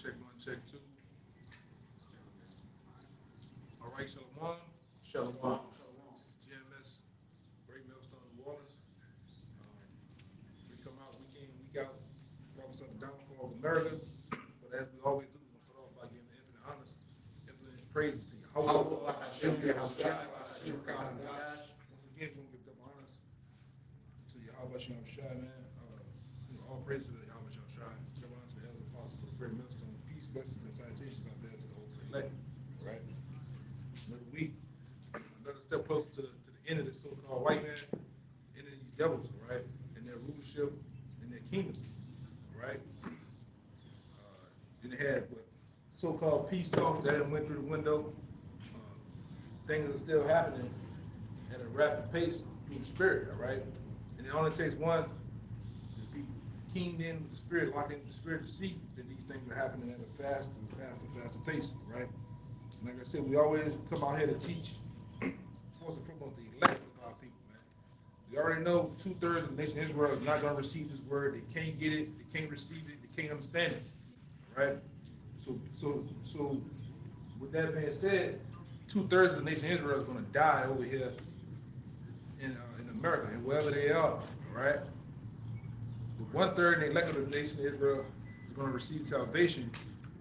Check one, check two. All right, Shalom. Shalom. This is GMS, Great Millstone, New Orleans. We come out week in, week out, focus on the downfall of America. But as we always do, we're going to start off by giving infinite honors, infinite praises to you. Allah Hashem Once Yahweh again, we're going to give them honors to Yahweh Shem Shai, man. All praise to the Yahweh Shem Shai. Give honor to the elders, apostles, of the Great Millstone. Peace, blessings, and salutations out there to the whole elect. Right? Another week, another step closer to the end of this so-called white man, end of these devils, all right, and their rulership and their kingdom, all right. Then they had what so-called peace talks that went through the window. Things are still happening at a rapid pace through the spirit, all right. And it only takes one to be keyed in with the spirit, locked in with the spirit to see that these things are happening at a faster pace, all right. Like I said, we always come out here to teach, first and foremost, the elect of our people, man. We already know 2/3 of the nation of Israel is not going to receive this word. They can't get it. They can't receive it. They can't understand it, right? So, with that being said, 2/3 of the nation of Israel is going to die over here in America and wherever they are, all right? The 1/3 of the elect of the nation of Israel is going to receive salvation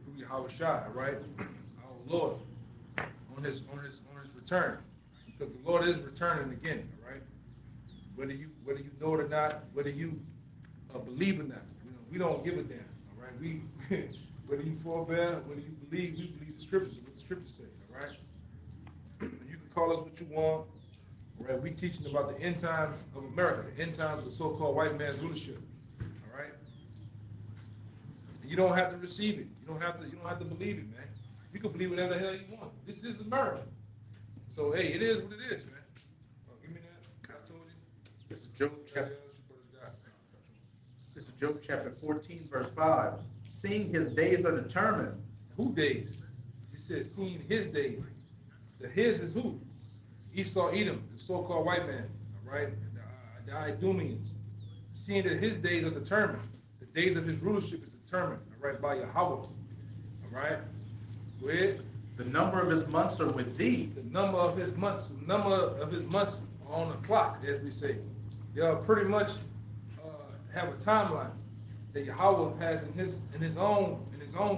through Yahweh Shai, right? Our Lord on his return, because the Lord is returning again, all right? Whether you know it or not, whether you believe or not, we don't give a damn, all right? We whether you forbear, whether you believe, we believe the scriptures, what the scriptures say, all right? You can call us what you want, all right? We teaching about the end times of America, the end times of the so-called white man's rulership, all right? And you don't have to receive it. You don't have to believe it, man. You can believe whatever the hell you want. This is America. So hey, it is what it is, man. Give me that. I told you. This is Job chapter 14, verse 5. Seeing his days are determined. Who days? He says, seeing his days. The his is who? Esau Edom, the so-called white man, all right? The Idumeans. Seeing that his days are determined. The days of his rulership is determined, all right, by Yahweh. All right? Go ahead. The number of his months are with thee. The number of his months are on the clock, as we say. They are pretty much have a timeline that Yahweh has in his own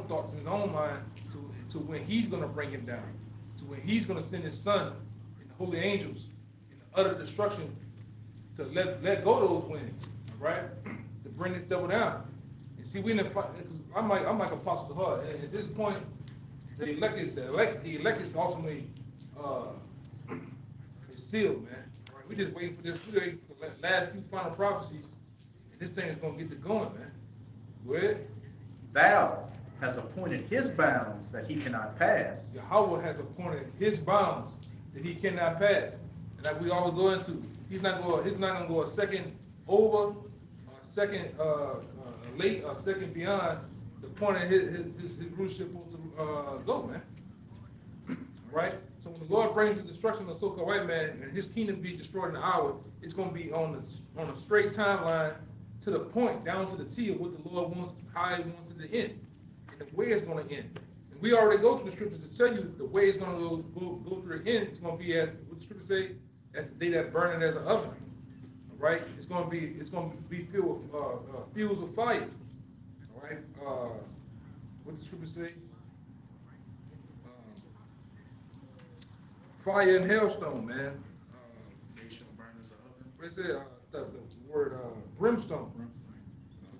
thoughts, in his own mind, to when he's going to bring him down, to when he's going to send his son and the holy angels in utter destruction to let go of those wings, all right, to bring this devil down. And see, we didn't fight. I'm like Apostle Hard. And at this point, the elect is ultimately is sealed, man. All right, we're just waiting for this. We're waiting for the last few final prophecies, and this thing is gonna get to going, man. Go ahead. Thou has appointed his bounds that he cannot pass. Yahweh has appointed his bounds that he cannot pass, and like we always go into, he's not gonna go a second over, a second late, or a second beyond the point of his rulership supposed to go, man. Right? So when the Lord brings the destruction of the so-called white man and his kingdom be destroyed in an hour, it's going to be on a straight timeline to the point, down to the T of what the Lord wants, how he wants it to end, and the way it's going to end. And we already go through the scriptures to tell you the way it's going to go through the end. It's going to be as what the scriptures say, as the day that burned as an oven. All right? It's going to be filled with fuels of fire. All right? What the scriptures say? Fire and hailstone, man. They shall burn as an oven. What is it? The word brimstone.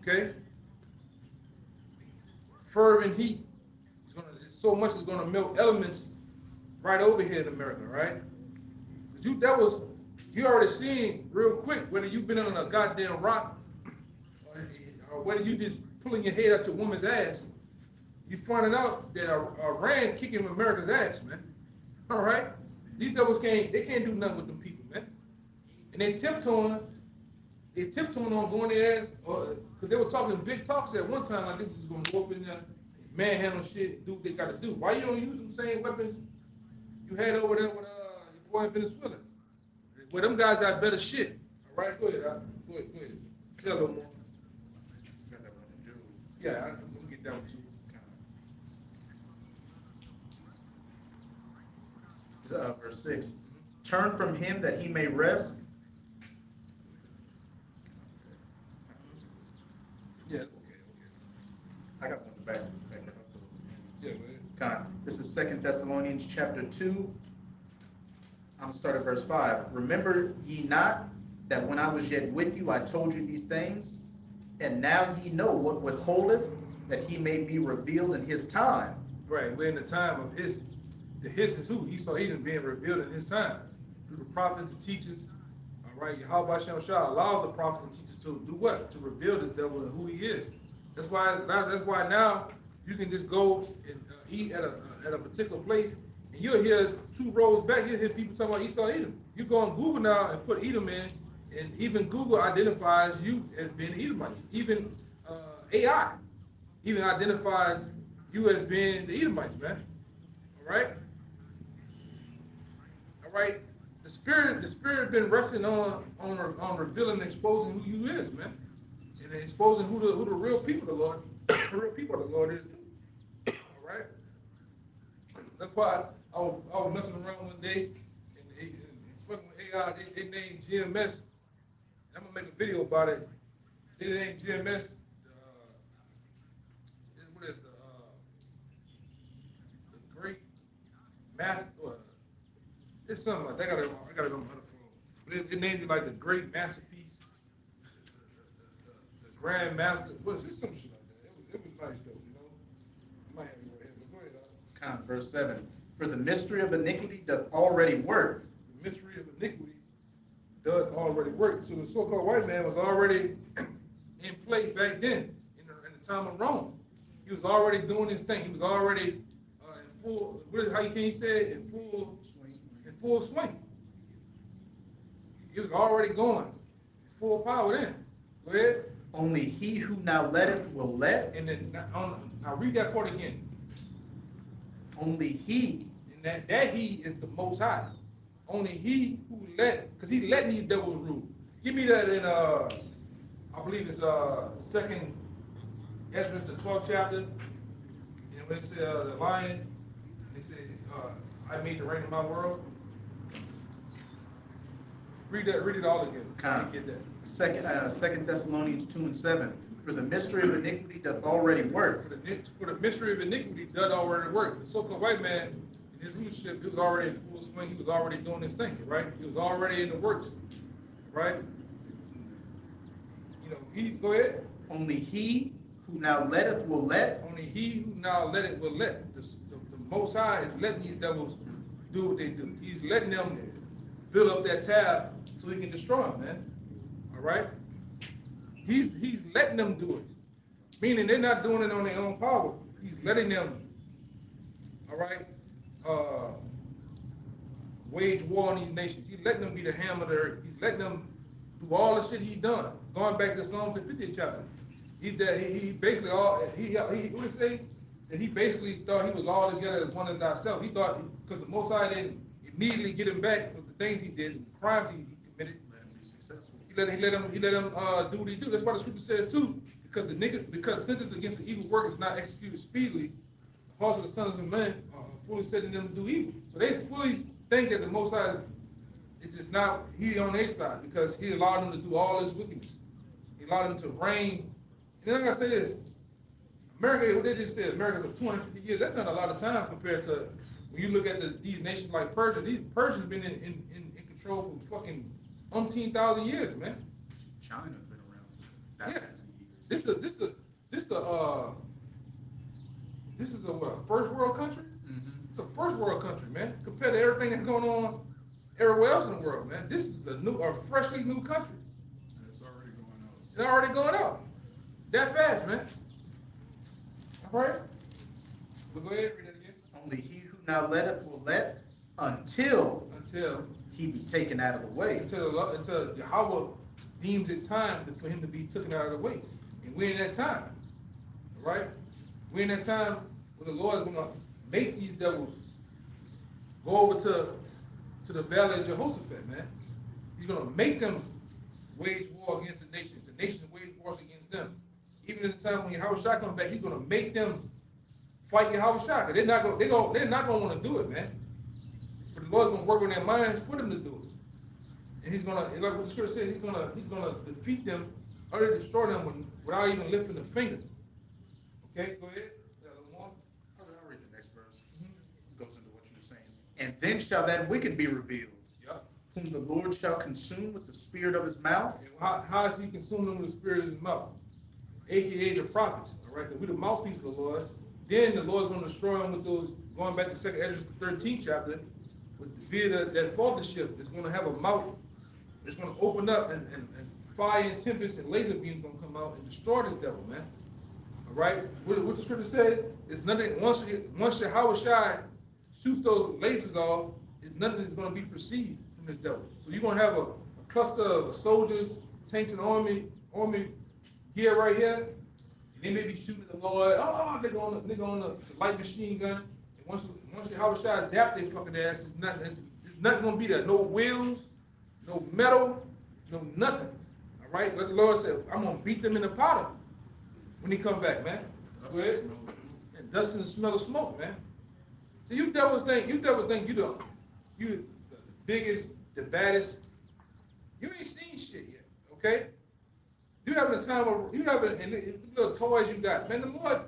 Okay? Fervent heat. So much is going to melt elements right over here in America, right? Because you already seen real quick whether you've been on a goddamn rock or whether you just pulling your head out your woman's ass. You finding out that Iran kicking America's ass, man. All right? These devils can't do nothing with them people, man. And they tiptoeing on going their ass, because they were talking big talks at one time like this was going to go up in there, manhandle shit, do what they got to do. Why you don't use them same weapons you had over there with your boy in Venezuela? Well, them guys got better shit. All right? Go ahead. Go ahead. Tell them more. Got that one in Jude. Yeah, I'm going to get down to verse 6. Turn from him that he may rest. Yeah, okay. I got one back it up. Yeah, man. Kind. This is 2 Thessalonians chapter 2. I'm going to start at verse 5. Remember ye not that when I was yet with you, I told you these things? And now ye know what withholdeth, that he may be revealed in his time. Right, we're in the time of his. The his is who? Esau Edom being revealed in his time. Through the prophets and teachers. All right, Yahweh Shem Shah allowed the prophets and teachers to do what? To reveal this devil and who he is. That's why now you can just go and eat at a particular place, and you'll hear 2 rows back, you'll hear people talking about Esau Edom. You go on Google now and put Edom in, and even Google identifies you as being Edomites. Even AI even identifies you as being the Edomites, man. All right? All right? The spirit has been resting on revealing and exposing who you is, man. And exposing who the real people of the Lord, the real people of the Lord is too. All right? That's why I was messing around one day and fucking with AI, they named GMS. I'm gonna make a video about it. They named GMS. What is the Great Master? It's something like that. I got it on my other phone. They named it like the Great Masterpiece, the Grand Master. What is it? Some shit like that. It was nice though, you know. I might have it right here, but go ahead. Kind. Verse 7. For the mystery of iniquity doth already work. The mystery of iniquity does already work. So the so-called white man was already in play back then, in the time of Rome. He was already doing his thing. He was already in full. How can you say it? In full swing. He was already going full power then. Go ahead. Only he who now letteth will let. And then now read that part again. Only he. And that he is the Most High. Only he who let, because he letting these devils rule. Give me that in I believe it's 2nd Ezra, the 12th chapter. And when it said the lion, they said, I made the rain in my world. Read it all again. Kind. Get that. 2 Thessalonians 2 and 7. For the mystery of iniquity doth already work. For the mystery of iniquity doth already work. The so-called white man, in his rulership, he was already in full swing. He was already doing his thing, right? He was already in the works, right? You know, go ahead. Only he who now letteth will let. Only he who now letteth will let. The Most High is letting these devils do what they do. He's letting them build up that tab so he can destroy them, man. All right? He's letting them do it. Meaning they're not doing it on their own power. He's letting them, all right, wage war on these nations. He's letting them be the ham of the earth. He's letting them do all the shit he's done. Going back to Psalm 50th chapter. He basically what did he say? That he basically thought he was all together as one as thyself. He thought, because the Most High didn't immediately get him back for the things he did, the crimes he committed. Let him be successful. He let him do what he do. That's why the scripture says too, because sentence against the evil work is not executed speedily, the hearts of the sons of men are fully setting them to do evil. So they fully think that the Most High is just not he on their side, because he allowed them to do all this wickedness. He allowed them to reign. And then I gotta say this: America, what they just said, America for 250 years. That's not a lot of time compared to when you look at these nations like Persia. These Persians have been in control for fucking umpteen thousand years, man. China's been around. Yeah. This is a what, first world country? Mm-hmm. It's a first world country, man. Compared to everything that's going on everywhere else in the world, man. This is a freshly new country. It's already going out. It's already going out. That fast, man. All right. We'll go ahead and read it again. Only he who now letteth will let until he be taken out of the way. Until Yahweh deems it time for him to be taken out of the way. And we're in that time. All right? We're in that time when the Lord is going to make these devils go over to the valley of Jehoshaphat, man. He's going to make them wage war against the nations. The nations wage wars against them. Even in the time when Yahweh Shah comes back, he's going to make them fight Yahweh Shah. They're not going to want to do it, man. But the Lord's gonna work on their minds for them to do it. And he's gonna, like what the scripture says, he's gonna defeat them, utterly destroy them without even lifting a finger. Okay, go ahead. I'll read the next verse. It goes into what you were saying. And then shall that wicked be revealed, whom the Lord shall consume with the spirit of his mouth. And how is he consuming them with the spirit of his mouth? AKA the prophets, all right? Because we're the mouthpiece of the Lord. Then the Lord's going to destroy them with those, going back to 2nd Ezra 13th chapter, via that fathership. It's going to have a mouth. It's going to open up and fire and tempest and laser beams going to come out and destroy this devil, man. All right? What the scripture says is nothing, once Yahweh Shai shoots those lasers off, nothing is going to be perceived from this devil. So you're going to have a cluster of soldiers, tanks, and army gear right here. And they may be shooting at the Lord. Oh, they're on the light machine gun. And once Yahweh Shai zap their fucking ass, there's nothing going to be there. No wheels, no metal, no nothing. All right? But the Lord said, I'm going to beat them in the powder when he come back, man. And dust and the smell of smoke, man. So you devils think you the biggest, the baddest. You ain't seen shit yet, okay? You having a time of, you having, and the little toys you got. Man, the Lord,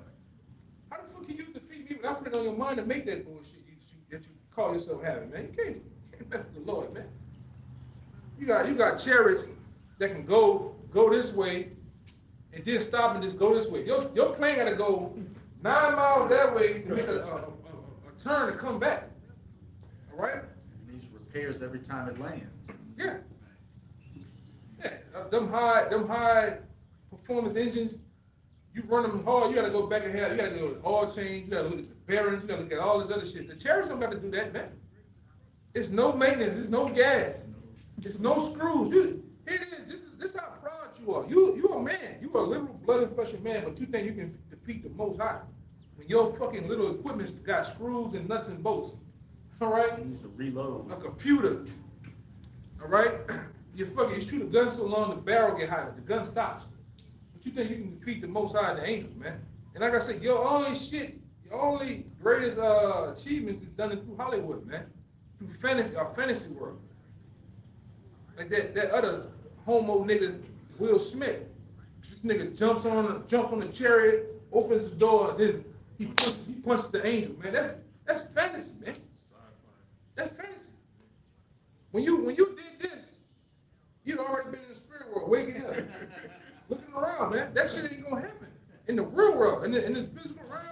how the fuck can you defeat me without putting on your mind to make that bullshit that you call yourself having, man? You can't mess with the Lord, man. You got chariots that can go this way and then stop and just go this way. Your plane got to go 9 miles that way to make a turn to come back. All right? And these repairs every time it lands. Yeah. Yeah. Them high performance engines, you run them hard, you gotta go back ahead, you gotta go to oil change, you gotta look at the bearings, you gotta look at all this other shit. The chariots don't gotta do that, man. It's no maintenance, it's no gas, it's no screws. Here it is, this is how proud you are. You a man, you are a literal blood and flesh man, but you think you can defeat the Most High. When your fucking little equipment's got screws and nuts and bolts. All right? It needs to reload. A computer. All right? You shoot a gun so long the barrel get higher, the gun stops. But you think you can defeat the Most High and the angels, man? And like I said, your only greatest achievements is done through Hollywood, man. Through fantasy world. Like that other homo nigga, Will Smith. This nigga jumps on the chariot, opens the door, then he punches the angel, man. That's fantasy, man. That's fantasy. When you did this, you'd already been in the spirit world, waking up, looking around, man. That shit ain't gonna happen in the real world. In this physical realm,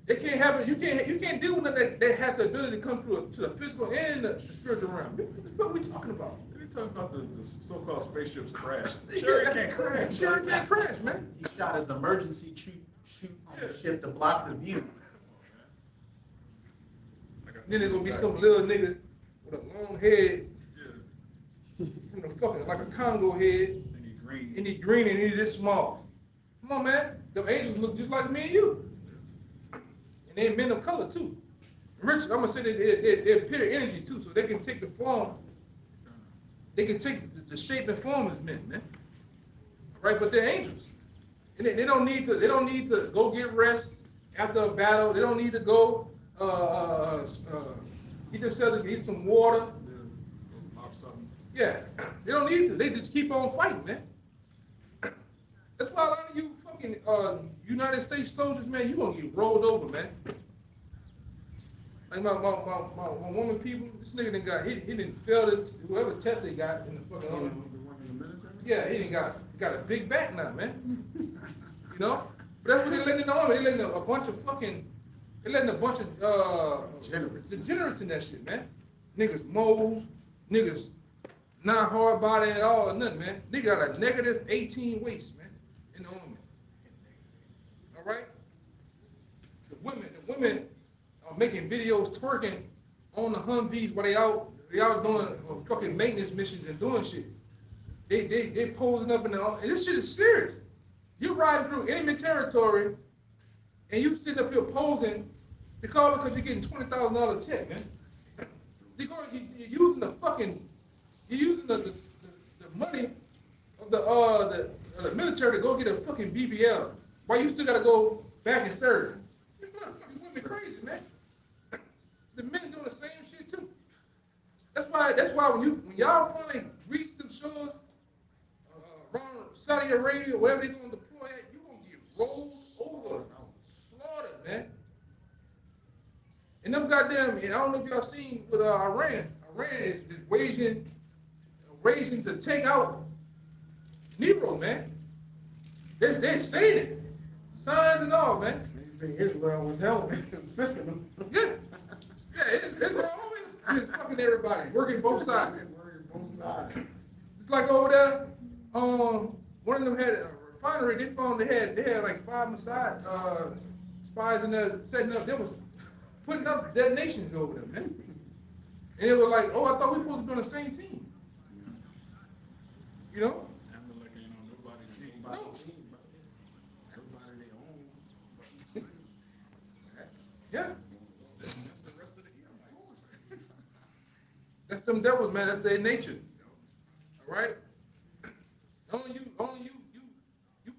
it can't happen. You can't deal with them that have the ability to come through to the physical and the spiritual realm. What are we talking about? They talking about the so-called spaceships crash. Sure, it can't crash. Sure, it can't crash, man. He shot his emergency shoot on the ship to block the view. Then there's gonna be some little nigga with a long head from the fucking, like a Congo head. And he green and he this small. Come on, man. The angels look just like me and you. And they're men of color too. Rich, I'm gonna say they're pure energy too, so they can take the form. They can take the shape and form as men, man. All right, but they're angels. And they don't need to go get rest after a battle. They don't need to go get themselves to eat some water. Yeah, they don't need to. They just keep on fighting, man. That's why a lot of you fucking United States soldiers, man, you gonna get rolled over, man. Like my woman people, this nigga he didn't fail this whoever test they got in the fucking army. Yeah, he got a big back now, man. You know, but that's what they letting in the army. They letting a bunch of degenerates in that shit, man. Niggas moles, niggas not hard body at all or nothing, man. They got a negative 18 waist, man, in the army. All right? The women are making videos twerking on the Humvees while they out doing fucking maintenance missions and doing shit. They posing up in the army, and this shit is serious. You riding through enemy territory and you sitting up here posing because you're getting $20,000 check, man. You're using the money of the military to go get a fucking BBL. Why you still gotta go back and serve? You fucking women crazy, man. The men doing the same shit too. that's why when y'all finally reach them shores around Saudi Arabia, wherever they're gonna deploy at, you gonna get rolled over, slaughtered, man. And them goddamn, and I don't know if y'all seen with Iran. Iran is raging to take out Nero, man. They're saying it, signs and all, man. They say Israel was helping, assisting them. Yeah, Israel always been fucking everybody, working both sides. Working both sides. It's like over there, one of them had a refinery. They found they had like 5 Mossad spies in there setting up. They was putting up detonations over there, man. And it was like, oh, I thought we were supposed to be on the same team. You know? I'm like, nobody's team. No. Everybody their own. Yeah. That's the rest of the Edomites. That's them devils, man. That's their nature. All right? Only you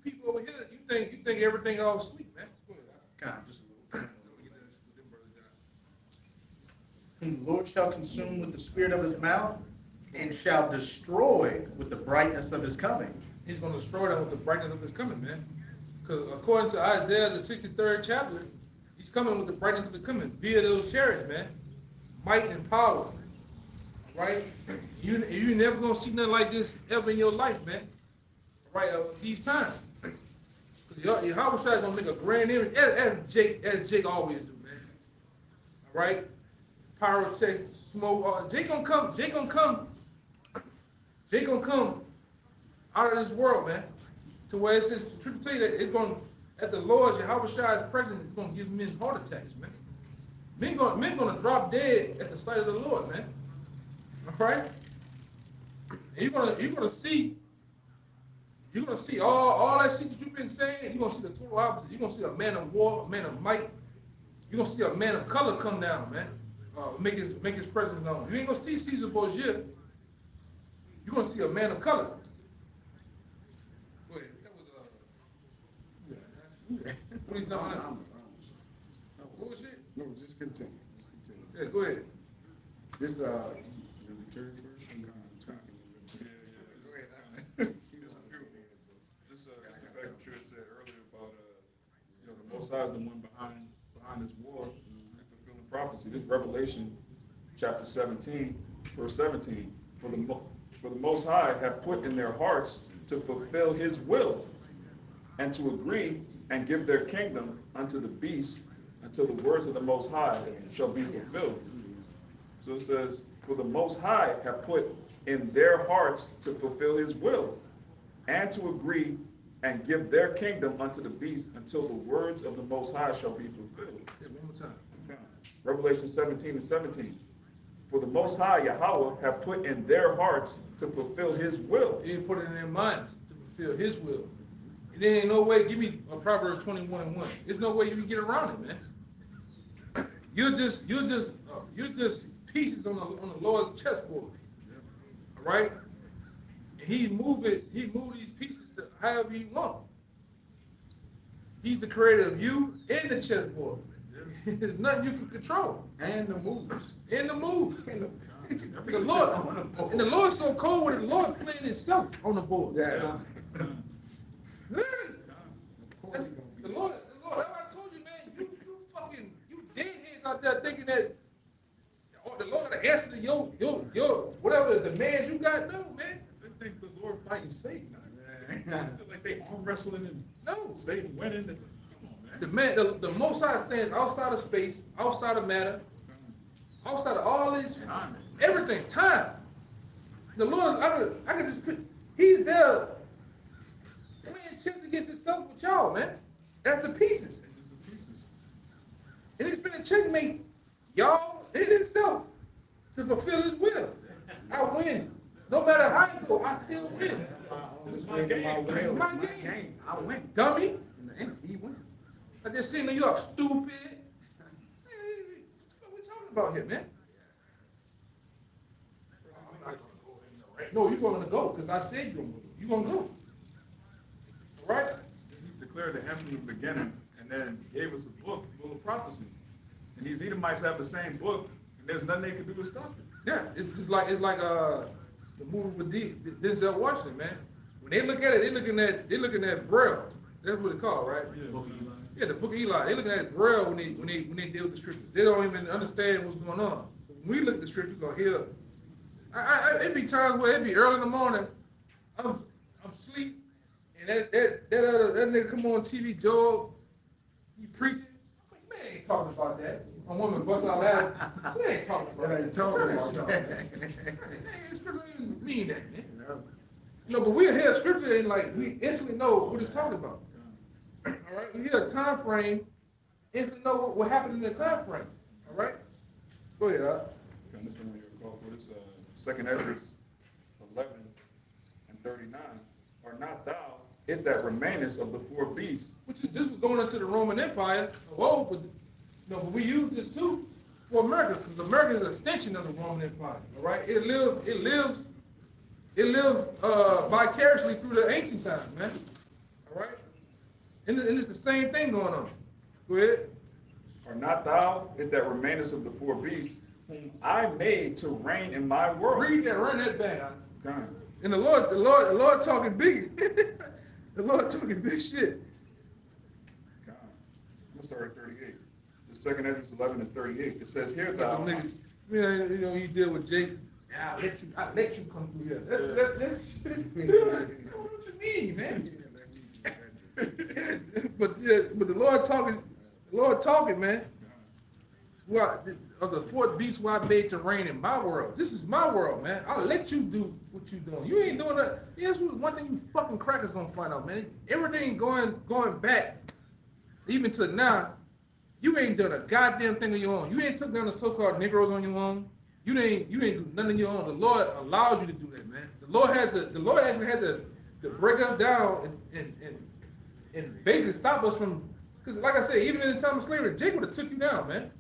people over here, you think everything all sweet, man. Go ahead. Kind of, just a little. Whom the Lord shall consume with the spirit of his mouth, and shall destroy with the brightness of his coming. He's going to destroy them with the brightness of his coming, man. Because according to Isaiah, the 63rd chapter, he's coming with the brightness of his coming via those chariots, man. Might and power. Right? You never going to see nothing like this ever in your life, man. Right? These times. Because Yahweh Shai is going to make a grand image, as Jake always do, man. All right? Pyrotech, smoke. Jake gonna come out of this world, man. To where it's just, truth to tell you that it's going, at the Lord's, Yahweh Shai's presence, it's going to give men heart attacks, man. Men gonna drop dead at the sight of the Lord, man. All right? And you're gonna see all that shit that you've been saying. You're gonna see the total opposite. You're gonna see a man of war, a man of might. You're gonna see a man of color come down, man. Make his presence known. You ain't gonna see Caesar Borgia. You're gonna see a man of color. Wait, that was what are you talking about? What was it? No, just continue. Yeah, go ahead. This, the church first, I'm talking. Go ahead. Just get back to what you had said earlier about, the Most High is the one behind this war and fulfilling prophecy. This Revelation chapter 17, verse 17. For the Most High have put in their hearts to fulfill his will and to agree and give their kingdom unto the beast until the words of the Most High shall be fulfilled. So it says, for the Most High have put in their hearts to fulfill his will and to agree and give their kingdom unto the beast until the words of the Most High shall be fulfilled. Yeah, one more time. Revelation 17:17. For the Most High, Yahweh, have put in their hearts to fulfill his will. He put it in their minds to fulfill his will. And there ain't no way, give me a Proverbs 21:1. There's no way you can get around it, man. You're just pieces on the Lord's chessboard. All right? And he move these pieces to however he wants. He's the creator of you and the chessboard. There's nothing you can control. And the moves. And the move. The Lord, and the Lord's so cold with it, the Lord playing himself on the board. Yeah. Literally. Of course he's gonna be. The Lord, I told you, man, you deadheads out there thinking that the Lord got to answer to your whatever demands you got. No, man. They think the Lord fighting Satan. Yeah. Like they arm wrestling and No. Satan winning. Come on, man. The Most High stands outside of space, outside of matter, outside of all this, Time. everything, time. The Lord, I could just put, he's there playing chess against himself with y'all, man. After pieces. It's the pieces. And he's finna checkmate y'all and himself to fulfill his will. I win. No matter how you go, I still win. It's my game. It's my My game. game. I win. Dummy. In the end, he wins. I just seen New York, stupid. What we talking about here, man? No, you're going to go because I said you're going to go. You're going to go. All right? He declared the end from the beginning and then gave us a book full of prophecies. And these Edomites have the same book, and there's nothing they can do to stop it. Yeah, it's like the movie with Denzel Washington, man. When they look at it, they're looking at Braille. That's what it's called, right? Yeah. Book of Eli. Yeah, the Book of Eli. They're looking at Braille when they deal with the scriptures. They don't even understand what's going on. When we look at the scriptures or hear, it be times where it be early in the morning. I'm asleep, and that nigga come on TV, Joel, he preaching. Man, ain't talking about that. A woman bust out laughing. We ain't talking about that. Ain't talking about that. Scripture don't even mean that, man. No, but we hear scripture and like we instantly know what it's talking about. All right, we hear a time frame, instantly know what happened in that time frame. All right, go ahead. Okay, this one here called for this, 2nd Ezra 11 and 39. Are not thou it that remainest of the four beasts? Which is this was going into the Roman Empire. Oh, but we use this too for America because America is an extension of the Roman Empire. All right, it lives vicariously through the ancient times, man. All right, and it's the same thing going on. Go ahead. Are not thou it that remainest of the four beasts, whom I made to reign in my world? Read that, run that back. Okay. And the Lord talking big. The Lord talking big shit. Okay. I'm gonna start at 38. The 2nd Ezra 11 and 38. It says, "Here thou." Nigga, you know, you deal with Jake. I let you come through here. That's what you mean, man. but the Lord talking, man. Well, of the fourth beast who I made to reign in my world. This is my world, man. I'll let you do what you doing. You ain't doing that. Here's one thing you fucking crackers gonna find out, man. Everything going back, even to now, you ain't done a goddamn thing on your own. You ain't took down the so-called Negroes on your own. You ain't do nothing on your own. The Lord allowed you to do that, man. The Lord actually had to break us down and basically stop us from. Because like I said, even in the time of slavery, Jake would have took you down, man.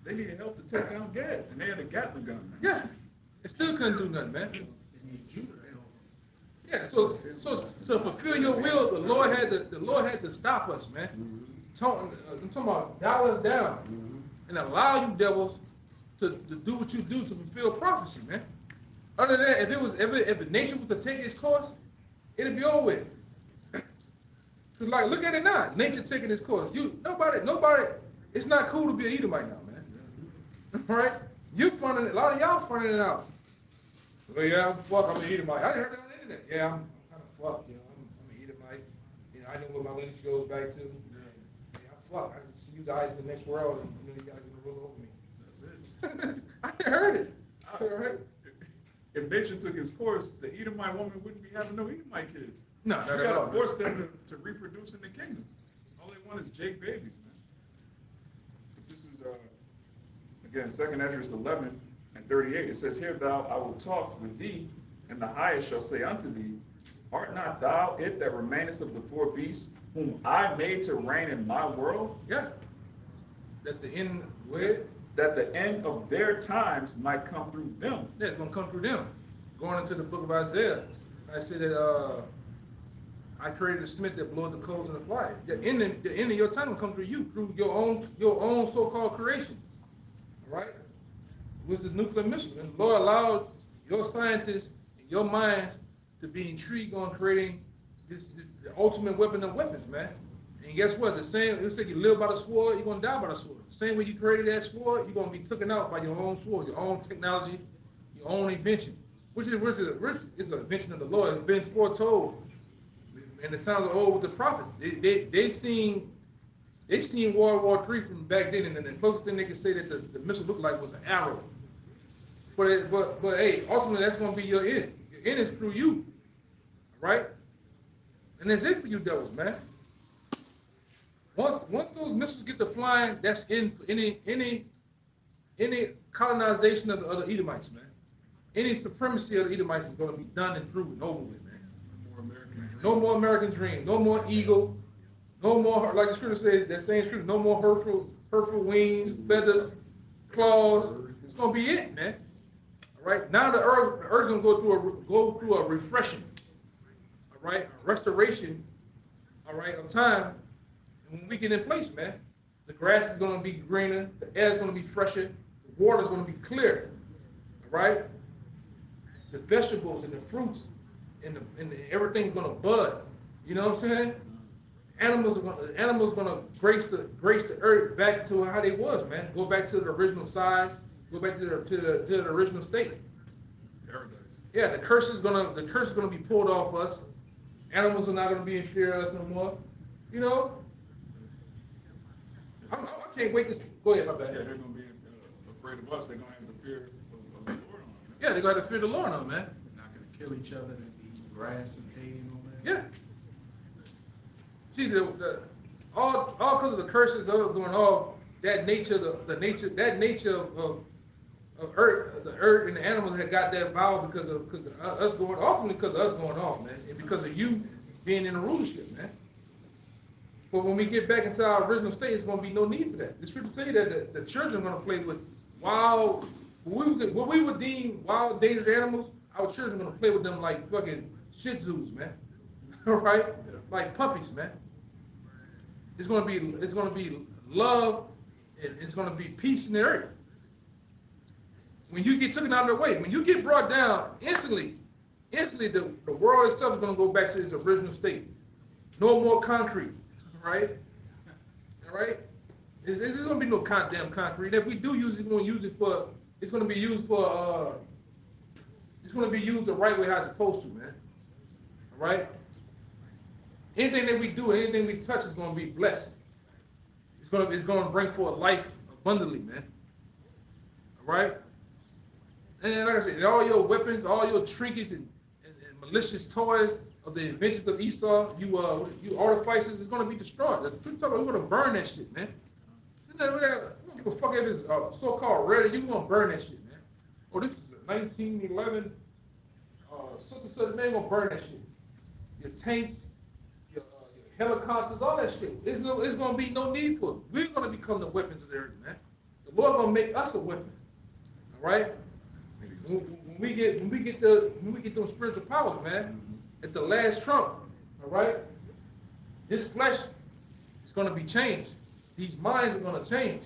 They needed help to take down Gad, and they had a Gatling gun. Man. Yeah, it still couldn't do nothing, man. Yeah, so to fulfill your will, the Lord had to stop us, man. I'm talking about dial us down and allow you devils to do what you do to fulfill prophecy, man. Other than that, if nature was to take its course, it'd be over with. Cause like look at it now, nature taking its course. Nobody. It's not cool to be an Edomite now, man. All right, you finding it. A lot of y'all finding it out. Well, yeah, I'm an Edomite. I heard that on the internet. Yeah, I'm kind of fucked. You know, I'm an Edomite. You know, I know where my lineage goes back to. Yeah, I'm fucked. I can see you guys in the next world, and you know, you guys are gonna rule over me. That's it. I heard it. All right. If nature took its course, the Edomite woman wouldn't be having no Edomite kids. No, You gotta force them to reproduce in the kingdom. All they want is Jake babies, man. But this is again 2nd Ezra 11 and 38. It says, "Here thou I will talk with thee, and the highest shall say unto thee, Art not thou it that remainest of the four beasts, whom I made to reign in my world? Yeah. That the end where? That the end of their times might come through them." Yeah, it's gonna come through them. Going into the book of Isaiah, I said that I created a smith that blows the coals in the fire. The end of your time will come through you, through your own so-called creation. All right? It was the nuclear missile. And the Lord allowed your scientists and your minds to be intrigued on creating the ultimate weapon of weapons, man. And guess what? The same, it said you live by the sword, you're gonna die by the sword. The same way you created that sword, you're gonna be taken out by your own sword, your own technology, your own invention. Which is an invention of the Lord. It's been foretold in the times of old with the prophets. They seen World War III from back then, and then the closest thing they could say that the missile looked like was an arrow. But hey, ultimately that's gonna be your end. Your end is through you, right? And that's it for you devils, man. Once those missiles get to flying, that's in for any colonization of the Edomites, man. Any supremacy of the Edomites is going to be done and through and over with, man. No more American dream. No more eagle. No more, like the scripture says, that same scripture, no more hurtful wings, feathers, claws. It's going to be it, man. All right. Now the earth is going to go through a refreshing. All right, a restoration. All right, of time. And when we get in place, man, the grass is going to be greener. The air is going to be fresher. The water's gonna be clear, all right? The vegetables and the fruits and everything's gonna bud. You know what I'm saying? Animals gonna grace the earth back to how they was, man. Go back to the original size. Go back to the original state. Paradise. Yeah, the curse is gonna be pulled off us. Animals are not gonna be in fear of us no more. You know. I can't wait to see. Go ahead, my bad. Yeah, they're gonna be afraid of us. They're gonna have the fear of the Lord on them. Yeah, they're gonna have to fear the Lord on, man. Not gonna kill each other and eat grass and hay and all that. Yeah. See, all because of the curses that are going off, that nature, that nature of earth, the earth and the animals had got that vow because of us going, ultimately because of us going off, man, and because of you being in the rulership, man. But when we get back into our original state, it's going to be no need for that. The scripture say that the children are going to play with wild, what we would deem wild, dangerous animals. Our children are going to play with them like fucking Shih Tzus, man. All right, like puppies, man. It's going to be love, and it's going to be peace in the earth. When you get taken out of the way, when you get brought down, instantly the world itself is going to go back to its original state. No more concrete, right? All right? There's going to be no goddamn concrete. If we do use it, we're going to use it for, it's going to be used for, it's going to be used the right way how it's supposed to, man. All right? Anything that we do, anything we touch is going to be blessed. It's going to bring forth life abundantly, man. All right? And like I said, all your weapons, all your trinkets and malicious toys of the inventions of Esau, you artificers, it's going to be destroyed. The truth talking about, we're going to burn that shit, man. We don't give a fuck if it's so-called red, you're going to burn that shit, man. Oh, this is a 1911 such man, going to burn that shit. Your tanks, your helicopters, all that shit. It's going to be no need for it. We're going to become the weapons of the earth, man. The Lord going to make us a weapon, all right? When we get those spiritual powers, man, at the last trump, all right, this flesh is going to be changed. These minds are going to change.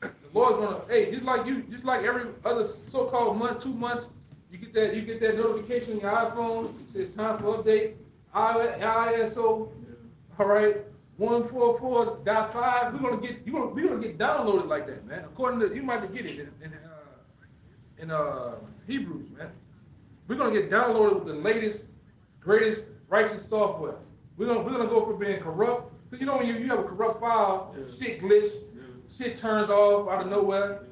The Lord's going to, hey, just like every other so-called month, 2 months, you get that notification on your iPhone. It says time for update. ISO, all right, 144.5. We're gonna get downloaded like that, man. According to, you might get it in Hebrews, man. We're gonna get downloaded with the latest, greatest righteous software. We're gonna go from being corrupt. Cause you know when you have a corrupt file, shit glitch, shit turns off out of nowhere.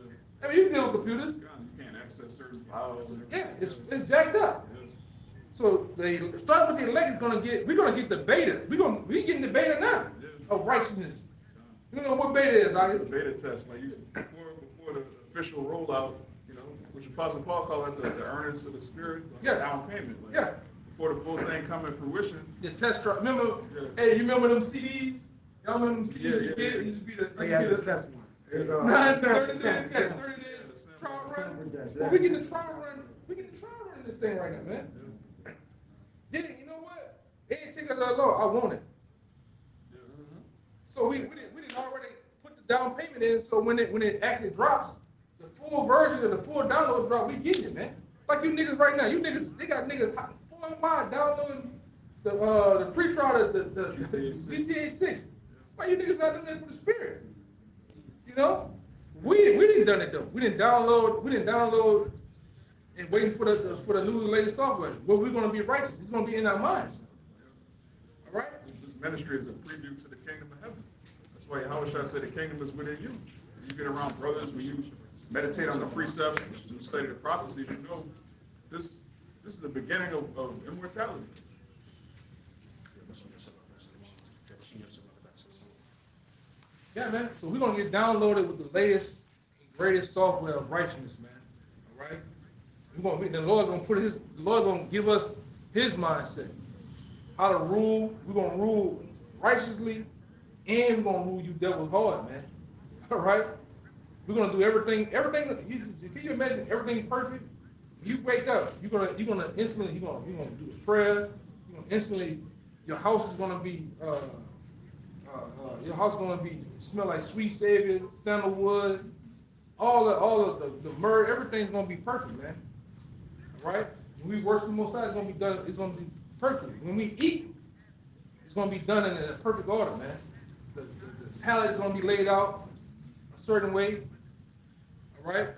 I mean, you can deal with computers. You can't access certain files. Yeah, it's jacked up. So they start with the elect we're gonna get the beta. We getting the beta now of righteousness. You know what beta is, like it's a beta test. Like before the official rollout, you know, which Apostle Paul called it the earnest of the spirit, down payment. Like, before the full thing come in fruition. The test drive. Remember, hey, you remember them CDs? Y'all remember them CDs? Yeah. It used to be the test one. It's 30 days trial run. Well, we get the trial run. We get the trial run in this thing right now, man. Yeah, you know what? It didn't take us that long. I want it. So we didn't already put the down payment in. So when it actually drops, the full version of the full download drop, we getting it, man. Like you niggas right now, they got niggas 4 miles downloading the pre-trial, the GTA 6. Why you niggas not doing that for the spirit? You know, we didn't done it though. We didn't download. And waiting for the new latest software. Well, we're going to be righteous. It's going to be in our minds. All right? This ministry is a preview to the kingdom of heaven. That's why Yahushua said the kingdom is within you. You get around brothers, when you meditate on the precepts, you study the prophecies, you know this is the beginning of immortality. Yeah, man. So we're going to get downloaded with the latest and greatest software of righteousness, man. All right? The Lord gonna give us His mindset, how to rule. We're gonna rule righteously, and we're gonna rule you devils hard, man. All right, we're gonna do everything. Can you imagine everything perfect? You wake up, you're gonna instantly do a prayer. You're gonna instantly, your house is gonna be smell like sweet Savior, sandalwood. all of the murder, everything's gonna be perfect, man. All right? When we work from both sides, it's gonna be done. It's gonna be perfect. When we eat, it's gonna be done in a perfect order, man. The palate is gonna be laid out a certain way. All right?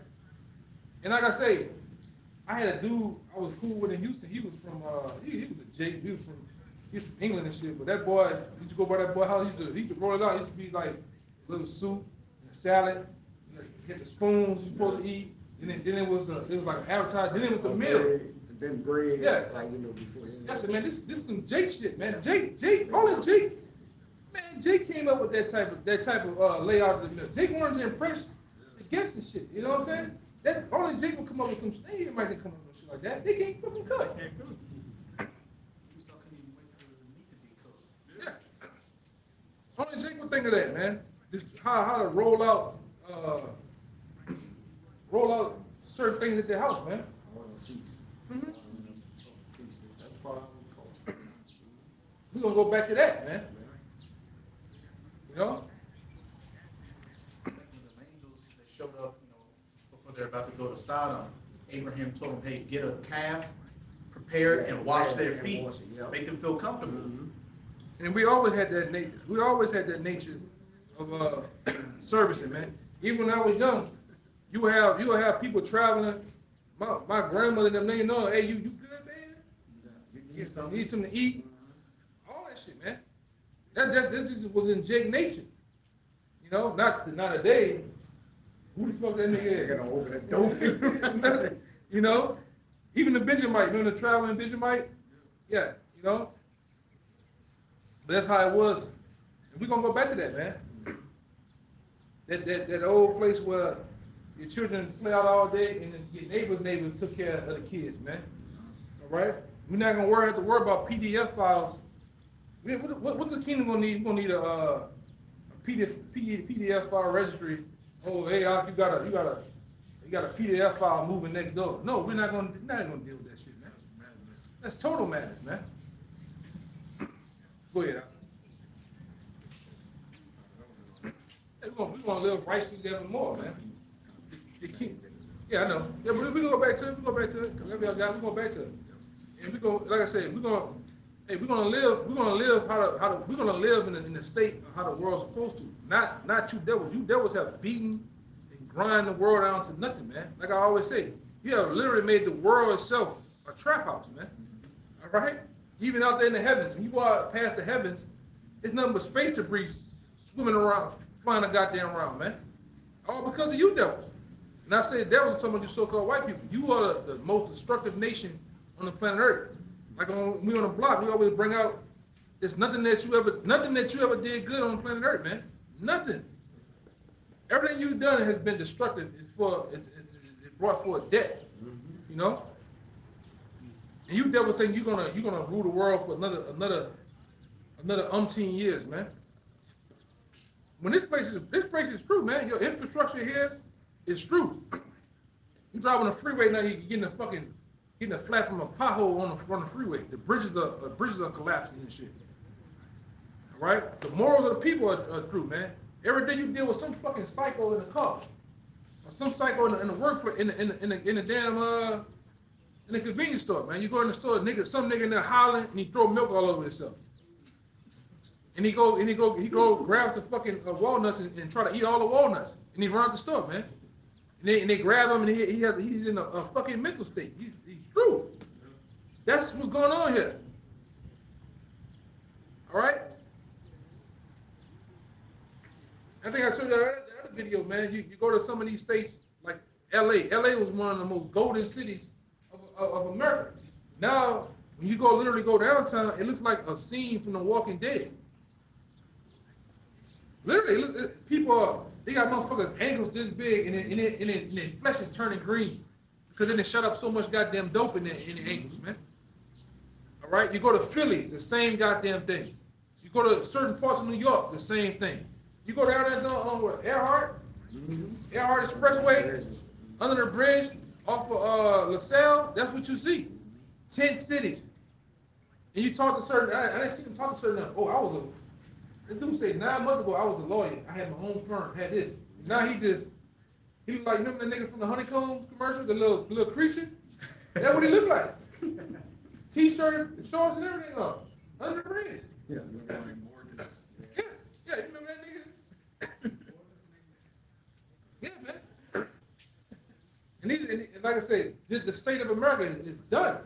And like I say, I had a dude I was cool with in Houston. He was from he was a Jake. He was from England and shit. But that boy, you used to go by that boy house. He used to roll it out. It used to be like a little soup and a salad. You get the spoons you're supposed to eat. And then it was like an appetizer. Then it was the meal. Then bread. Yeah. Like, you know, before. I said, man, this is some Jake shit, man. Jake, only Jake. Man, Jake came up with that type of layout of the meal. Jake wanted to impress the guests and shit. You know what I'm saying? That only Jake would come up with some. They might come up with shit like that. They can't fucking cook. Yeah. Only Jake would think of that, man. Just how to roll out certain things at their house, man. All the feast. Mm-hmm. Feast. That's part of the culture. We're gonna go back to that, man. You know? When the angels they showed up, before they're about to go to Sodom, Abraham told them, "Hey, get a calf, prepare it, and wash their feet, make them feel comfortable." Mm-hmm. And we always had that nature. We always had that nature of servicing, man. Even when I was young, you would have people traveling. My grandmother and them, they know, hey, you good, man? You Need something to eat? All that shit, man. That just was in Jake nature. You know, not today. Who the fuck that nigga is? They're gonna open the door. You know, even the Benjamite, remember the traveling Benjamite? Yeah, you know. But that's how it was. And we're gonna go back to that, man. That old place where your children play out all day and then your neighbors took care of the kids, man. All right? We're not gonna have to worry about PDF files. What the kingdom gonna need? We're gonna need a PDF file registry. Oh, hey, you got a PDF file moving next door. No, we're not gonna deal with that shit, man. That's total madness, man. Go ahead. Hey, we're gonna live righteously evermore, man. The king. Yeah, I know. Yeah, but we go back to it. We go back to it. We go back to it. And we go, like I said, we're gonna live in the state of how the world's supposed to. Not you devils. You devils have beaten and grind the world down to nothing, man. Like I always say, you have literally made the world itself a trap house, man. All right? Even out there in the heavens, when you go out past the heavens, it's nothing but space debris swimming around, flying a goddamn around, man. All because of you devils. And I say devils are talking about you so-called white people. You are the most destructive nation on the planet Earth. Like when we on the block, we always bring out there's nothing that you ever did good on planet Earth, man. Nothing. Everything you've done has been destructive. It brought forth debt. You know? And you devil think you're gonna rule the world for another umpteen years, man. When this place is true, man. Your infrastructure here is true. You drive on the freeway now, you're getting a flat from a pothole on the freeway. The bridges are collapsing and shit. All right? The morals of the people are true, man. Every day you deal with some fucking psycho in the car, or some psycho in the workplace, in the damn in the convenience store, man. You go in the store, some nigga in there hollering, and he throw milk all over himself. And he go grab the fucking walnuts and try to eat all the walnuts, and he run out the store, man. And they grab him, and he's in a fucking mental state. He's true. That's what's going on here. All right. I think I showed you the other video, man. You go to some of these states like L.A. L.A. was one of the most golden cities of America. Now, when you literally go downtown, it looks like a scene from The Walking Dead. Literally, they got motherfuckers ankles this big, and their flesh is turning green because then they shut up so much goddamn dope in their ankles, man. All right, you go to Philly, the same goddamn thing. You go to certain parts of New York, the same thing. You go down there on Earhart Expressway, under the bridge off of LaSalle, that's what you see. 10 cities. And you talk to certain, I didn't see them talk to certain, this dude said 9 months ago I was a lawyer. I had my own firm, had this. Now he He look like, remember the nigga from the Honeycombs commercial, the little creature? That's what he look like. T-shirt, shorts, and everything on. Under the bridge. Yeah. Like Morgus. Yeah, yeah, you remember that nigga? Yeah, man. And like I said, the state of America is done.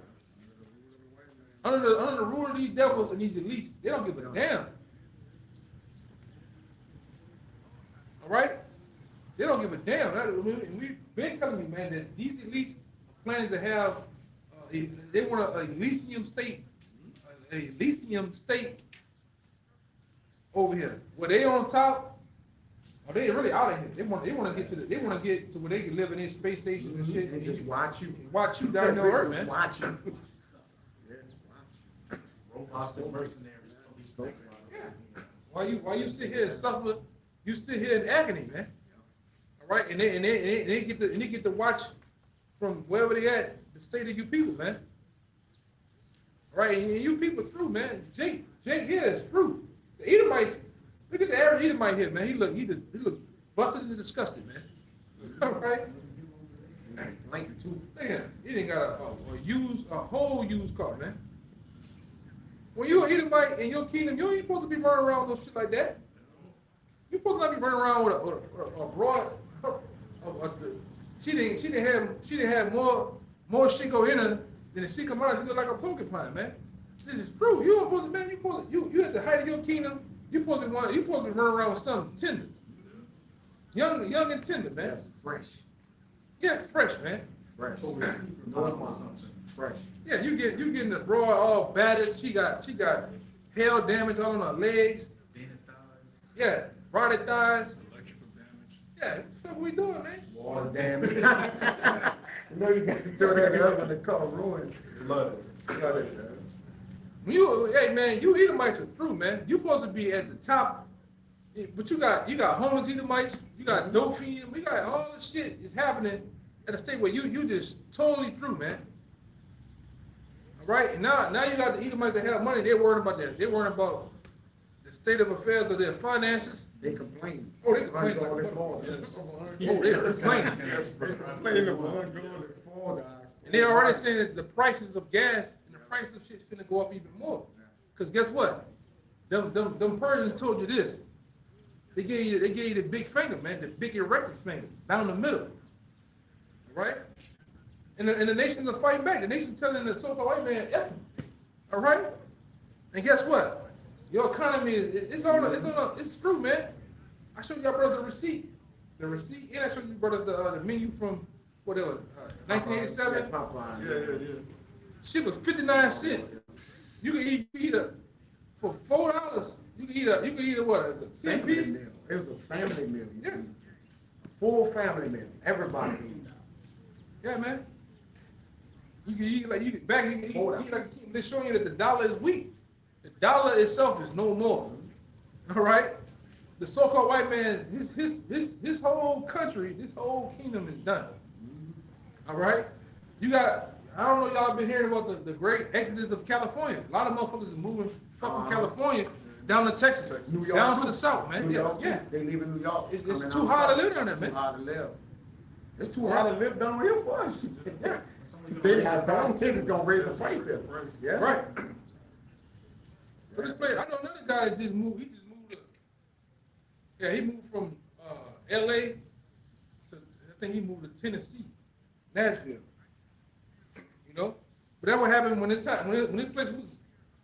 Under the rule of these devils and these elites, they don't give a damn. All right? They don't give a damn. And we've been telling you, man, that these elites are planning to have, they want a Elysium state over here. Where they on top, or they really out of here. They want to get to where they can live in these space stations and shit. And just watch you. Watch you down the earth, man. Watch you. Yeah, watch Robots and mercenaries. Yeah. While you sit here and suffer, you sit here in agony, man. All right, and they get to watch from wherever they at the state of you people, man. All right, and you people through, man. Jake here is through. The Edomites, look at the average Edomite here, man. He look busted and disgusted, man. All right. Like too. Yeah, he didn't got a whole used car, man. When you're an Edomite in your kingdom, you ain't supposed to be running around with no shit like that. You're supposed to not be running around with a broad. She didn't have more shit go in her than she come out. She look like a porcupine, man. This is true. You supposed to, man. You at the height of your kingdom. You supposed to run around with something tender, young and tender, man. That's fresh. Yeah, fresh, man. Fresh. Fresh. Yeah, you getting the broad all battered. She got hail damage all on her legs. Yeah, rotted thighs. Electrical damage. Yeah, what the fuck we doing, man? Water damage. You know you got to throw that up in the car, ruined. Flooded. Flooded, man. Hey man, you Edomites are through, man. You supposed to be at the top, but you got homeless Edomites, you got dope fiends, we got all this shit is happening at a state where you just totally through, man. All right, and now you got the Edomites that have money. They're worried about that. They're worried about the state of affairs of their finances. They complain. Oh, they complain about like their father. Yes. Oh, they're complaining. They complain about going to fall guys. And they're already saying that the prices of gas and the price of shit's gonna go up even more. Cause guess what? Them Persians told you this. They gave you the big finger, man, the big erected finger, down the middle. Right? And the nations are fighting back. The nations telling the so-called white man, F them. All right? And guess what? Your economy it's true, man. I showed y'all brothers the receipt. The receipt, and I showed you brothers the menu from whatever, 1987. Yeah. Shit was 59 cents. You can eat for $4. You can eat a what? A 10 Family piece? meal. It was a family meal. Yeah. A full family meal. Everybody eat. Yeah, man. You can eat like they're showing you that the dollar is weak. The dollar itself is no more. All right. The so-called white man, his whole country, this whole kingdom is done. All right. You got. I don't know y'all been hearing about the great exodus of California. A lot of motherfuckers are moving from California down to Texas, New York down too. to the south, man. New York too. Yeah. They live in New York. It's Coming too down hard to south. live down there, man. It's too hard to live. It's too hard to live down here for us. Yeah. They got dumb niggas gonna raise the price there. Yeah. Right. So this place, I know another guy that just moved. He just moved. He moved from L.A. to I think he moved to Tennessee, Nashville. You know, but that what happened when this place was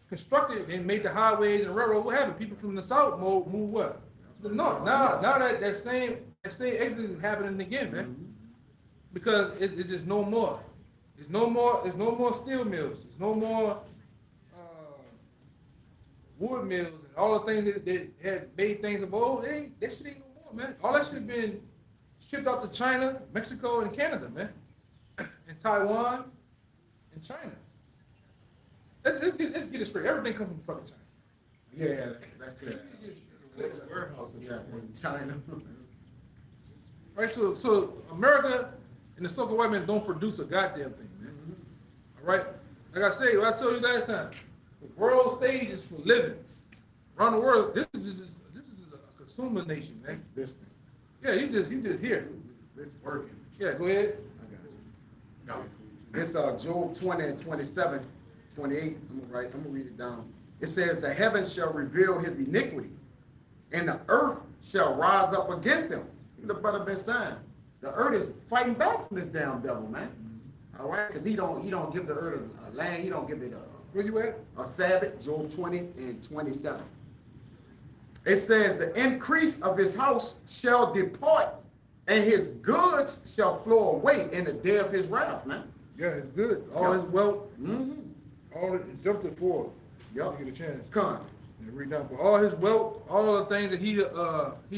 constructed and made the highways and railroad. What happened? People from the south moved what? To the north. Now that same exodus is happening again, man. Because it's just no more. There's no more steel mills. There's no more wood mills and all the things that had made things of old. That shit ain't no more, man. All that shit been shipped out to China, Mexico, and Canada, man, and Taiwan, and China. Let's get it straight. Everything comes from fucking China. Yeah, that's true. Warehouse in Yeah, in China. Right. So America and the so-called white man don't produce a goddamn thing, man. All right. Like I said, what I told you last time, the world stage is for living. Around the world, this is a consumer nation, man. Existing. Yeah, you just here. This working. Yeah, go ahead. I got it. This Job 20 and 27, 28. I'm gonna read it down. It says, "The heavens shall reveal his iniquity, and the earth shall rise up against him." The brother been saying, the earth is fighting back from this damn devil, man. All right, because he don't give the earth a land. He don't give it Where you at? a Sabbath. Job 20 and 27. It says, "The increase of his house shall depart, and his goods shall flow away in the day of his wrath," man. Yeah, it's good. All his wealth, Mm-hmm. all it jumped it forward. Yep. You get a chance. Come. And read down. But all his wealth, all the things that he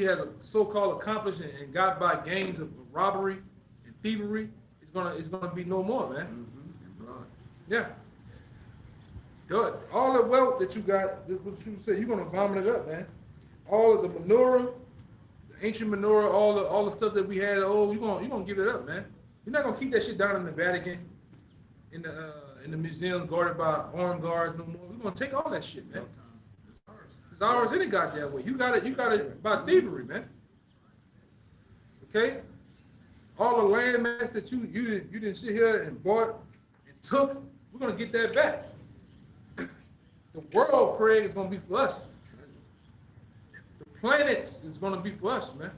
has so-called accomplished and got by gains of robbery and thievery, it's gonna be no more, man. Mm-hmm. Blood. Yeah. Good. All the wealth that you got, what you said, you're gonna vomit it up, man. All of the menorah, the ancient menorah, all the stuff that we had, you're gonna give it up, man. You're not gonna keep that shit down in the Vatican, in the museum guarded by armed guards no more. We're gonna take all that shit, man. It's ours any goddamn way. You got it by thievery, man. Okay? All the land mass that you didn't sit here and bought and took, we're gonna get that back. The world, Craig, is gonna be for us. The planets is gonna be for us, man.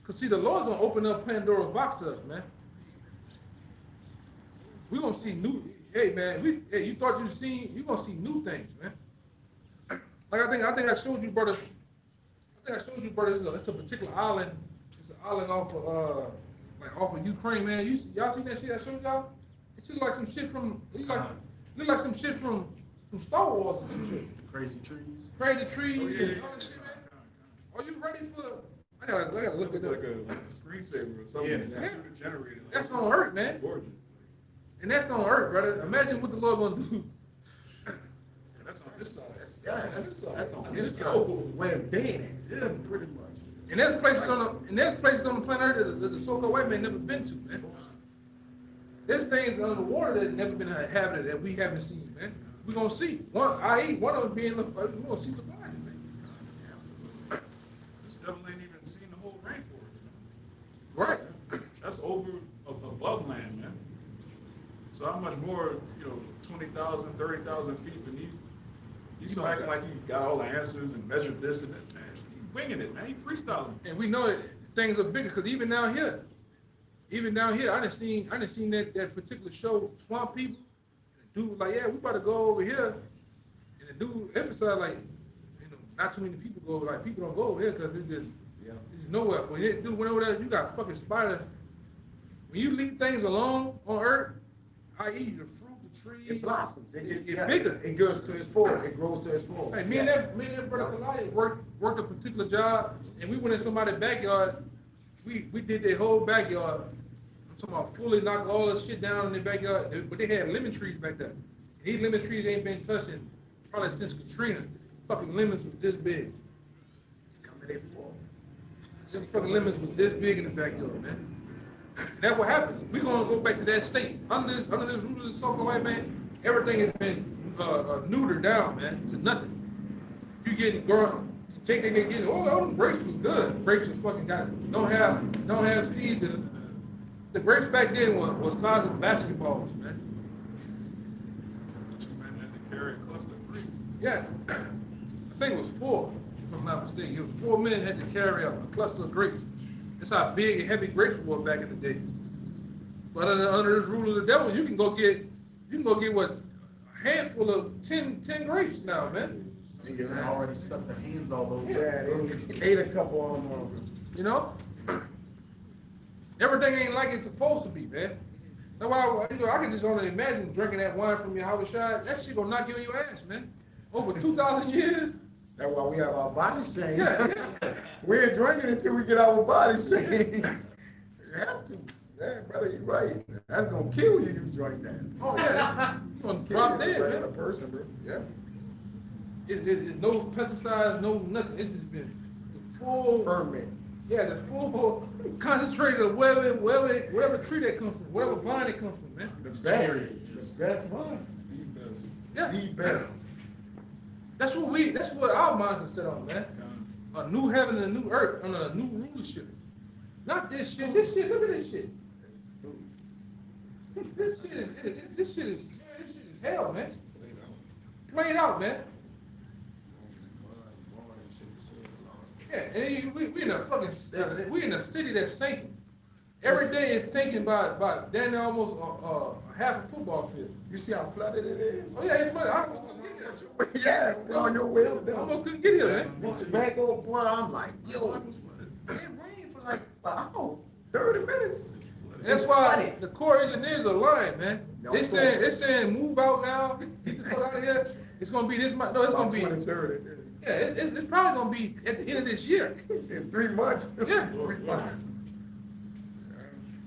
Cause see, the Lord's gonna open up Pandora's box to us, man. We're gonna see new. Hey, man, you thought you'd seen? You're gonna see new things, man. Like I think I showed you, brother. It's a particular island. It's an island off of Ukraine, man. Y'all seen that shit I showed y'all? It look like some shit from. Look like some shit from Star Wars or some shit. The crazy trees. Crazy trees Oh, yeah, and all that shit, man. Are you ready for? I gotta look at Like that. a screensaver or something. Yeah. Computer generated. That's on Earth, man. Gorgeous. And that's on Earth, brother. Imagine what the Lord gonna do. That's on this side. Yeah, that's on this Let's side. go. Where it's dead at. Yeah, pretty much. And there's places on the planet Earth that the so-called white man never been to, man. There's things under the water that never been inhabited that we haven't seen, man. We're gonna see. One of them being we're gonna see the body, man. This devil ain't even seen the whole rainforest. Right. That's over above land, man. So how much more, 20,000, 30,000 feet beneath? He's so acting like he got all the answers and measured this and that, man. He's winging it, man. He's freestyling. And we know that things are bigger because even down here, I done seen that particular show, Swamp People. And the dude was like, yeah, we about to go over here. And the dude emphasized like, not too many people go. Like people don't go over here because it's nowhere. When it dude went over there, you got fucking spiders. When you leave things alone on Earth, i.e. the fruit, the tree, It blossoms. It bigger. It goes to its full. It grows to its full. Hey, me and that brother Kalaya worked a particular job, and we went in somebody's backyard. We did their whole backyard. I'm talking about fully knocked all the shit down in their backyard. But they had lemon trees back there. And these lemon trees ain't been touching probably since Katrina. Fucking lemons was this big. Come to their full. Them fucking lemons was this big in the backyard, man. And that's what happens. We're gonna go back to that state. Under this root of the so-called white man, everything has been neutered down, man, to nothing. You getting girl, they getting, them grapes was good. Grapes was fucking don't have seeds in them. The grapes back then was size of basketballs, man. Man had to carry a cluster of grapes. Yeah, I think it was 4, if I'm not mistaken. It was 4 men had to carry a cluster of grapes. That's how big and heavy grapes were back in the day. But under this rule of the devil, you can go get what, a handful of 10 grapes now, man. And you already stuck their hands all over. Yeah, they ate a couple of them. You know? Everything ain't like it's supposed to be, man. That's why I can just only imagine drinking that wine from your house shot. That shit gonna knock you in your ass, man. Over 2,000 years. That's why we have our body changed. Yeah. We ain't drinking until we get our body changed. You have to. Yeah, brother, you're right. That's gonna kill you. You drink that. Oh yeah, you gonna drop dead, Kill you, man. a person, bro. Yeah. It's no pesticides, no nothing. It's just been the full Ferment. Yeah, the full concentrated of whatever tree that comes from, whatever vine it comes from, man. The best. The best one. The best. Yeah, The best. that's what our minds are set on, man. A new heaven and a new earth under a new rulership. Not this shit. This shit. Look at this shit. This shit is. This shit is hell, man. Played out, man. Yeah, and we in a fucking we in a city that's sinking. Every day it's sinking by damn almost half a football field. You see how flooded it is? Oh yeah, it's flooded. I almost couldn't get here. Yeah, we're on your way up I there. almost couldn't get here, man. With tobacco, boy, I'm like, yo, it rained for like an hour, 30 minutes. That's why the Corps engineers are lying, man. No, They saying move out now, get the fuck out of here. It's gonna be this month. No, it's gonna be. 23rd. Yeah, it's probably gonna be at the end of this year. In 3 months. Yeah. 3 months.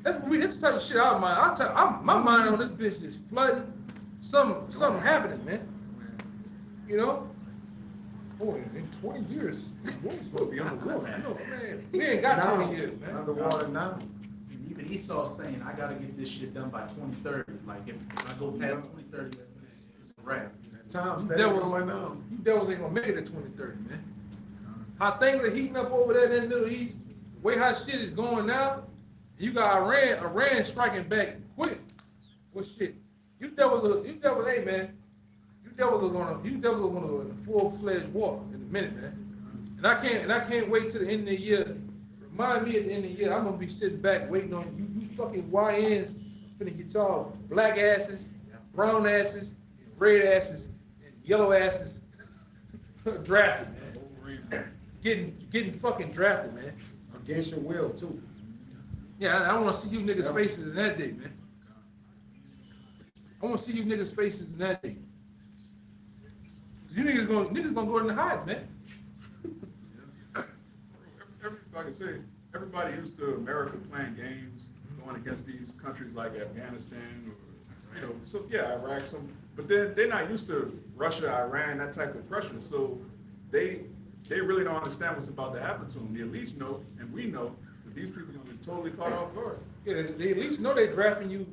That's the type of shit I mind. My mind on this bitch is flooding. Something happening, man. You know? Boy, in 20 years, the world's gonna be underwater. You know, man, we ain't got 20 years, man. Underwater now. And even Esau saying, I gotta get this shit done by 2030. Like, if I go past 2030, it's a wrap. Time's You better going on. You devils ain't gonna make it to 2030, man. How things are heating up over there in the Middle East, the way how shit is going now, you got Iran striking back quick. Well, shit, you devils, hey man, you devils are gonna go in a full-fledged war in a minute, man. And I can't wait till the end of the year. Remind me at the end of the year, I'm gonna be sitting back waiting on you fucking YNs finna get y'all black asses, brown asses, red asses, and yellow asses drafted, man. Getting fucking drafted, man. Against your will, too. Yeah, I want to see you niggas' faces in that day, man. I want to see you niggas' faces in that day. You niggas gonna go in the hide, man. Like I say, everybody used to America playing games, going against these countries like Afghanistan or, you know, so yeah, Iraq, but then they're not used to Russia, Iran, that type of pressure. So they really don't understand what's about to happen to them. The elites know, and we know, that these people are gonna be totally caught off guard. Yeah, they at least know they drafting you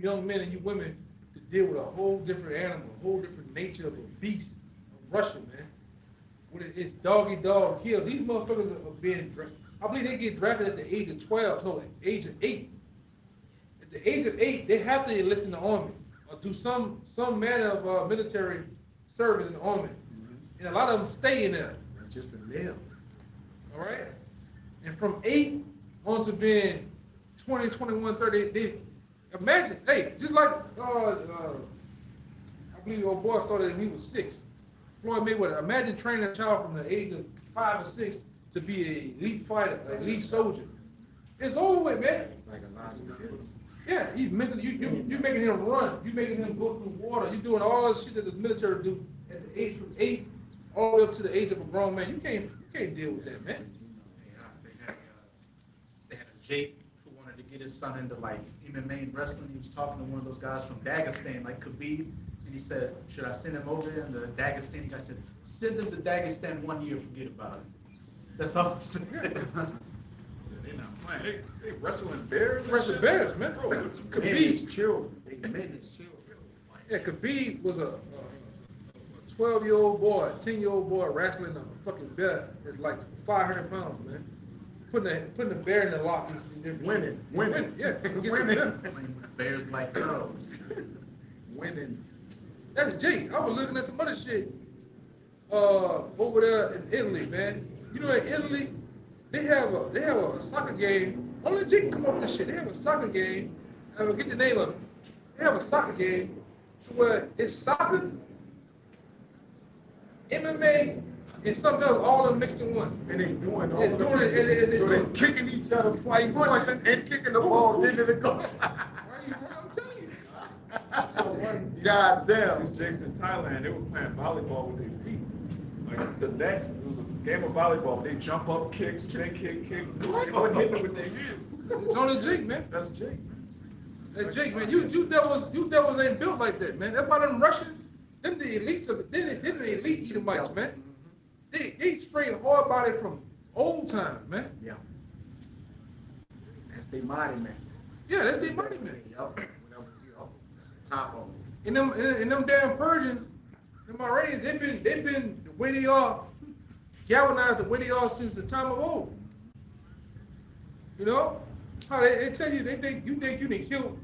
young men and you women to deal with a whole different animal, a whole different nature of a beast of Russia, man. It's doggy dog kill. These motherfuckers are being drafted. I believe they get drafted at the age of 12, no, at the age of 8. At the age of 8, they have to enlist in the army or do some manner of military service in the army. And a lot of them stay in there. Just to live. All right? And from 8 on to being 20, 21, 30, they imagine, hey, just like I believe old boy started when he was 6. Floyd Mayweather, imagine training a child from the age of 5 or 6 to be an elite fighter, an elite soldier. It's over with, man. It's like a logical abuse. Yeah, you making him run, you making him go through water, you doing all the shit that the military do at the age from 8 all the way up to the age of a grown man. You can't deal with that, man. They had a Jake who wanted to get his son into like MMA and wrestling. He was talking to one of those guys from Dagestan, like Khabib, and he said, "Should I send him over there?" And the Dagestani guy said, "Send him to Dagestan 1 year, forget about it." That's all I'm saying. They're not playing. They wrestling bears. Wrestling bears, man. Bro, Men Khabib, is children. They men is children. yeah, Khabib was a 12-year-old boy, a 10-year-old boy wrestling a fucking bear that's like 500 pounds, man. Putting the bear in the lock. Winning. Yeah. Winning. Playing with bears like cubs. Winning. That's Jake. I was looking at some other shit over there in Italy, man. You know, in Italy, they have a soccer game. Only Jake can come up with this shit. They have a soccer game. I will get the name of it. They have a soccer game where it's soccer, MMA, and something else, all of them mixed in one. And they doing all They're the doing it, and so they're kicking each other, fighting, punching, and kicking the balls into the goal. I'm telling you. So one God damn. these Jakes in Thailand, they were playing volleyball with their feet. Like the net, it was a game of volleyball. They jump up, kick, spin, kick. They weren't hitting it with their hands. It's only Jake, man. That's Jake. Hey, Jake, man, you devils ain't built like that, man. That's why them Russians, them the elites of it. They the elite Edomites, man. They straight hard body from old times, man. Yeah. That's their mighty man. Yeah, that's their money, man. Yup. That's the top of them. And them damn Persians, them Iranians, they've been the way they are, galvanized the way they are since the time of old. You know how they tell you they think you done killed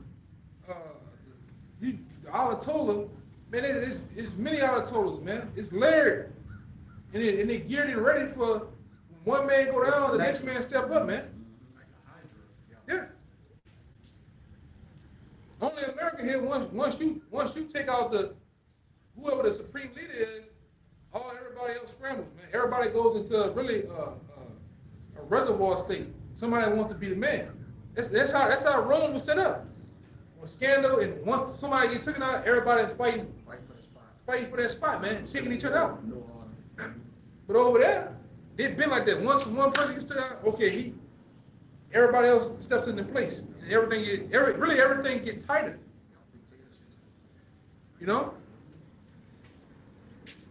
the Ayatollah. Man, it's many Ayatollahs, man. It's layered, and they geared and ready for one man go down, the next man step up, man. Yeah. Only America here. Once you take out whoever the supreme leader is, everybody else scrambles, man. Everybody goes into really a reservoir state. Somebody wants to be the man. That's how Rome was set up. When scandal and once somebody gets taken out, everybody's fighting for that spot, man, taking each other out. No order. But over there, it's been like that. Once one person gets taken out, okay, everybody else steps into place, and everything gets tighter. You know.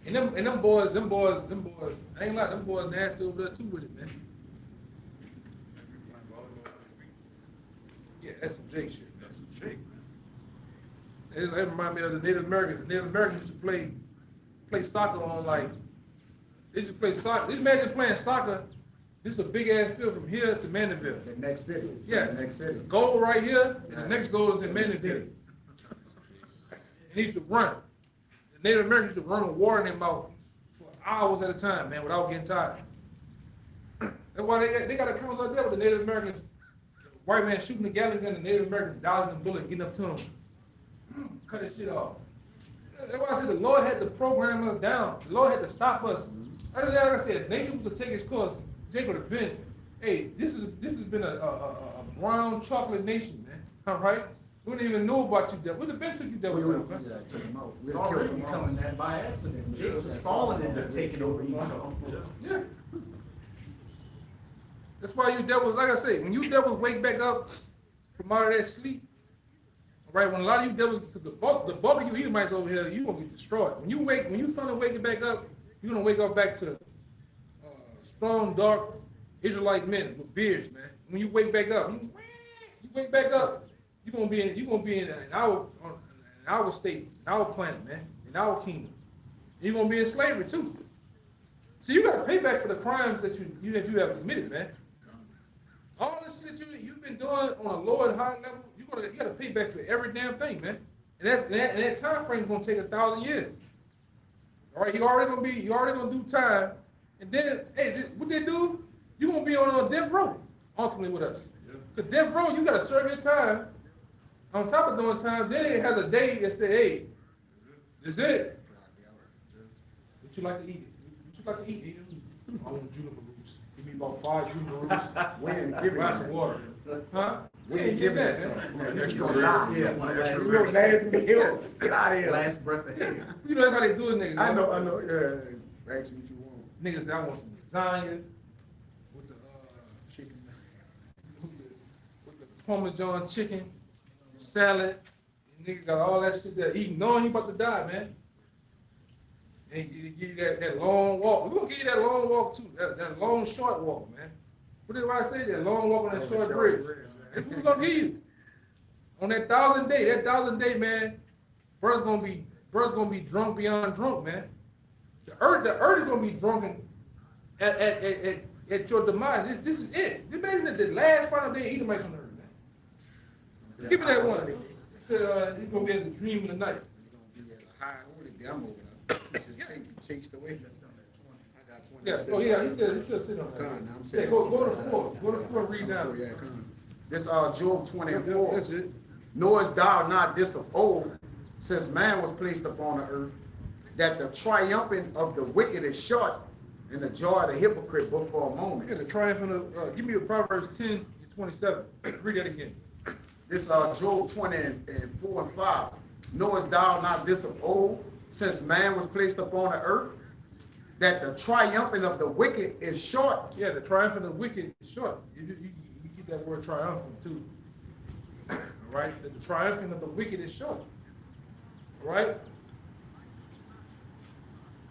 And them boys, I ain't like them boys nasty over there too with it, man. Yeah, that's some Jake shit. That's some Jake, man. That remind me of the Native Americans. The Native Americans used to play soccer on they used to play soccer. Just imagine playing soccer. This is a big ass field from here to Mandeville. The next city. Yeah. The next city. Goal right here, and the next goal is in Mandeville. And he used to run. The Native Americans used to run with water in their mouth for hours at a time, man, without getting tired. That's why they got accounts like that with the Native Americans. White man shooting the Gatling gun, the Native Americans dodging the bullet, getting up to them, cut that shit off. That's why I said the Lord had to program us down. The Lord had to stop us. Like I said, nature was to take its course. Jake would have been, hey, this has been a brown chocolate nation, man. All right? We didn't even know about you, devil. We'd have been took you, devil. Yeah, took him out. It's already becoming that by accident. James was falling into taking over Esau. Yeah. That's why you devils, like I say, when you devils wake back up from out of that sleep, right? When a lot of you devils, because the bulk of you Edomites over here, you gonna get destroyed. When you finally wake back up, you're gonna wake up back to strong, dark Israelite men with beards, man. When you wake back up, you're gonna be in our state, in our planet, man, in our kingdom. You're gonna be in slavery too. So you gotta pay back for the crimes that you have committed, man. All this shit you've been doing on a lower and high level, you gotta pay back for every damn thing, man. And that time frame is gonna take 1,000 years. All right, you already gonna do time, and then what they do? You gonna be on a death row ultimately with us. The death row, you gotta serve your time. On top of doing time, then it has a day that say, hey, this is it. What you like to eat? What you like to eat? I want juniper roots. Give me about 5 juniper roots. We ain't giving Glass it of to water. Huh? We ain't giving it to man. him. This is gonna die. Yeah, last meal. Get out of here. Last breath of air. You know that's how they do it, niggas. I know. Yeah. Ask me what you want. Niggas, I want some lasagna with the Chicken. with the Parmesan chicken, salad. Niggas got all that shit there eating, knowing he about to die, man. And he give you that long walk. We're gonna give you that long walk too, that long short walk, man. What did I say? That long walk on that short bridge. That's what we're gonna give you. On that 1,000 day, man, brother's gonna be drunk beyond drunk, man. The earth is gonna be drunken at your demise. This is it. Imagine that the last final day Edomites on the earth, man. Give me that one. It said he's gonna be as a dream in the night. It's gonna be at a high holy demo. Chased away. I got 20. Yes. Oh yeah. He's still sitting on that. Yeah, go to the floor. Go to the floor and read down. Yeah, come. This Job 20 and 4. That's it. Knowest thou not this of old, since man was placed upon the earth, that the triumphing of the wicked is short, and the joy of the hypocrite but for a moment. Yeah, the triumph of give me a Proverbs 10 and 27. Read that again. This Job 20 and 4 and 5. Knowest thou not this of old, since man was placed upon the earth, that the triumphing of the wicked is short? Yeah, the triumph of the wicked is short. You get that word triumphant too. All right? That the triumphing of the wicked is short. All right?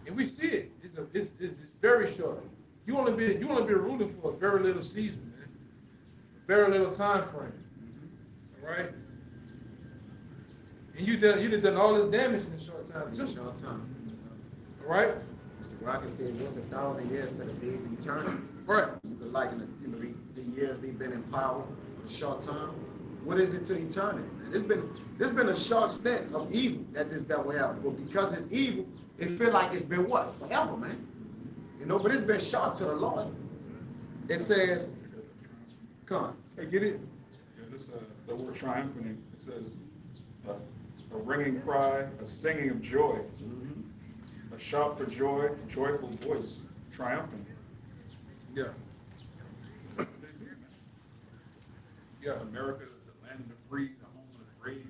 And we see it. It's very short. You only be ruling for a very little season, man. Very little time frame. All right? And you done all this damage in a short time too. Short time. All right? Mr. Rocket said, what's 1,000 years to the days of eternity? Right. You could liken it, the years they've been in power, a short time. What is it to eternity, man? There's been a short stint of evil that this devil has, but because it's evil, it feel like it's been what? Forever, man. You know, but it's been short to the Lord. It says, come on, hey, get it? Yeah, this, the word triumphant, it says, a ringing cry, a singing of joy, a shout for joy, a joyful voice, triumphant. Yeah. Yeah, America, the land of the free, the home of the brave.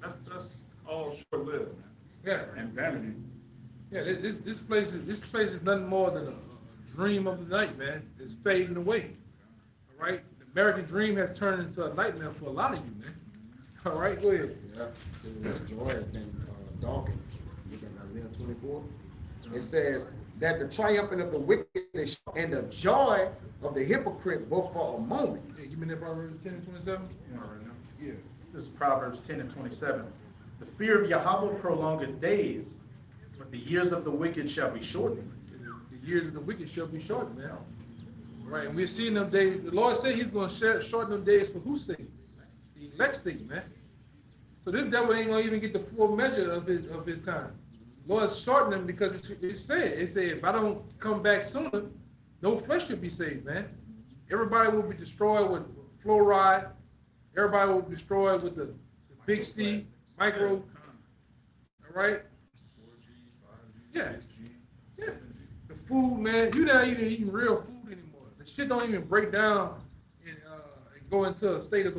That's all short-lived, man. Yeah. And vanity. Yeah, this place is nothing more than a dream of the night, man. It's fading away. All right? The American dream has turned into a nightmare for a lot of you, man. All right, go ahead. Yeah, so this joy has been darkened. Because Isaiah 24, it says that the triumphing of the wicked is short, and the joy of the hypocrite but for a moment. Yeah, give me that Proverbs 10 and 27. Yeah, right now. Yeah. This is Proverbs 10 and 27. The fear of Yahweh prolongeth days, but the years of the wicked shall be shortened. The years of the wicked shall be shortened, man. All right, and we're seeing them days. The Lord said He's going to shorten them days for whose sake? The elect's sake, man. So this devil ain't going to even get the full measure of his time. Lord shortened them because it's said. It said, if I don't come back sooner, no flesh should be saved, man. Everybody will be destroyed with fluoride. Everybody will be destroyed with the big C, micro. All right? 4G, 5G, Yeah. 6G, Yeah. 7G. The food, man, you're not even eating real food anymore. The shit don't even break down and go into a state of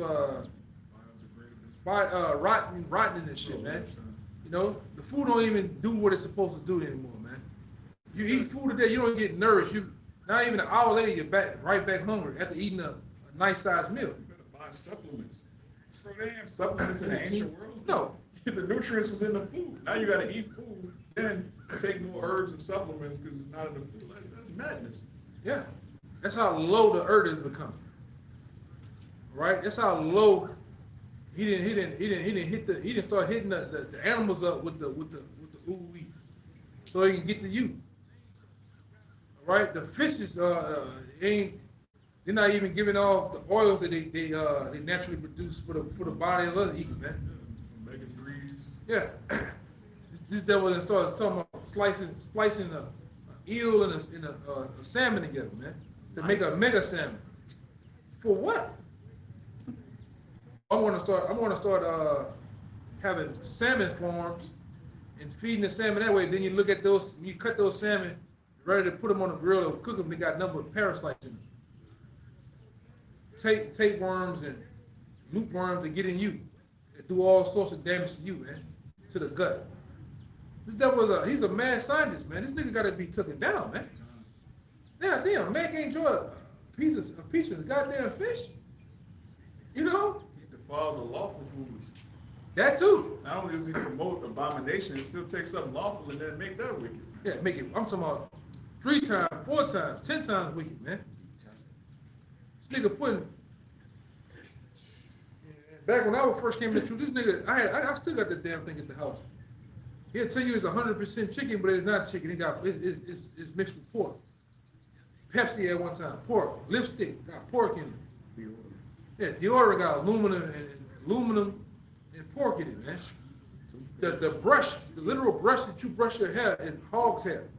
rotten and shit, man. You know, the food don't even do what it's supposed to do anymore, man. You eat food today, you don't get nourished. You not even an hour later, you're right back hungry after eating a nice sized meal. You better buy supplements. Bro, they have supplements in the ancient world. No. The nutrients was in the food. Now you gotta eat food, then take more herbs and supplements because it's not in the food. That's madness. Yeah, that's how low the earth has become. Right? That's how low he didn't start hitting the animals up with the ooh-wee, so he can get to you. All right? The fishes they're not even giving off the oils that they naturally produce for the body of us eating, man. Omega-3s. Yeah. This devil then started talking about splicing a eel and a salmon together, man, to make a mega salmon. For what? I'm gonna start having salmon farms and feeding the salmon that way. Then you look at those, you cut those salmon, ready to put them on the grill or cook them. They got a number of parasites in them. Tapeworms and loopworms that get in you, that do all sorts of damage to you, man, to the gut. This devil he's a mad scientist, man. This nigga gotta be taken down, man. Yeah, damn, man can't enjoy a piece of goddamn fish. You know? He defiled the lawful foods. That too. Not only does he promote abomination, he still takes something lawful and then make that wicked. Yeah, make it. I'm talking about 3 times, 4 times, 10 times wicked, man. This nigga putting. Back when I first came to truth, this nigga, I still got that damn thing at the house. He'll tell you it's 100% chicken, but it's not chicken. It's mixed with pork. Pepsi at one time, pork. Lipstick got pork in it. Yeah, deodorant got aluminum and pork in it, man. The brush, the literal brush that you brush your hair is hog's hair.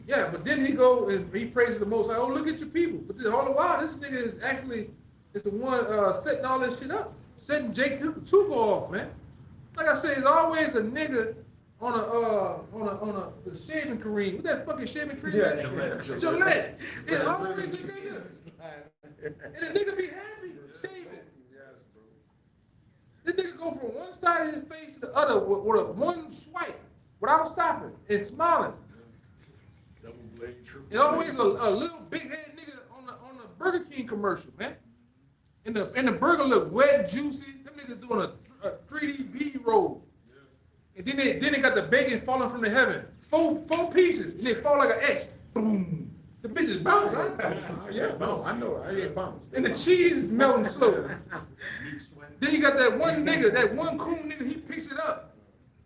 Yeah, but then he go and he praises the Most High. Oh, look at your people. But all the while, this nigga is the one setting all this shit up, setting Jake Tuka off, man. Like I said, there's always a nigga on a shaving cream. What that fucking shaving cream? Yeah, Gillette. It's always a nigga. And the nigga be happy shaving. Yes, bro. This nigga go from one side of his face to the other with a one swipe without stopping and smiling. Double blade, triple There's always a little big head nigga on the Burger King commercial, man. And the burger look wet, juicy. Them niggas doing a 3D B-roll. And then they got the bacon falling from the heaven. Four pieces, and they fall like an X. Boom. The bitches bounce, huh? Yeah, bounce. I know. I ain't bounce. And the cheese is melting slow. Then you got that one nigga, that one cool nigga, he picks it up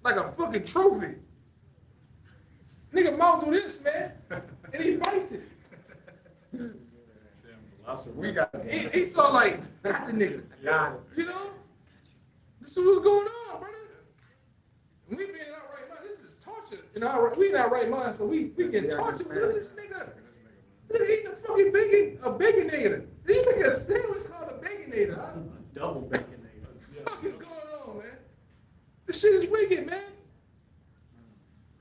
like a fucking trophy. Nigga mouth do this, man, and he bites it. Damn philosopher. We got Esau like, got the nigga. got it. You know? This is what's going on, brother. And we being in our right mind. This is torture. We in our right mind, so we getting tortured. Look at this nigga. Look at eating a fucking bacon, a baconator. These niggas a sandwich called a baconator. Huh? Double bacon. What the fuck is going on, man? This shit is wicked, man.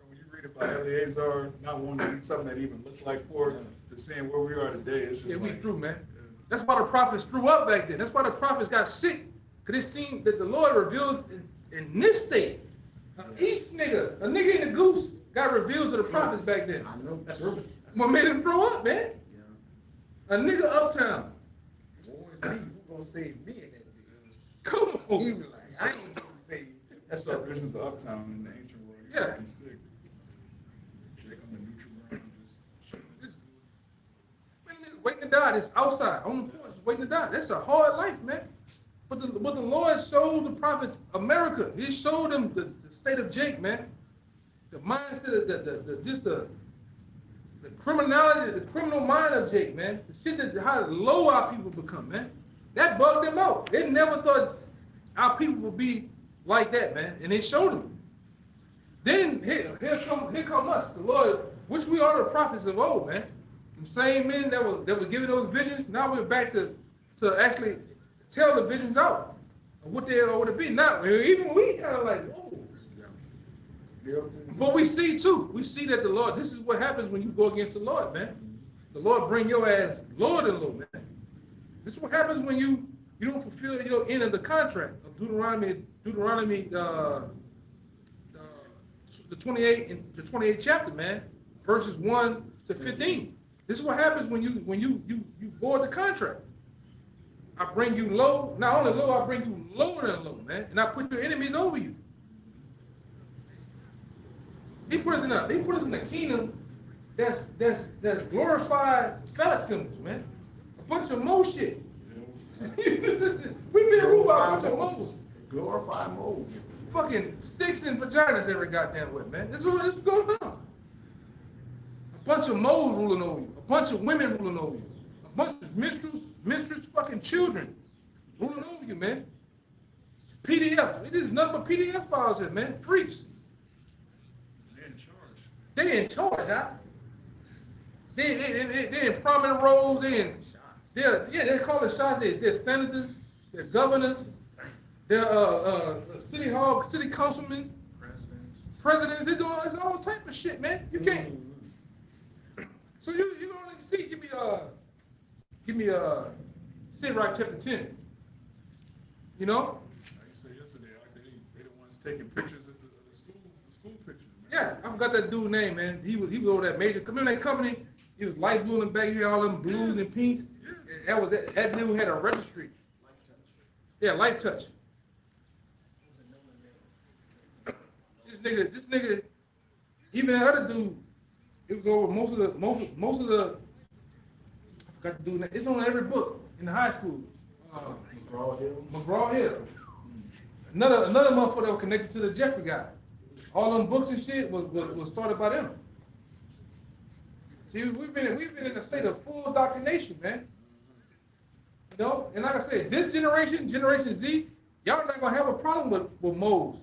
When you read about Eleazar not wanting to eat something that even looked like pork, to seeing where we are today, it's just Yeah, we like, threw, man. That's why the prophets threw up back then. That's why the prophets got sick. Because it seemed that the Lord revealed in this state. Each nigga, a nigga in the goose, got revealed to the prophets back then. I know, sure. What made him throw up, man? Yeah. A nigga uptown. War is me. Who gonna save me in that bitch? Come He on. was like, I ain't gonna save you. I saw visions of Uptown in the ancient world. You're Yeah. fucking sick. Shake on the neutral ground, just This good. Man, niggas waiting to die. This outside on the porch, waiting to die. That's a hard life, man. But the Lord showed the prophets America. He showed them the state of Jake, man. The mindset, the criminality, the criminal mind of Jake, man. The shit that how low our people become, man. That bugged them out. They never thought our people would be like that, man. And they showed them. Then here come us, the Lord, which we are the prophets of old, man. The same men that were giving those visions. Now we're back to actually tell the visions out of what they are, what it be. Now even we kind of like, whoa. But we see too. We see that the Lord. This is what happens when you go against the Lord, man. The Lord bring your ass lower and low, man. This is what happens when you don't fulfill your end of the contract of Deuteronomy, the 28th chapter, man, verses 1 to 15. This is what happens when you void the contract. I bring you low. Not only low, I bring you lower than low, man, and I put your enemies over you. He put us in a kingdom that's glorified phallic symbols, man. A bunch of more shit. We've been ruled by a bunch of moles. Glorify moles. Fucking sticks and vaginas every goddamn way, man. This is what's going on. A bunch of moles ruling over you. A bunch of women ruling over you. A bunch of minstrels fucking children ruling over you, man. PDF. It is nothing but PDF files here, man. Freaks. they're in charge. They in charge, huh? They in prominent roles. They call it shots. They're senators. They're governors. They're city hall, city councilmen, presidents. They're doing all type of shit, man. You can't. So you only see. Give me Sirach chapter 10. You know? Like you said yesterday, like they the ones taking pictures of the school pictures. Man. Yeah, I forgot that dude's name, man. He was over that major. Remember that company? He was light blue and back here, all them blues and pinks. Yeah. That dude had a registry. Yeah, Light Touch. This nigga, even the other dude, it was over most of the. I forgot the dude's name. It's on every book in the high school. McGraw Hill. Another motherfucker that was connected to the Jeffrey guy. All them books and shit was started by them. See, we've been in a state of full indoctrination, man. You know, and like I said, this generation Z, y'all not gonna have a problem with moles.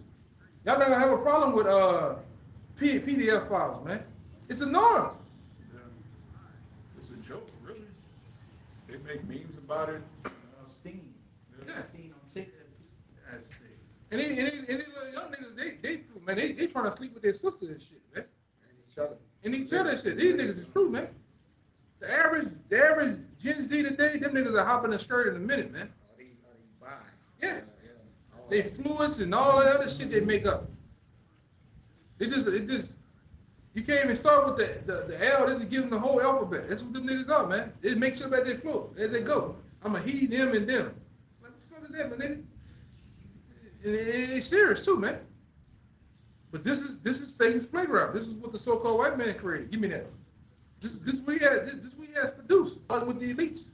Y'all not gonna have a problem with PDF files, man. It's a norm. Yeah. It's a joke, really. They make memes about it. Steam. Yeah. Steam on TikTok. That's sick. And these little young niggas, they trying to sleep with their sisters and shit, man. And each other. And each other and shit. These niggas is true, man. The average Gen Z today, them niggas are hopping a skirt in a minute, man. Are they bi? Yeah. All They that. fluids and all that other shit they make up. It just you can't even start with the L, they just give them the whole alphabet. That's what them niggas are, man. It makes sure that they float as they go. I'm a he, them, and them. Like, what the fuck is that, man? It's serious too, man. But this is Satan's playground. This is what the so-called white man created. Give me that. This we has produced with the elites.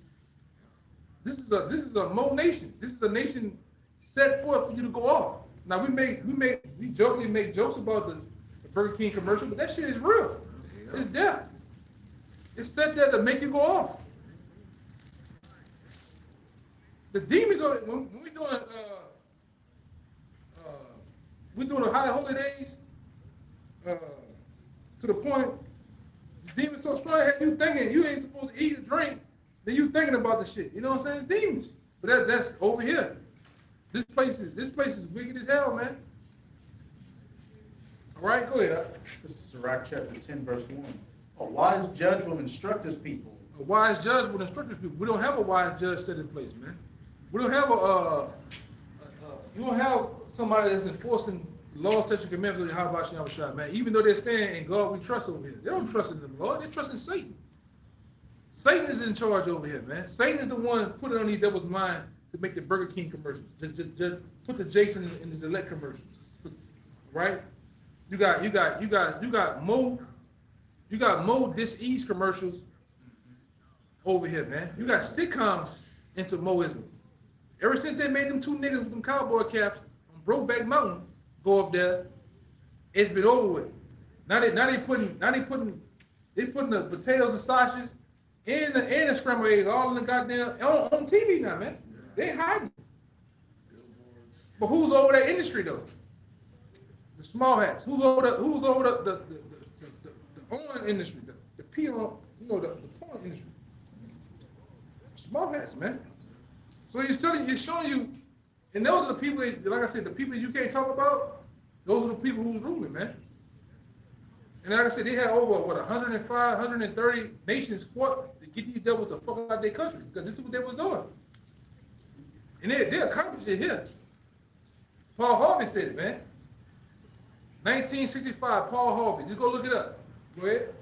This is a Mo nation. This is a nation set forth for you to go off. Now we jokingly make jokes about the Burger King commercial, but that shit is real. It's there. It's set there to make you go off. The demons are when we're doing the high holy days, to the point the demons so strong that you thinking you ain't supposed to eat or drink, then you thinking about the shit. You know what I'm saying? Demons. But that's over here. This place is wicked as hell, man. All right, go ahead. This is Sirach chapter 10, verse 1. A wise judge will instruct his people. A wise judge will instruct his people. We don't have a wise judge set in place, man. We don't have you don't have somebody that's enforcing laws, statutes, and commandments of the Yahweh Shem Shai, man. Even though they're saying, in God we trust over here. They don't trust in the Lord, they're trusting Satan. Satan is in charge over here, man. Satan is the one putting on these devils' mind to make the Burger King commercials. Put the Jason in the Gillette commercials. Right? You got more dis-ease commercials over here, man. You got sitcoms into Moism. Ever since they made them two niggas with them cowboy caps on Brokeback Mountain go up there, it's been over with. Now they putting the potatoes and sausages and the scrambled eggs all in the goddamn on TV now, man. They hiding. But who's over that industry though? The small hats. Who's over the porn industry, the porn, the porn industry. Small hats, man. So he's showing you, and those are the people, like I said, the people you can't talk about, those are the people who's ruling, man. And like I said, they had over, 105, 130 nations fought to get these devils the fuck out of their country, because this is what they was doing. And they accomplished it here. Paul Harvey said it, man. 1965, Paul Harvey. Just go look it up. Go ahead.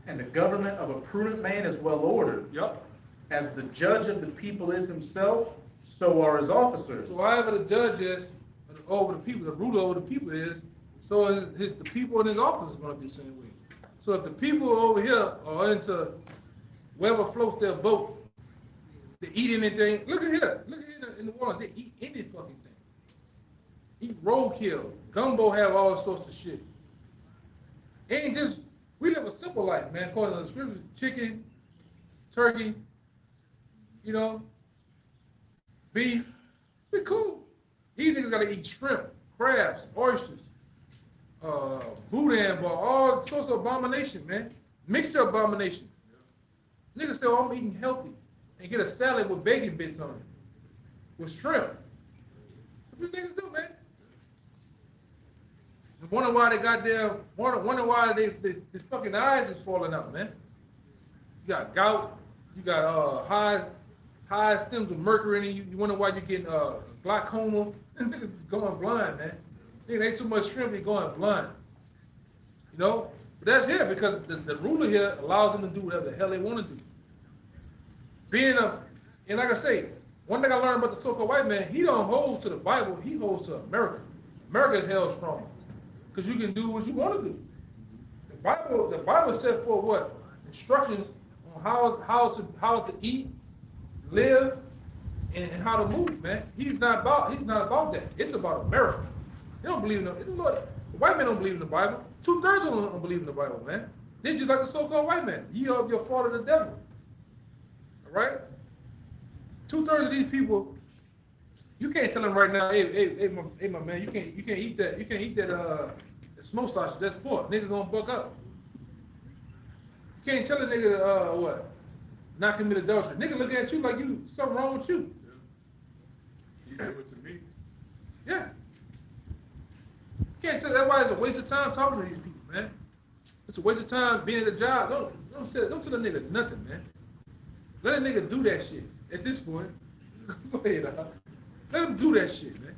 And the government of a prudent man is well ordered. Yup. As the judge of the people is himself, so are his officers. So however the judge is over the people, the ruler over the people is, so is the people in his office is going to be the same way. So if the people over here are into wherever floats their boat, they eat anything. Look at here in the world, they eat any fucking thing. Eat roadkill, gumbo, have all sorts of shit. Ain't just, we live a simple life, man. According to the scriptures, chicken, turkey, beef. We cool. These niggas gotta eat shrimp, crabs, oysters, boudin ball, all sorts of abomination, man. Mixture abomination. Niggas say, oh, I'm eating healthy, and get a salad with bacon bits on it, with shrimp. What do niggas do, man? Wonder why they goddamn, wonder why they fucking eyes is falling out, man. You got gout, you got high stems of mercury in you. You wonder why you're getting glaucoma. Niggas is going blind, man. They ain't too much shrimp, you're going blind. But that's here because the ruler here allows them to do whatever the hell they want to do. And like I say, one thing I learned about the so-called white man, he don't hold to the Bible, he holds to America. America is held strong. Because you can do what you want to do. The Bible set for what? Instructions on how to eat, live, and how to move, man. He's not about that. It's about America. They don't believe in the white men don't believe in the Bible. 2/3 of them don't believe in the Bible, man. They're just like the so-called white man. Ye are of your father the devil. All right? 2/3 of these people, you can't tell them right now, hey, my man, you can't eat that. You can't eat that smoked sausage. That's pork. Niggas gonna buck up. You can't tell a nigga not commit adultery. Nigga looking at you like you something wrong with you. You do it to me. Yeah. You can't tell. That's why it's a waste of time talking to these people, man. It's a waste of time being at the job. Don't tell a nigga nothing, man. Let a nigga do that shit. At this point, go ahead, let him do that shit, man.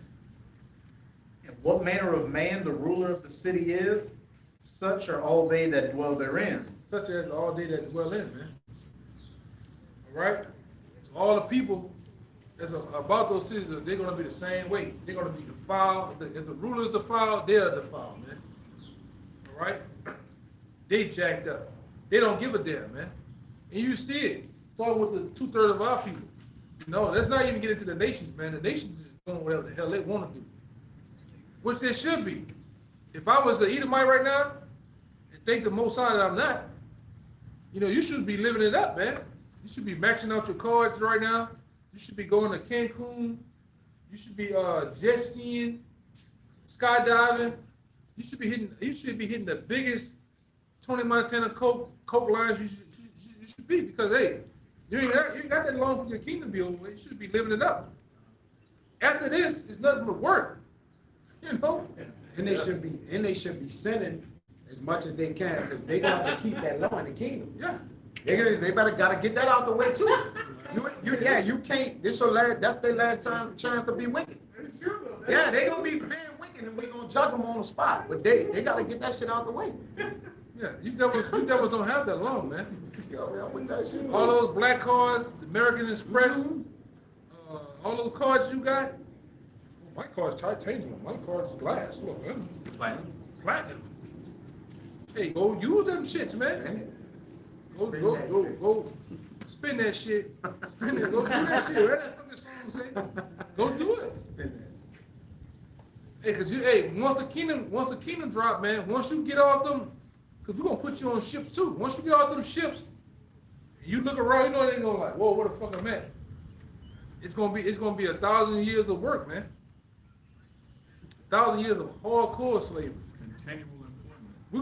And what manner of man the ruler of the city is, such are all they that dwell therein. Such as all they that dwell in, man. All right? So all the people that's about those cities, they're going to be the same way. They're going to be defiled. If the ruler's defiled, they're defiled, man. All right? They jacked up. They don't give a damn, man. And you see it. Starting with the 2/3 of our people. Let's not even get into the nations, man. The nations is doing whatever the hell they want to do. Which they should be. If I was the Edomite right now, and think the Most High that I'm not, you should be living it up, man. You should be maxing out your cards right now. You should be going to Cancun. You should be jet skiing, skydiving. You should be hitting the biggest Tony Montana coke lines you should be, because hey, you ain't got that long for your kingdom to be over. You should be living it up. After this, it's nothing but work. You know? And they should be sinning as much as they can, because they got to keep that law in the kingdom. Yeah. They gotta get that out the way too. You can't. That's their last chance to be wicked. Yeah, they gonna be being wicked, and we gonna judge them on the spot. But they gotta get that shit out the way. Yeah, you devils don't have that long, man. Yo, with that shit. All those black cards, the American Express, all those cards you got. My card's titanium. My card's glass. Look, man. Platinum. Hey, go use them shits, man. Go. Spin that shit. Spin it. Go do that shit. Right? That's what the song say. Go do it. Spin that. Hey, cause once the kingdom drop, man. Once you get off them, cause we're gonna put you on ships too. Once you get off them ships, you look around, you know they ain't gonna like, whoa, where the fuck I'm at? It's gonna be 1,000 years of work, man. 1,000 years of hardcore slavery. Continual employment. We're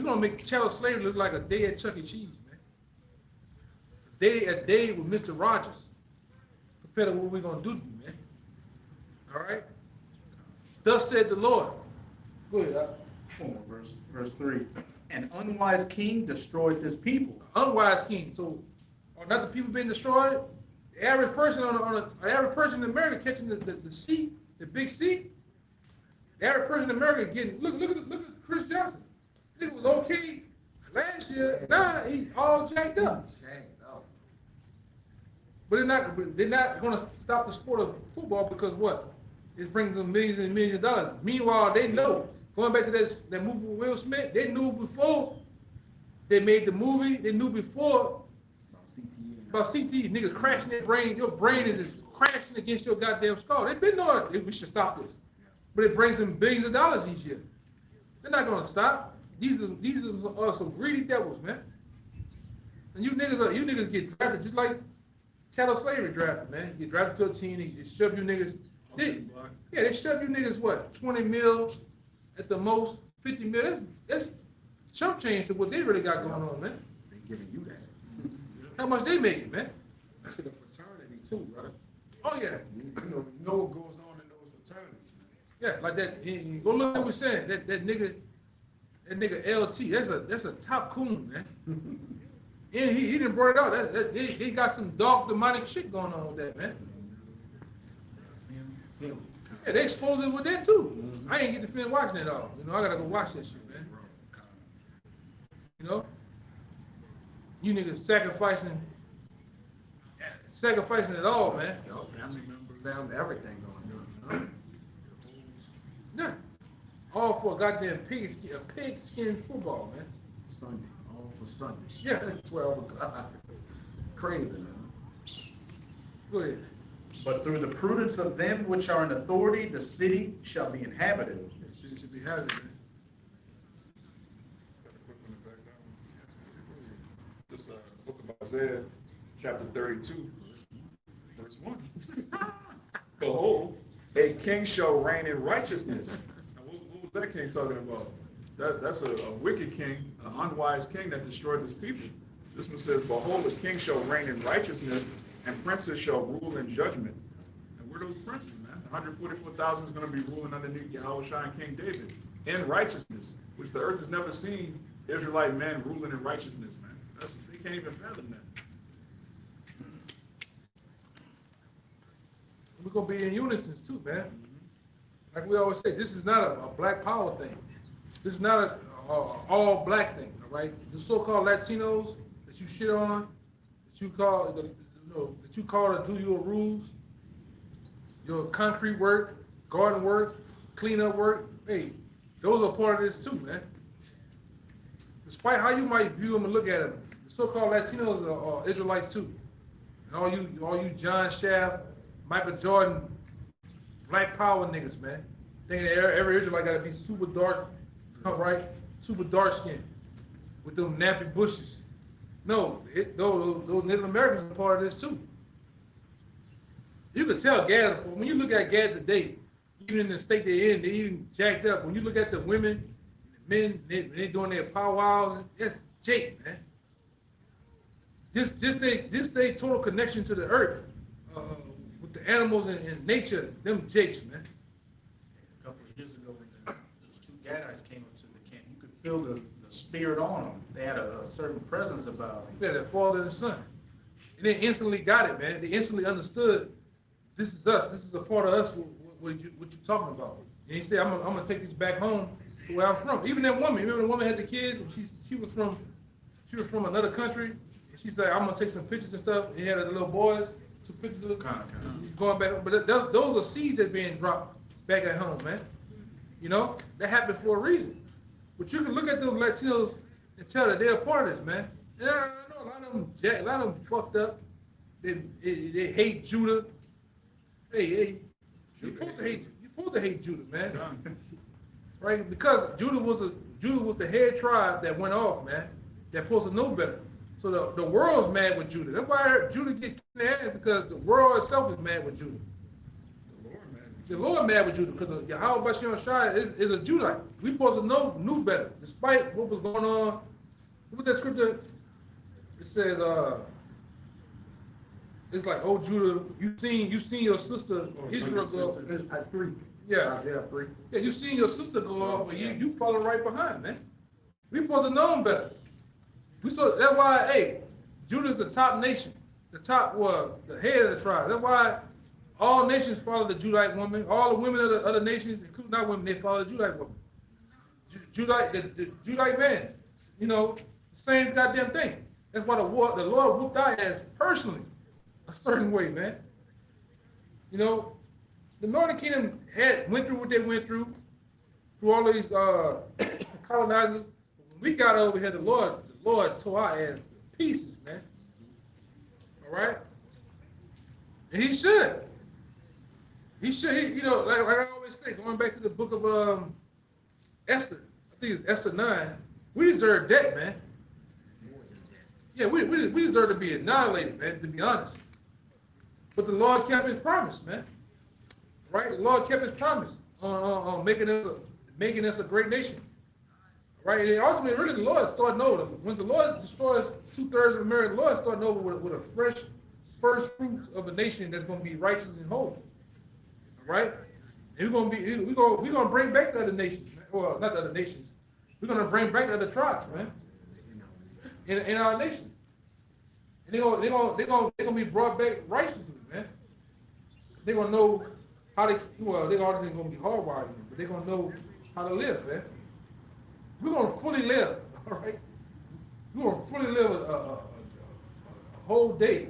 gonna make chattel slavery look like a day at Chuck E. Cheese, man. A day with Mr. Rogers, compared to what we're gonna do to you, man. All right. Thus said the Lord. Go ahead. Verse 3. An unwise king destroyed this people. Unwise king. So, are not the people being destroyed? The average person an average person in America catching the sea, the big sea. The average person in America getting look at Chris Johnson. It was okay last year. Now he's all jacked up. But they're not going to stop the sport of football, because what? It's bringing them millions and millions of dollars. Meanwhile, they know. Going back to that movie with Will Smith, they knew before they made the movie. They knew before about CTE. Niggas crashing their brain. Your brain is crashing against your goddamn skull. They've been knowing we should stop this. But it brings them billions of dollars each year. They're not going to stop. These are some greedy devils, man. And you niggas get drafted just like chattel slavery drafted, man. You get drafted to a team, they shove you niggas. They shove you niggas what? 20 mil at the most, 50 mil. That's chump change to what they really got going on, man. They giving you that. How much they making, man? To the fraternity too, brother. Oh yeah. You know what goes on in those fraternities, man. Yeah, like that. Go look at what we're saying. That nigga LT. That's a top coon, man. And he didn't brought it out. They got some dark demonic shit going on with that, man. Yeah, they exposed it with that too. I ain't get to finish watching it all. You know, I gotta go watch that shit, man. You know, you niggas sacrificing it all, man. Family members, everything going on. Yeah, all for a goddamn pigskin football, man. Sunday, all for Sunday. Yeah. 12 o'clock. Crazy, man. Go ahead. But through the prudence of them which are in authority, the city shall be inhabited. Shit should be happening, man. Got to click on the back down. This book of Isaiah, chapter 32, verse 1. Behold, a king shall reign in righteousness. Now, what was that king talking about? That's a wicked king, an unwise king that destroyed his people. This one says, behold, a king shall reign in righteousness, and princes shall rule in judgment. And where are those princes, man? 144,000 is going to be ruling underneath Yahushua and King David in righteousness, which the earth has never seen Israelite men ruling in righteousness, man. They can't even fathom that. We're gonna be in unison too, man. Like we always say, this is not a black power thing. This is not a all black thing, all right? The so-called Latinos that you shit on, that you call to do your rules, your concrete work, garden work, cleanup work. Hey, those are part of this too, man. Despite how you might view them and look at them, the so-called Latinos are Israelites too. And all you John Shaft, Michael Jordan, black power niggas, man. Thinking that every Israelite gotta be super dark, right? Super dark skinned with them nappy bushes. No, those Native Americans are part of this too. You could tell Gad, when you look at Gad today, even in the state they're in, they even jacked up. When you look at the women, the men, they doing their powwows, that's Jake, man. Just they total connection to the earth, with the animals and nature, them Jakes, man. A couple of years ago, when those two Gadites came up to the camp, you could feel the spirit on them. They had a certain presence about them. Yeah, the father and the son. And they instantly got it, man. They instantly understood, this is us. This is a part of us, what you're talking about. And he said, I'm gonna take this back home to where I'm from. Even that woman, remember the woman had the kids, and she was from another country, and she said, I'm gonna take some pictures and stuff. And he had the little boys, took pictures of going back. But those are seeds that being dropped back at home, man. You know, that happened for a reason. But you can look at those Latinos and tell that they're a part of this, man. Yeah, I know a lot of them fucked up. They hate Judah. Hey, you're supposed to hate Judah, man. Right? Because Judah was the head tribe that went off, man. They're supposed to know better. So the world's mad with Judah. That's why Judah get kicked in the ass, because the world itself is mad with Judah. The Lord mad with Judah because Yahweh Bashem Shai is a Judite. We supposed to knew better, despite what was going on. Look at that scripture. It says, it's like, oh Judah, you seen your sister Israel go. At 3. Yeah. Isaiah 3. Yeah, you seen your sister go off, but you follow right behind, man. We supposed to know them better. That's why, hey, Judah's the top nation, the head of the tribe. That's why all nations follow the Judite woman. All the women of the other nations, including our women, they follow the Judite woman. The Judite man, you know, the same goddamn thing. That's why the Lord whooped our ass personally, a certain way, man. You know, the Northern Kingdom went through what they went through all these colonizers. When we got over here, the Lord tore our ass to pieces, man. All right, and He should. You know, like I always say, going back to the book of Esther, I think it's Esther 9, we deserve that, man. Yeah, we deserve to be annihilated, man, to be honest. But the Lord kept His promise, man. Right? The Lord kept His promise on making us a great nation. Right? And ultimately, really, the Lord started over. When the Lord destroys 2/3 of America, the Lord starting over with a fresh first fruit of a nation that's going to be righteous and holy. Right? And we're gonna bring back the other nations. Well, not the other nations. We're gonna bring back the other tribes, man. In our nation. And they're gonna be brought back righteously, man. They're gonna know how they're already gonna be hardwired, but they're gonna know how to live, man. We're gonna fully live, all right? We're gonna fully live a whole day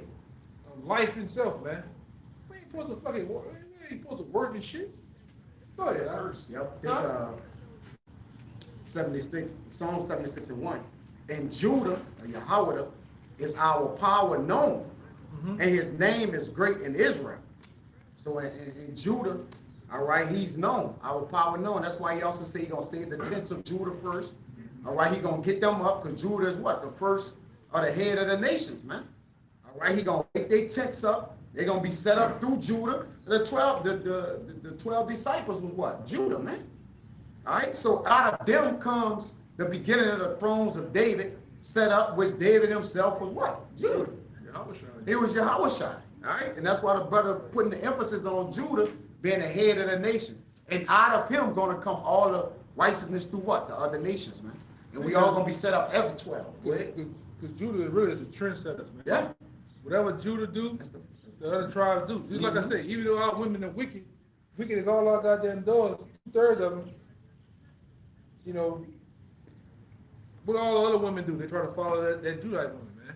of life itself, man. We ain't supposed to fucking work. We ain't supposed to work and shit. Go ahead. Yep. This 76, Psalm 76:1. And Judah, Yahweh, is our power known, and His name is great in Israel. So in Judah, all right, He's known, our power known. That's why He also say He gonna save the tents of Judah first. All right, He gonna get them up, because Judah is what? The first or the head of the nations, man. All right, He gonna make their tents up. They're gonna be set up through Judah. The 12 disciples was what? Judah, man. All right, so out of them comes the beginning of the thrones of David, set up, which David himself was what? Judah. He was Yahweh. All right, and that's why the brother putting the emphasis on Judah being the head of the nations. And out of him gonna come all the righteousness through what? The other nations, man. And we all gonna be set up as a 12. Because Judah really is the trendsetters, man. Yeah. Whatever Judah do, the other tribes do. Just like I said, even though our women are wicked is all our goddamn doors, 2/3 of them, you know, what all the other women do, they try to follow that Judite woman, man.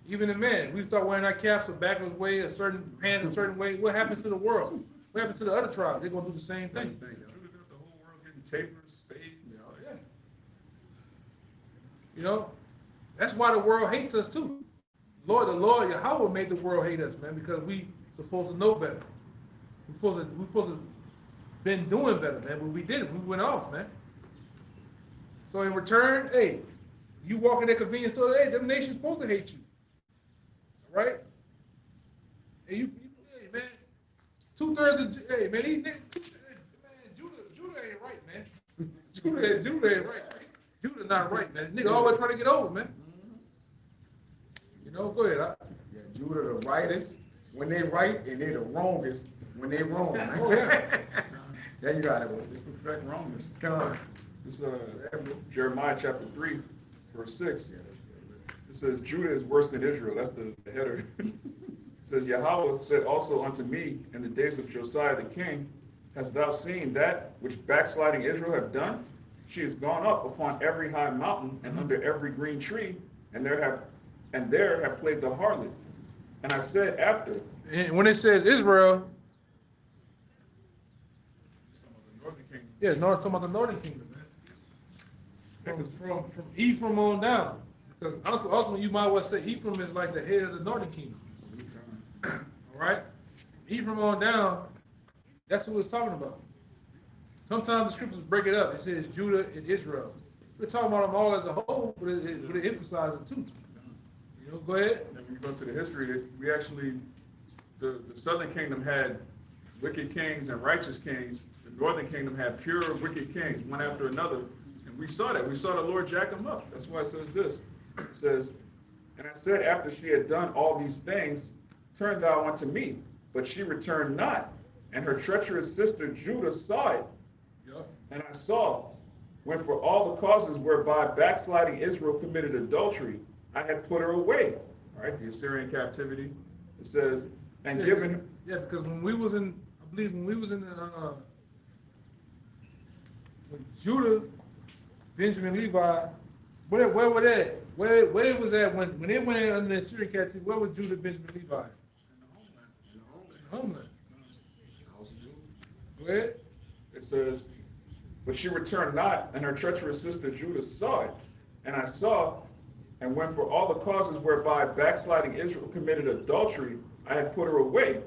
Even the men, we start wearing our caps a backwards way, a certain pants a certain way. What happens to the world? What happens to the other tribes? They're gonna do the same thing. Judah got the whole world getting tapers, fades. Yeah. You know, that's why the world hates us too. The Lord Yahweh made the world hate us, man, because we supposed to know better. We supposed to been doing better, man, but we didn't. We went off, man. So in return, hey, you walk in that convenience store, hey, them nations supposed to hate you, right? And hey, man, Hey, man, these niggas, man, Judah ain't right, man. Judah ain't right. Judah not right, man. Nigga always trying to get over, man. You know, go ahead. Yeah, Judah the rightest when they right, and they the wrongest when they wrong. Man. Oh, yeah. Then you got it. They perfect wrongness. Come on. It's Jeremiah chapter 3, verse 6. It says, Judah is worse than Israel. That's the header. It says, Yahweh said also unto me in the days of Josiah the king, hast thou seen that which backsliding Israel have done? She is gone up upon every high mountain and under every green tree, and there have played the harlot. And I said after. And when it says Israel, Some of the northern kingdom. yeah, talking about the northern kingdom, man. From Ephraim on down. Because also you might well say Ephraim is like the head of the northern kingdom. All right? Ephraim on down, that's what it's talking about. Sometimes the scriptures break it up. It says Judah and Israel. We're talking about them all as a whole, but it emphasizes it too. You know, go ahead. And when you go to the history, we actually, the southern kingdom had wicked kings and righteous kings. The northern kingdom had pure wicked kings, one after another. And we saw that. We saw the Lord jack them up. That's why it says this. It says, and I said, after she had done all these things, turn thou unto me. But she returned not. And her treacherous sister Judah saw it. Yep. And I saw, when for all the causes whereby backsliding Israel committed adultery, I had put her away. All right, the Assyrian captivity. It says, and given. Yeah, because when we was in, I believe when we was in when Judah, Benjamin, Levi, where were they? Where it was at when they went under the Assyrian captivity? Where was Judah, Benjamin, Levi? In the homeland. Go ahead. It says, but she returned not, and her treacherous sister Judah saw it. And I saw, and when for all the causes whereby backsliding Israel committed adultery, I had put her away,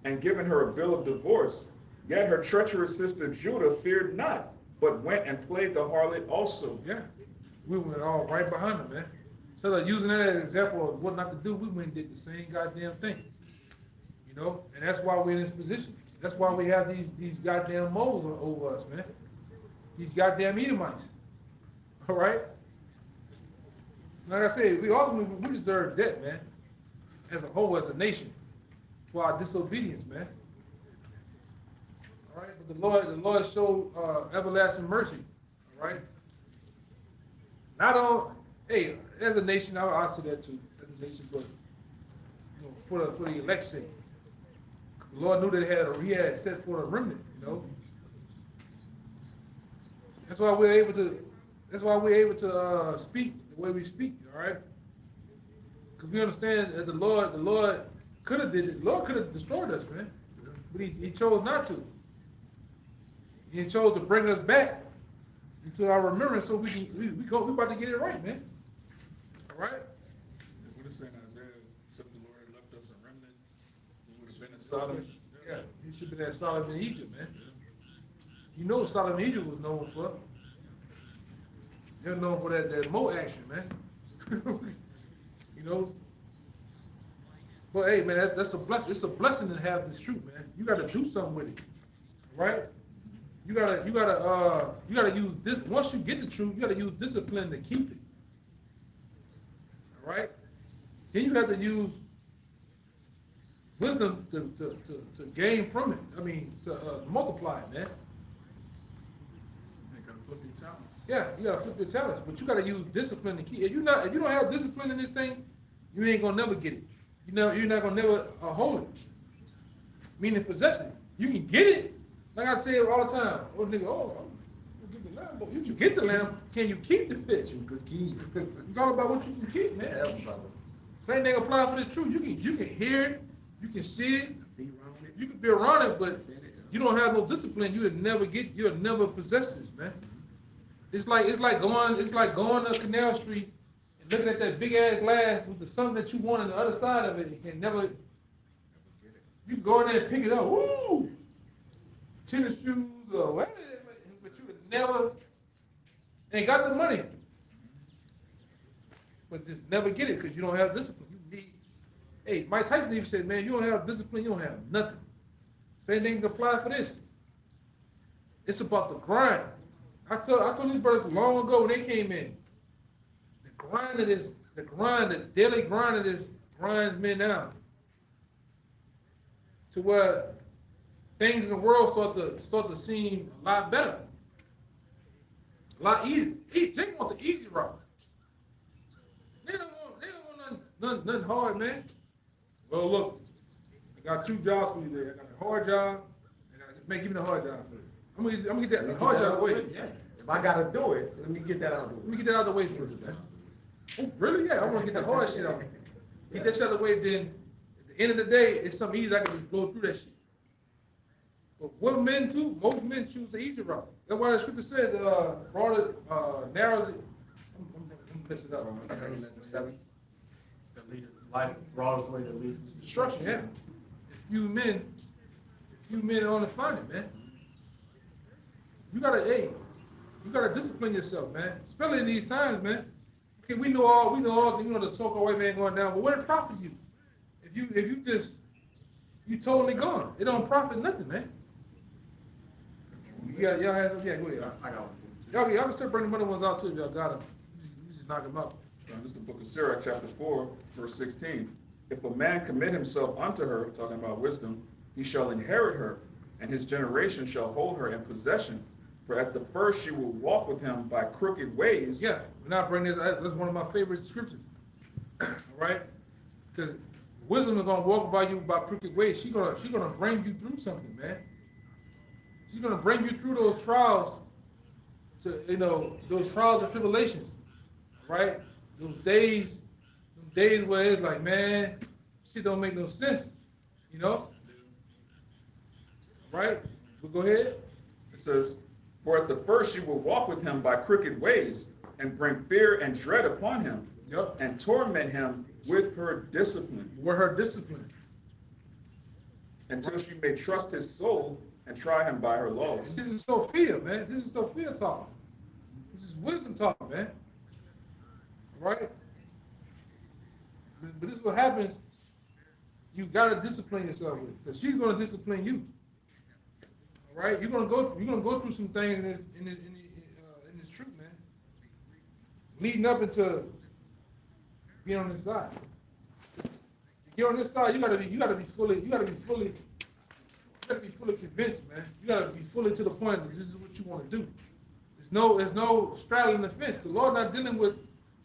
and given her a bill of divorce. Yet her treacherous sister Judah feared not, but went and played the harlot also. Yeah, we went all right behind them, man. Instead of using that as an example of what not to do, we went and did the same goddamn thing. You know, and that's why we're in this position. That's why we have these goddamn moles over us, man. These goddamn Edomites. All right? Like I said, we deserve debt, man. As a whole, as a nation, for our disobedience, man. All right? But the Lord showed everlasting mercy. All right? Not on, hey, as a nation, I say that too, as a nation, but you know, for the elect's sake. The Lord knew that he had set for a remnant, you know. That's why we're able to speak the way we speak, all right? Because we understand that the Lord could have did it. The Lord could have destroyed us, man. But he chose not to. He chose to bring us back into our remembrance so we about to get it right, man. All right? What is saying Isaiah, except the Lord had left us a remnant, it would have been in Sodom. Yeah, he should have been at Sodom in Egypt, man. You know what Sodom in Egypt was known for. They're known for that Mo action, man. You know? But hey, man, that's a blessing. It's a blessing to have this truth, man. You gotta do something with it. Right? You gotta use this. Once you get the truth, you gotta use discipline to keep it. All right? Then you have to use wisdom to gain from it. I mean, to multiply it, man. You gotta flip your talents. Yeah, you gotta flip your talents, but you gotta use discipline to keep. If you don't have discipline in this thing, you ain't gonna never get it. You're not gonna never hold it. Meaning possess it. You can get it, like I say all the time. Oh nigga, I'm gonna get the lamb. But you can get the lamb, can you keep the fish? You could keep. It's all about what you can keep, man. That's about it. Same thing apply for the truth. You can hear it, you can see it, Be around it. you can be around it, but you don't have no discipline. You'll never possess this, man. It's like going to Canal Street and looking at that big ass glass with the something that you want on the other side of it. You can never. You can go in there and pick it up. Woo! Tennis shoes or whatever, but you would never. Ain't got the money. But just never get it because you don't have discipline. You need. Hey, Mike Tyson even said, man, you don't have discipline, you don't have nothing. Same thing can apply for this. It's about the grind. I told these brothers long ago when they came in, the daily grind of this grinds men down. To where things in the world start to seem a lot better. A lot easier. They want the easy route. They don't want nothing hard, man. Well, look, I got 2 jobs for you there. I got a hard job, and give me the hard job for you. I'm gonna get that hard job out of the way. Yeah. If I gotta do it, let me get that out of the way. Let me get that out of the way first. Oh, really? Yeah, I want to get the hard shit out. Get that shit out of the way, then at the end of the day, it's something easy. I can just blow through that shit. But what men do, most men choose the easy route. That's why the scripture said, broader, narrows it. I'm messing up. 7. The leader, life, broadest way to lead to Destruction, yeah. If few men only find it, man. You gotta discipline yourself, man. Especially in these times, man. Okay, we know all, the so-called white man going down, but what it profit you? If you totally gone. It don't profit nothing, man. Y'all have some, yeah, go ahead. I got one. Y'all can start bringing the other ones out too if y'all got them. You just knock them out. This is the book of Sirach, chapter 4, verse 16. If a man commit himself unto her, talking about wisdom, he shall inherit her, and his generation shall hold her in possession. For at the first she will walk with him by crooked ways. Yeah, and I bring this, that's one of my favorite scriptures. All right? Because wisdom is gonna walk by you by crooked ways. She's gonna bring you through something, man. She's gonna bring you through those trials, those trials and tribulations, right? Those days where it's like, man, shit don't make no sense, right? But go ahead. It says, for at the first she will walk with him by crooked ways, and bring fear and dread upon him, Yep. and torment him with her discipline, With her discipline. until she may trust his soul and try him by her laws. This is Sophia, man. This is Sophia talk. This is wisdom talk, man. Right? But this is what happens. You gotta discipline yourself with, because she's gonna discipline you. All right? You're gonna go through some things in this truth, man. Leading up into being on this side. To get on this side, you gotta be fully convinced, man. You gotta be fully to the point that this is what you want to do. There's no straddling the fence. The Lord not dealing with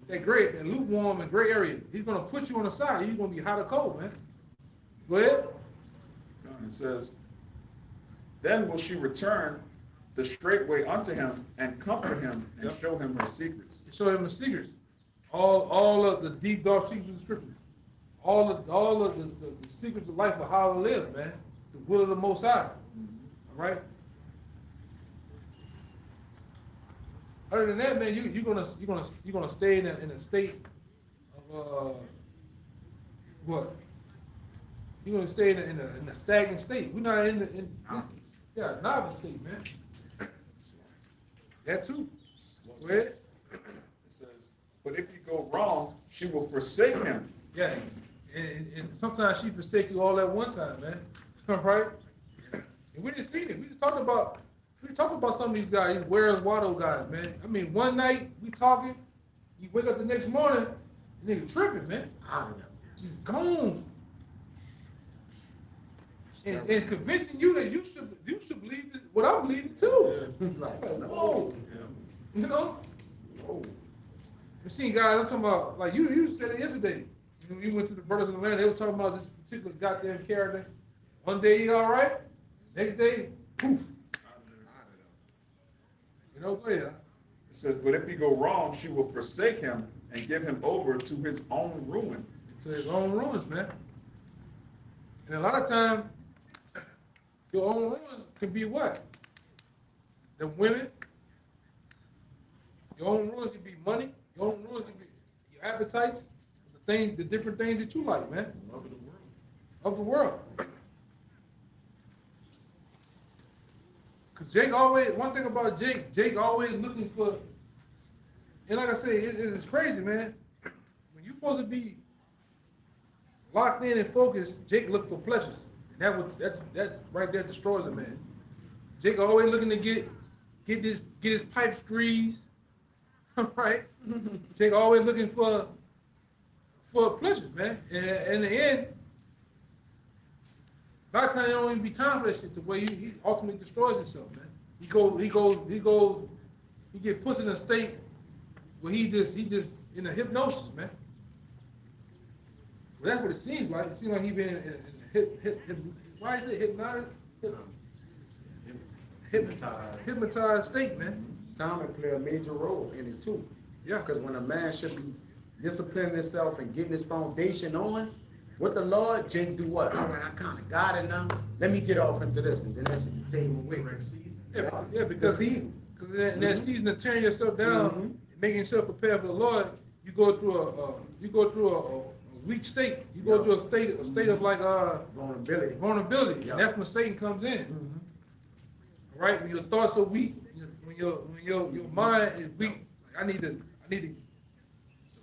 that lukewarm and gray area. He's gonna put you on the side. You're gonna be hot or cold, man. Go ahead. It says, then will she return the straight way unto him, and comfort him, and show him her secrets. Show him the secrets. All of the deep, dark secrets of the scriptures. All of the secrets of life of how to live, man. The will of the Most High. All right? Other than that, man, you're gonna stay in a state of what? You're gonna stay in a stagnant state. We're not novice state, man. That too. Go ahead. It says, but if you go wrong, she will forsake him. Yeah, and sometimes she forsake you all at one time, man. Right? And we just seen it. We talked about some of these guys, these Where's Watto guys, man. I mean, one night we talking, you wake up the next morning, the nigga tripping, man. He's gone. And convincing you that you should believe what I'm believing too. Like, whoa. You know? Whoa. We seen guys, I'm talking about, like you said it yesterday. You went to the Brothers in the Land, they were talking about this particular goddamn character. One day he all right, next day, poof. Go ahead. It says, but if you go wrong, she will forsake him and give him over to his own ruin. To his own ruins, man. And a lot of times, your own ruins can be what? The women. Your own ruins can be money. Your own ruins can be your appetites, the different things that you like, man. Love of the world. Of the world. Because one thing about Jake always looking for, and like I say, it's crazy, man. When you're supposed to be locked in and focused, Jake looked for pleasures. That right there destroys a man. Jake always looking to get his pipes greased, right? Jake always looking for pleasures, man. And in the end, a lot of times there don't even be time for that shit to where he ultimately destroys himself, man. He get put in a state where he just in a hypnosis, man. Well, that's what it seems like. It seems like he been in a why is it hypnotized state, man. Time will play a major role in it too. Yeah. Because when a man should be disciplining himself and getting his foundation on with the Lord, Jake do what? All right, I kind of got it now. Let me get off into this, and then that should just take him away. Yeah, because The season. Because in that season of tearing yourself down, making yourself prepare for the Lord, you go through a weak state. You go through a state of like vulnerability. Yeah. And that's when Satan comes in. Mm-hmm. Right? When your thoughts are weak, when your mind is weak, I need to the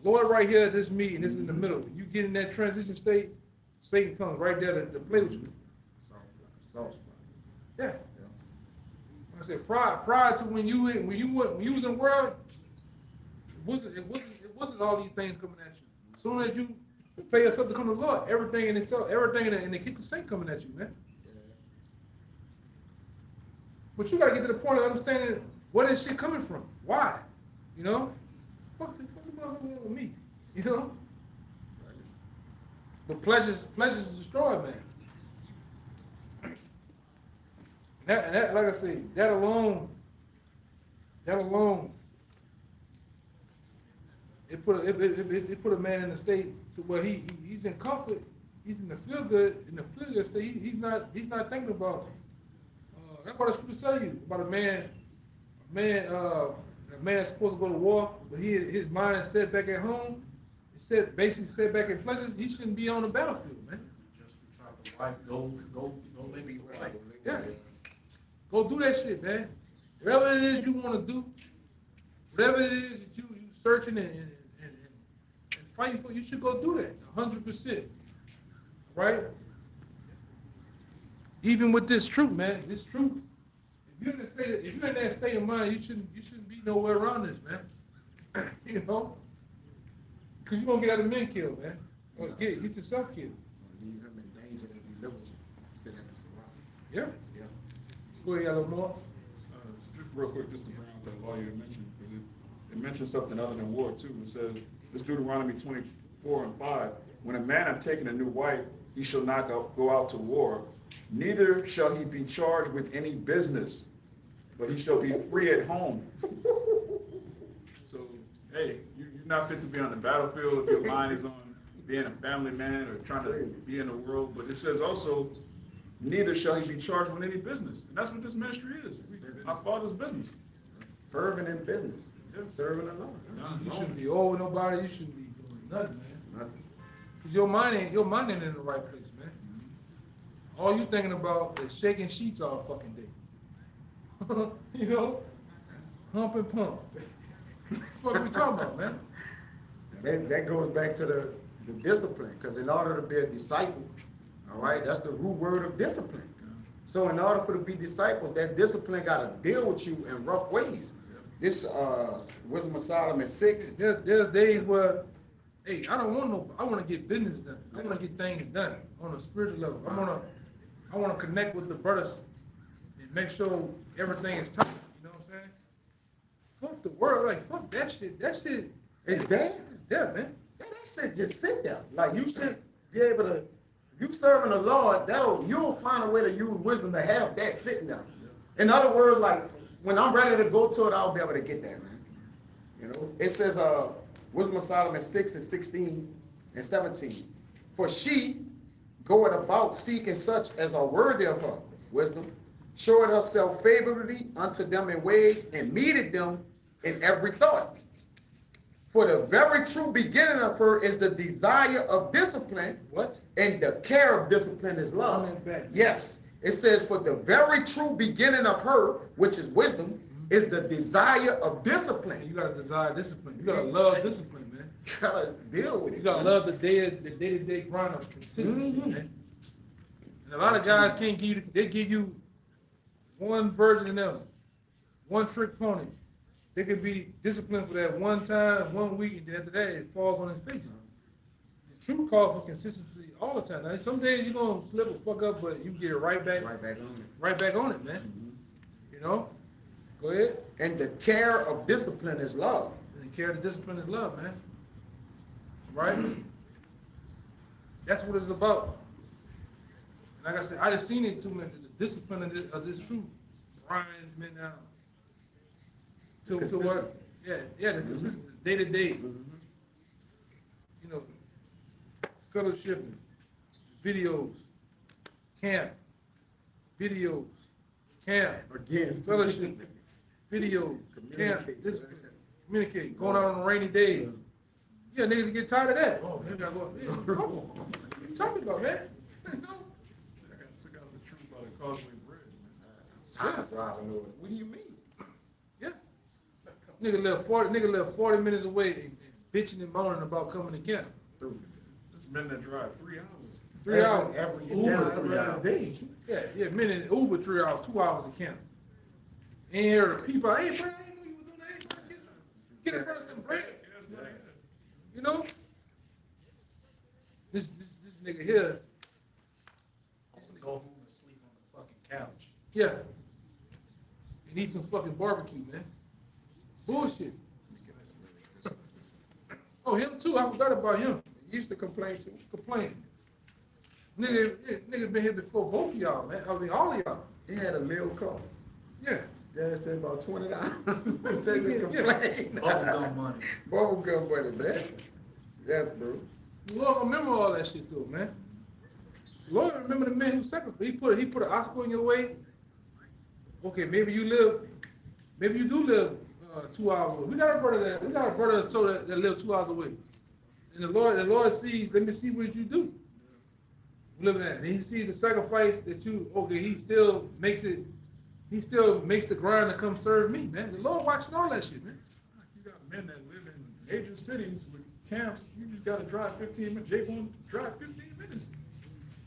Lord right here, this is me, and this is in the middle. You get in that transition state, Satan comes right there to play with you. Soft spot. Yeah. Like I said, prior to when you was in the world, it wasn't all these things coming at you. As soon as you pay yourself to come to the Lord, everything in the kitchen sink coming at you, man. But you gotta get to the point of understanding where this shit coming from. Why? You know? Fuck the motherfucker with me. You know? But pleasures is destroyed, man. And that, like I say, that alone, it put a man in a state to where he's in comfort, he's in the feel good state. He's not thinking about. That's what the scripture tell you about a man that's supposed to go to war, but his mind is set back at home. It's basically set back in pleasures. He shouldn't be on the battlefield, man. Just try to wife, go live your life. Yeah. Go do that shit, man. Whatever it is you want to do, whatever it is that you searching and fighting for, you should go do that, 100%. Right? Even with this truth, man, this truth. If you're in that state of mind, you shouldn't be nowhere around this, man. You know, because you're gonna get other men killed, man. Or get yourself killed. Leave him in danger that he lives. Sit at the surround. Yeah. Yeah. Go ahead, a little more. Just real quick, just to bring out that law you mentioned, because it mentions something other than war too. It says, this Deuteronomy 24:5, when a man hath taken a new wife, he shall not go out to war, neither shall he be charged with any business, but he shall be free at home. So, hey, you're not fit to be on the battlefield if your mind is on being a family man or trying to be in the world. But it says also, neither shall he be charged with any business. And that's what this ministry is. Our Father's business. Fervent in business. Serving the Lord. You shouldn't be owing nobody. You shouldn't be doing nothing, man. Nothing. Cause your mind ain't in the right place, man. All you thinking about is shaking sheets all fucking day. You know, hump and pump. What are we talking about, man? That goes back to the discipline, because in order to be a disciple, all right, that's the root word of discipline. So in order for to be disciples, that discipline got to deal with you in rough ways. This Wisdom of Solomon 6. There's days where, hey, I want to get business done. I want to get things done on a spiritual level. I want to connect with the brothers and make sure everything is tight. You know what I'm saying? Fuck the world, like fuck that shit. That shit It's bad. is there, man. That shit just sit there. Like you should be able to, if you serving the Lord, you'll find a way to use wisdom to have that sitting there. In other words, like when I'm ready to go to it, I'll be able to get that, man. You know, it says Wisdom of Solomon 6:16 and 17. For she goeth about seeking such as are worthy of her wisdom, showed herself favorably unto them in ways, and meted them in every thought. For the very true beginning of her is the desire of discipline. What? And the care of discipline is love. Run that back. Yes. It says, for the very true beginning of her, which is wisdom, is the desire of discipline. You gotta desire discipline. You gotta love discipline, man. You gotta deal with it. You gotta love the day-to-day grind of consistency, man. And a lot of guys can't give you, they give you one version of them, one trick pony. They could be disciplined for that one time, 1 week, and then after that, it falls on his face. The truth calls for consistency all the time. Now, some days you're going to slip or fuck up, but you get it right back Right back on it. right back on it, man. You know? Go ahead. And the care of discipline is love. And the care of the discipline is love, man. Right? That's what it's about. And like I said, I just seen it too much. The discipline of this truth grinds men down. To what? Yeah, the consistency, day to day. You know, fellowship, videos, camp, videos, camp, Again. fellowship, videos, camp, Communicate. discipline, communicate, going out on a rainy day. Yeah, niggas get tired of that. Oh, man, I gotta go up there. What you talking about, man? You know? I took out the truth by the Causeway Bridge, man. Time driving over. What do you mean? Yeah. Nigga live 40 minutes away and bitching and moaning about coming to camp. There's men that drive 3 hours. 3 hours. Every Uber, 3 every hours. day. Yeah, men in Uber 3 hours, 2 hours to camp. And here the people, hey, bro, I didn't know you were doing that. Hey, bro, get a person break. You know? This nigga here, I'm gonna go home and sleep on the fucking couch. yeah. And eat some fucking barbecue, man. Bullshit. Oh, him too. I forgot about him. He used to complain too. Complain. Nigga been here before both of y'all, man. I mean, all of y'all. He had a meal car. Yeah. Dad said about $20. Take me Yeah. complain. Bubblegum money. Bubblegum money, man. Yes, bro. Lord remember all that shit though, man. Lord remember the man who sacrificed. He put an obstacle in your way. Okay, maybe you do live 2 hours away. We got a brother so that live 2 hours away. And the Lord sees, let me see what you do. Living at. And he sees the sacrifice that he still makes the grind to come serve me, man. The Lord watching all that shit, man. You got men that live in major cities with camps. You just gotta drive 15 minutes. Jay won't drive 15 minutes.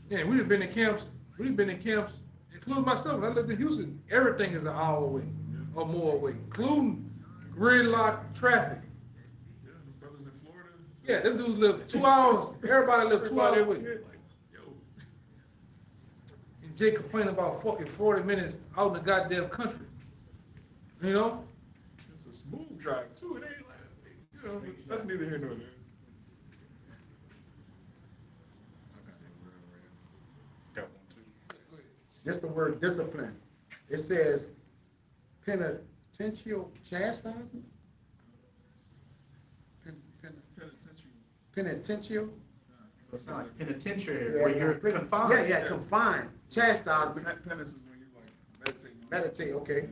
Yeah, we've been in camps, including myself. When I lived in Houston, everything is an hour away or more away, including gridlock traffic. Yeah, the brothers in Florida. Yeah, them dudes live 2 hours. Everybody live 2 hours away. Like, yo, And Jay complaining about fucking 40 minutes out in the goddamn country. You know? it's a smooth drive too. It ain't like, you know, but that's neither here nor there. Got one too. Just the word discipline. It says penitential chastisement. Penitential. So it's not like penitentiary Yeah, where you're pen- confined. Yeah, confined. Chastisement. Penance is when you like meditate. Meditate, okay.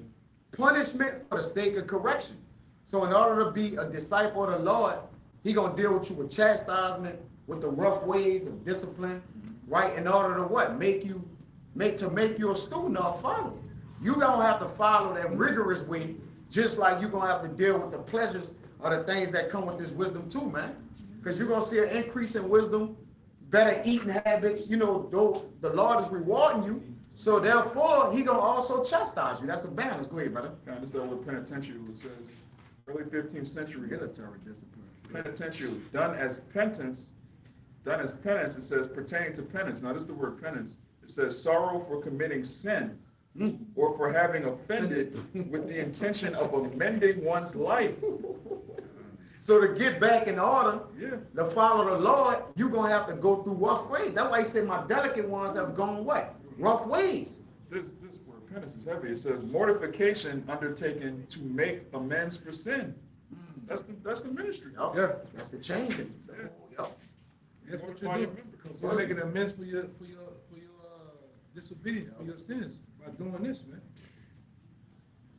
Punishment for the sake of correction. So in order to be a disciple of the Lord, he gonna deal with you with chastisement, with the rough ways of discipline, right? In order to what? Make you a student or a follower. You don't have to follow that rigorous way, just like you're gonna have to deal with the pleasures or the things that come with this wisdom too, man. Because you're gonna see an increase in wisdom, better eating habits. You know, though the Lord is rewarding you, so therefore he gonna also chastise you. That's a balance. Go ahead, brother. Kind of start with penitentiary. It says early 15th century. Military discipline. Penitentiary done as penance. It says pertaining to penance. Now this is the word penance. It says sorrow for committing sin or for having offended with the intention of amending one's life. So to get back in order, Yeah. to follow the Lord, you're gonna have to go through rough ways. That's why he said my delicate ones have gone what? Rough ways. This word penance is heavy. It says mortification undertaken to make amends for sin. That's the ministry. Yup. Yeah. That's the changing. Yup. That's what Mortify you're your doing. members. You're making amends for your disobedience, for your sins by doing this, man.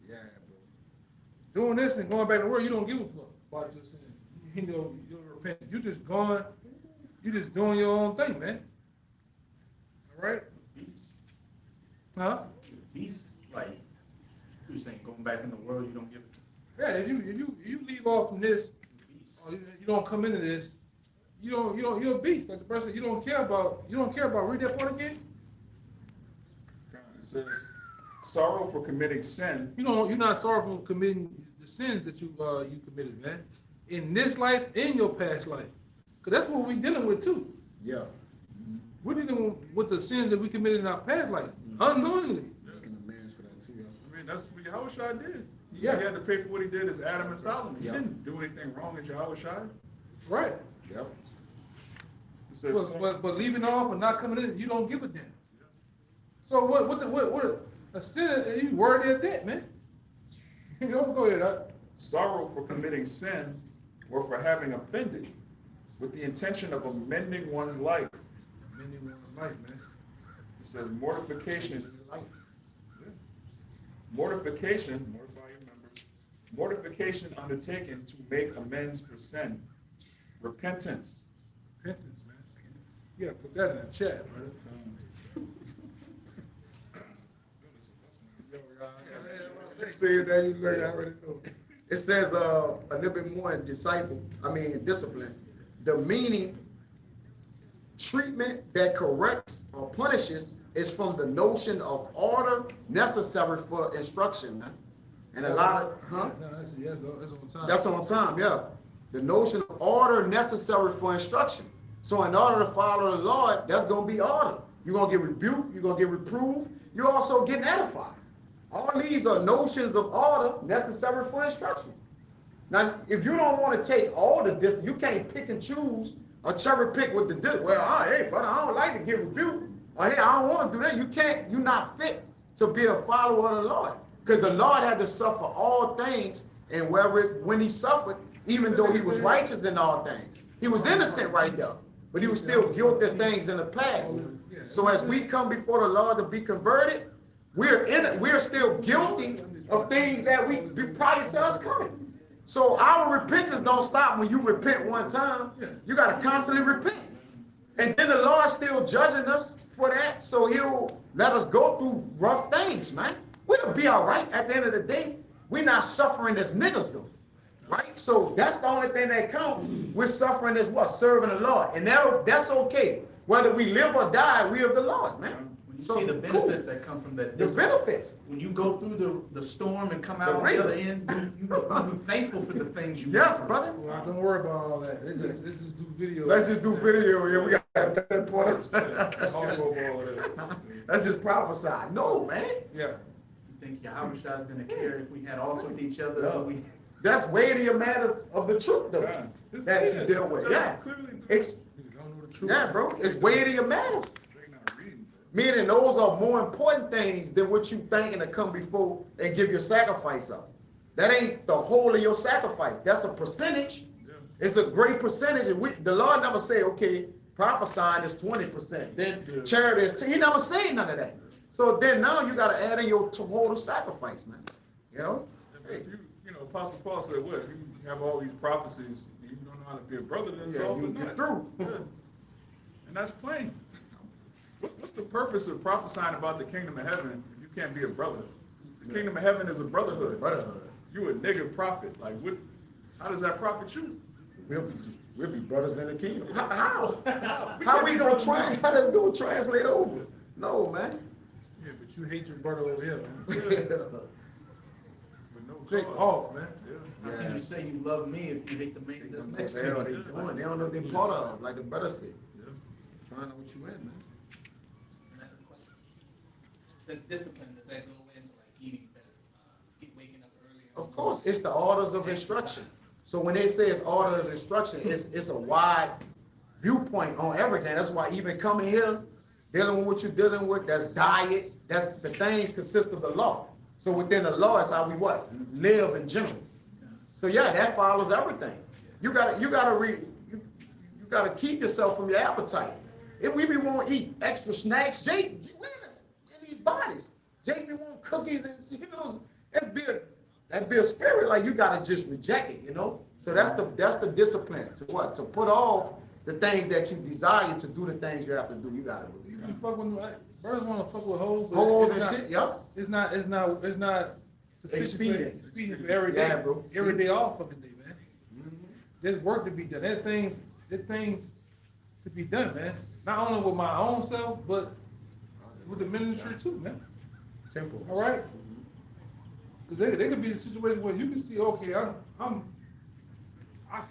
Yeah, Doing this and going back to work, you don't give a fuck about your sins. You know, you'll repent. You're just doing your own thing, man. All right? Beast. Huh? Beast. Like, you're saying going back in the world, you don't give a Yeah, if you leave off from this, beast. or you don't come into this, you're a beast. Like the person, you don't care about, read that part again? It says, sorrow for committing sin. You're not sorry for committing the sins that you committed, man. In this life, in your past life. Because that's what we're dealing with too. Yeah. We're dealing with the sins that we committed in our past life, unknowingly. Making amends for that too, yeah. I mean, that's what Yahushua did. Yeah. He had to pay for what he did as Adam and Solomon. He Yeah. didn't do anything wrong as Yahushua. Right. Yep. It says, But leaving off and not coming in, you don't give a damn. So what a sin, you worthy of that, man. You know, go ahead. sorrow for committing sin or for having offended with the intention of amending one's life. Amending one's life, man. It says mortification, mortify your members, mortification undertaken to make amends for sin, repentance. Repentance, man. You gotta put that in the chat, brother. You said that, you learned, I already know. It says a little bit more in discipline. The meaning, treatment that corrects or punishes is from the notion of order necessary for instruction, man. And a lot of, huh? No, that's on time. That's on time, yeah. The notion of order necessary for instruction. So in order to follow the Lord, that's going to be order. You're going to get rebuked, you're going to get reproved, you're also getting edified. All these are notions of order necessary for instruction. Now, if you don't want to take all of this, you can't pick and choose or cherry pick with the, well, hey, brother, I don't like to get rebuked. Or hey, I don't want to do that. You can't, you're not fit to be a follower of the Lord. Because the Lord had to suffer all things, and when he suffered, even though he was righteous in all things, he was innocent right there, but he was still guilty of things in the past. So as we come before the Lord to be converted, we're still guilty of things that we prior to us coming. So our repentance don't stop when you repent one time. You got to constantly repent. And then the Lord's still judging us for that, so he'll let us go through rough things, man. We'll be all right at the end of the day. We're not suffering as niggas though, right? So that's the only thing that counts. We're suffering as what? Serving the Lord. And that's okay. Whether we live or die, we of the Lord, man. When you So, see the benefits that come from that The discipline, benefits. when you go through the storm and come out on the river. other end, you be thankful for the things you Yes, went through. brother. Well, don't worry about all that. Let's just do video. Let's just do video here. We got that point. All Let's just prophesy. No, man. Yeah. You think Yahushua's gonna care if we had altar with each other? No. or we- That's weightier matters of the truth, though. That you deal with. Yeah. It's, You don't know the truth. yeah, bro. It's weightier matters. They're not reading, bro. Meaning those are more important things than what you thinking to come before and give your sacrifice up. That ain't the whole of your sacrifice. That's a percentage. Yeah. It's a great percentage. And the Lord never say, okay, prophesying is 20%. Then charity is, he never said none of that. So then now you got to add in your total sacrifice, man. You know? If you know, Apostle Paul said, what, if you have all these prophecies, and you don't know how to be a brother, then it's Yeah, all for you get naught. through. Yeah. And that's plain. What's the purpose of prophesying about the kingdom of heaven if you can't be a brother? The kingdom of heaven is a brotherhood. Brotherhood. You a nigga prophet. Like, what? How does that profit you? We'll be brothers in the kingdom. How? How we gonna try? How that's gonna translate over? No, man. Yeah, but you hate your brother over here, man. With no Take cause. off, man. Yeah. How can you say you love me if you hate the man that's next They to don't you? know they don't know they're part of, like the brother said. Yeah. Find out what you in, man. And that's the question. The discipline, does that go into like eating better, waking up earlier? Of course, it's the orders of instruction. So when they say it's orders of instruction, it's a wide viewpoint on everything. That's why even coming here, dealing with what you're dealing with, that's diet, that's the things consist of the law. So within the law is how we what? Live in general. So yeah, that follows everything. You gotta keep yourself from your appetite. If we be want to eat extra snacks, Jake, we're in these bodies. Jake be want cookies and that'd be a spirit, like you gotta just reject it, you know? So that's the discipline to what? To put off the things that you desire to do the things you have to do. You gotta do. You fuck with like, brothers want to fuck with hoes. But Holes it's and not- shit, yep. It's not Expedient. expedient for every day. Yeah, bro. Every day, all fucking day, man. Mhm. There's work to be done. There's things to be done, man. Not only with my own self, but with the ministry too, man. Temple. All right? 'Cause they could be in a situation where you can see, okay, I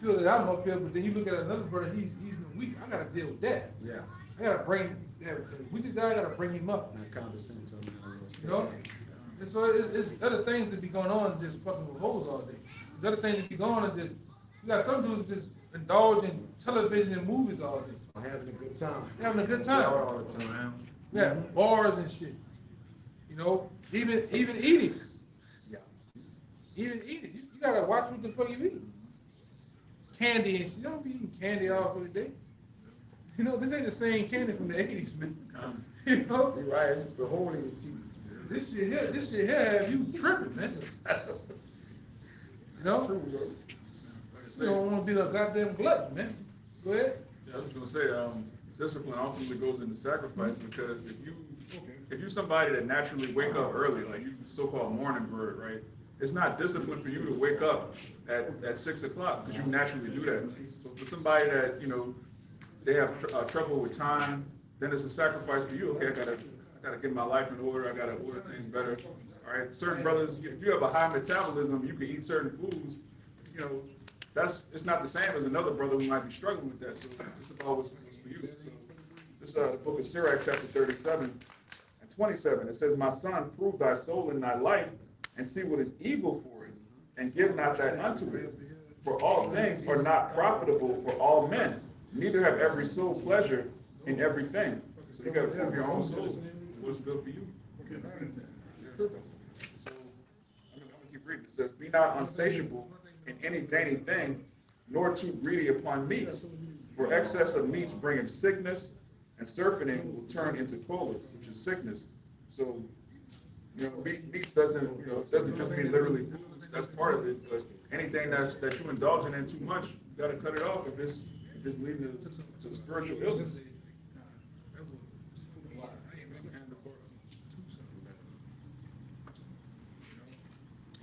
feel that I'm up here, but then you look at another brother, he's weak. I gotta deal with that. Yeah. I gotta bring that weak guy. I gotta bring him up. Not condescend to them. You know? And so it's other things that be going on than just fucking with hoes all day. There's other things that be going on that you got some dudes just indulge in television and movies all day. Having a good time. Having a good time. Out all the time. Yeah, bars and shit. You know, even eating. Yeah. Even eating. You gotta watch what the fuck you eat. Candy and shit. You don't be eating candy all for the day. You know, this ain't the same candy from the 80s, man. You know? You're right, it's the hole in your teeth. This shit here have you tripping, man. You know? Like I say, You don't wanna be a goddamn glutton, man. Go ahead. yeah, I was gonna say, discipline ultimately goes into sacrifice, because if you're somebody that naturally wake up early, like you so-called morning bird, right? It's not discipline for you to wake up at 6 o'clock, because you naturally do that. So for somebody that, you know, they have trouble with time, then it's a sacrifice for you. Okay, I gotta get my life in order. I gotta order things better. All right, certain brothers, if you have a high metabolism, you can eat certain foods. You know, it's not the same as another brother who might be struggling with that. So it's about what's for you. So this the book of Sirach, chapter 37 and 27. It says, "My son, prove thy soul in thy life, and see what is evil for it, and give not that unto it. For all things are not profitable for all men, neither have every soul pleasure in everything." So you got to prove your own soul what's good for you. So I'm gonna keep reading. It says, "Be not unsatiable in any dainty thing, nor too greedy upon meats. For excess of meats bringeth sickness, and surfeiting will turn into choler, which is sickness." So, you know, meats doesn't just mean literally foods. That's part of it. But anything that you indulging in too much, you got to cut it off if it's leading to spiritual illness.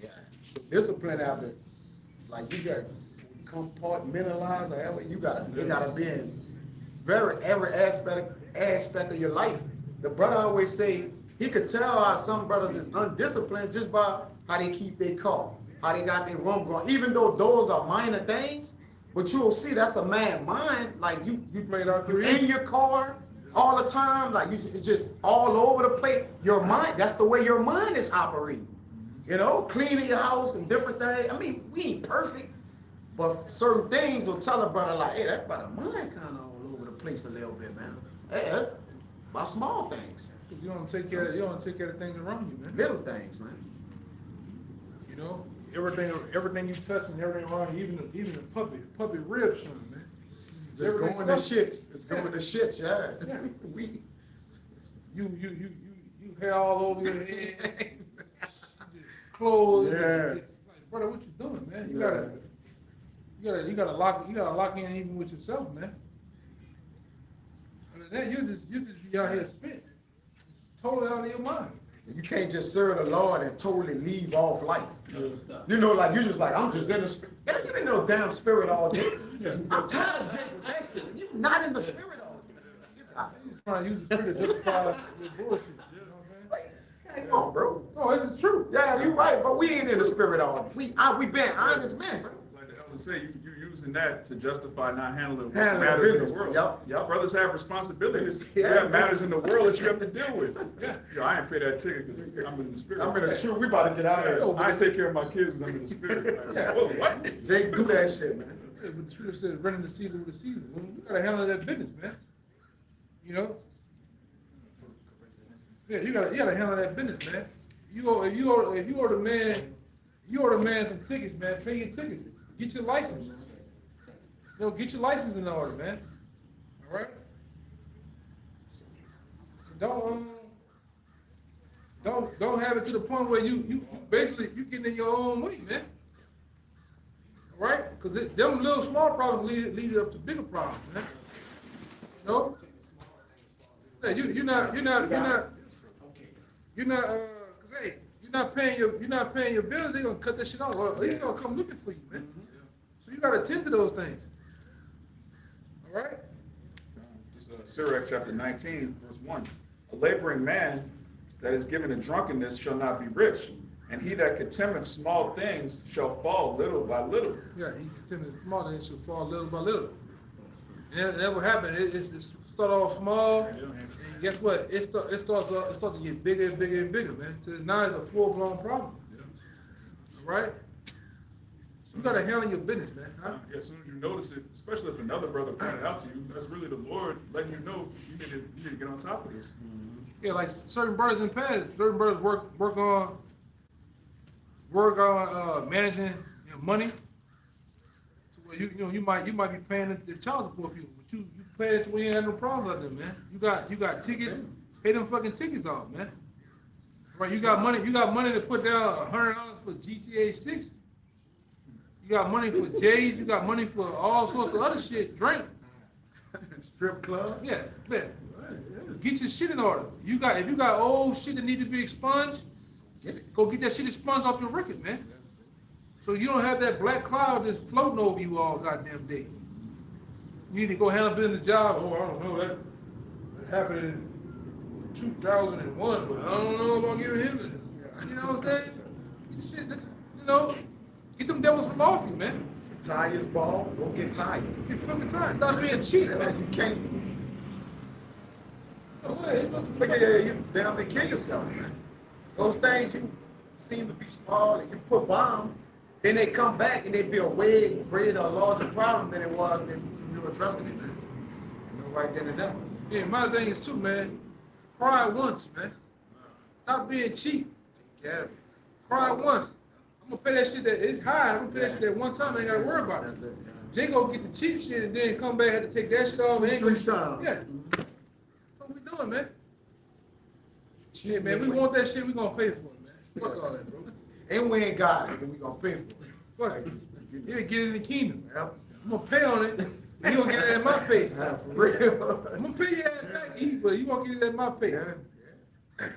Yeah. So discipline after, like you got compartmentalize or whatever, it gotta be in every aspect of your life. The brother always say he could tell how some brothers is undisciplined just by how they keep their car, how they got their room going. Even though those are minor things, but you'll see that's a man mind. Like you in your car all the time, like it's just all over the place. Your mind, that's the way your mind is operating. You know, cleaning your house and different things. I mean, we ain't perfect, but certain things will tell a brother like, hey, that brother mind kind of all over the place a little bit, man. Hey, by small things. You don't take care of things around you, man. Little things, man. You know, everything you touch and everything around you, even the puppy rib showing, man. Just going to shits. It's going to shits, yeah. Yeah. We, You hair all over your head, clothes. Yeah. Like, brother, what you doing, man? You gotta lock in even with yourself, man. Other than that, you just be out here spit, totally out of your mind. you can't just serve the Lord and totally leave off life. You know, like you just like, I'm just in the spirit. Yeah, you ain't no damn spirit all day. I'm tired of taking action. You're not in the spirit all day. You just trying to use the spirit to justify your bullshit. You know what I'm saying? Like, come on, bro. No, this is true. Yeah, you're right, but we ain't in the spirit all day. We been honest men, bro. Like the elders say, you're using that to justify not handling what Handling matters in the business. world. Yep. Brothers have responsibilities. You Yeah. have matters in the world that you have to deal with. Yeah. You know, I ain't pay that ticket because I'm in the spirit. I'm in the truth. We about to get out of here. I ain't take care of my kids because I'm in the spirit. Like, Yeah. whoa, what? Jake, do that shit, man. Yeah, but the scripture says, running the season with the season. You gotta handle that business, man. You know? Yeah, you gotta handle that business, man. If you owe the man some tickets, man, pay your tickets. Get your license. Get your license in order, man. All right? Don't have it to the point where you basically getting in your own way, man. All right? Because them little small problems lead up to bigger problems, man. You know? Yeah, you're not, cause hey, you're not paying your bills. They're gonna cut that shit off, or at least gonna come looking for you, man. So you gotta attend to those things. All right? This Sirach chapter 19, verse 1. A laboring man that is given in drunkenness shall not be rich. And he that contemneth small things shall fall little by little. Yeah, he continues small, then it should fall little by little. And that will happen. It start off small, and guess what? It starts to get bigger and bigger and bigger, man. So now it's a full-blown problem. All right? You gotta handle your business, man. Huh? Yeah, as soon as you notice it, especially if another brother pointed out to you, that's really the Lord letting you know you need to get on top of this. Yeah, like certain brothers in the past, certain brothers work on managing money. So where you might be paying the child support people, but you pay it to where you ain't have no problems with them, man. You got tickets, pay them fucking tickets off, man. Right, you got money to put down $100 for GTA 6. You got money for J's, you got money for all sorts of other shit, drink. Strip club. Yeah, man. Get your shit in order. If you got old shit that need to be expunged, go get that shit expunged off your record, man. So you don't have that black cloud just floating over you all goddamn day. You need to go handle business job. Oh, I don't know, that happened in 2001, but I don't know about giving him it. You know what I'm saying? Shit, get them devils from off you, man. Tires ball, go get tires. Get fucking tired. Stop being cheap, man. You can't. No way. Look at you down to kill yourself, man. Those things you seem to be small and you put bomb, then they come back and they be a way greater, larger problem than it was when you were addressing it, man. You know, right then and there. Yeah, my thing is too, man. Cry once, man. Stop being cheap. Take care of it. Cry once. I'm gonna pay that shit that it's high. I'm gonna pay that shit that one time. I ain't gotta worry about it. That's it. Jay go get the cheap shit and then come back, have to take that shit off. And ain't Three gonna- times. Yeah. That's what we doing, man. Yeah, man. We want that shit. We gonna pay for it, man. Fuck all that, bro. And we ain't got it, then we gonna pay for it. Fuck it. You get it in the kingdom. Yep. I'm gonna pay on it. You gonna get it in my face. Yeah, for real. I'm gonna pay your ass back, but you gonna get it in my face. Yeah.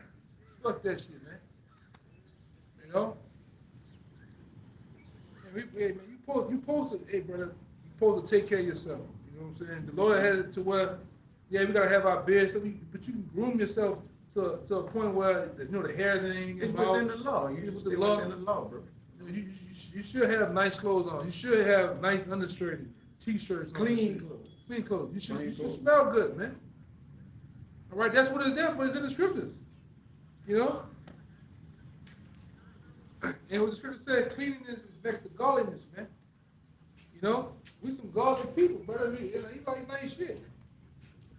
Fuck that shit, man. You know? Man, you supposed to, hey brother, you supposed to take care of yourself. You know what I'm saying? The Lord had it to where, yeah, we gotta have our beards, but you can groom yourself to a point where the hairs and anything. It's within the law. You just stay within the law, bro. You should have nice clothes on. You should have nice undershirts, t-shirts, on. Clean clothes. Clean clothes. You Clean should clothes. smell good, man. All right, that's what it's there for. It's in the scriptures. You know. And what the scripture said, cleanliness is next to godliness, man. You know, we some godly people, brother. You like nice shit.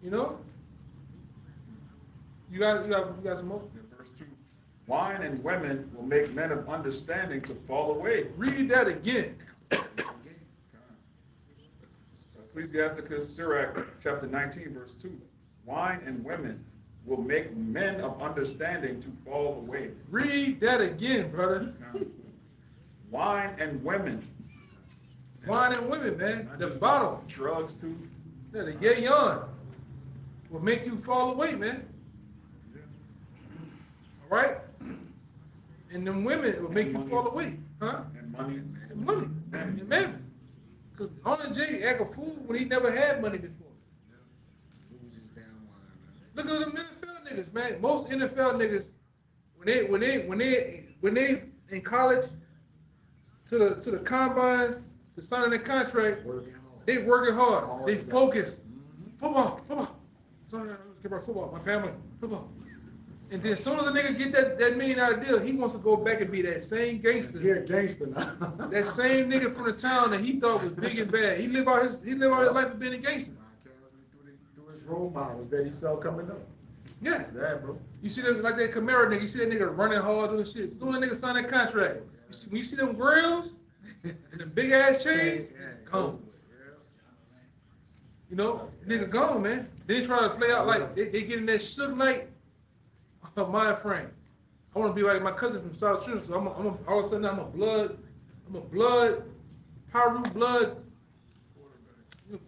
You know. You got some more. In verse 2, wine and women will make men of understanding to fall away. Read that again. Ecclesiasticus Sirach, chapter 19, verse 2. Wine and women will make men of understanding to fall away. Read that again, brother. Wine and women. Wine and women, man. Not The just bottle. Drugs too. Yeah, the yay on will make you fall away, man. All right? And them women will make you fall away. Huh? And money. And money. And mammon. Because only Jay act a fool when he never had money before. Lose his damn mind, Look at them NFL niggas, man. Most NFL niggas, when they in college, to the combines, to signing their contract, man. Working hard. they working hard. Hard They as that. focused. Mhm. Football. Sorry, I was care about football. My family, football. And then as soon as the nigga get that $1 million deal, he wants to go back and be that same gangster. He a gangster now. That same nigga from the town that he thought was big and bad. He live out his life of being a gangster. Through his role models that he saw coming up. Yeah. Yeah, bro. You see them like that Camaro nigga, you see that nigga running hard doing shit. As soon as that nigga sign that contract, when you see them grills and the big ass chains, gone. You know, nigga gone, man. They try to play out like they get in that Suge Knight mind frame. I want to be like my cousin from South Trinidad, so all of a sudden I'm a blood, Pyru blood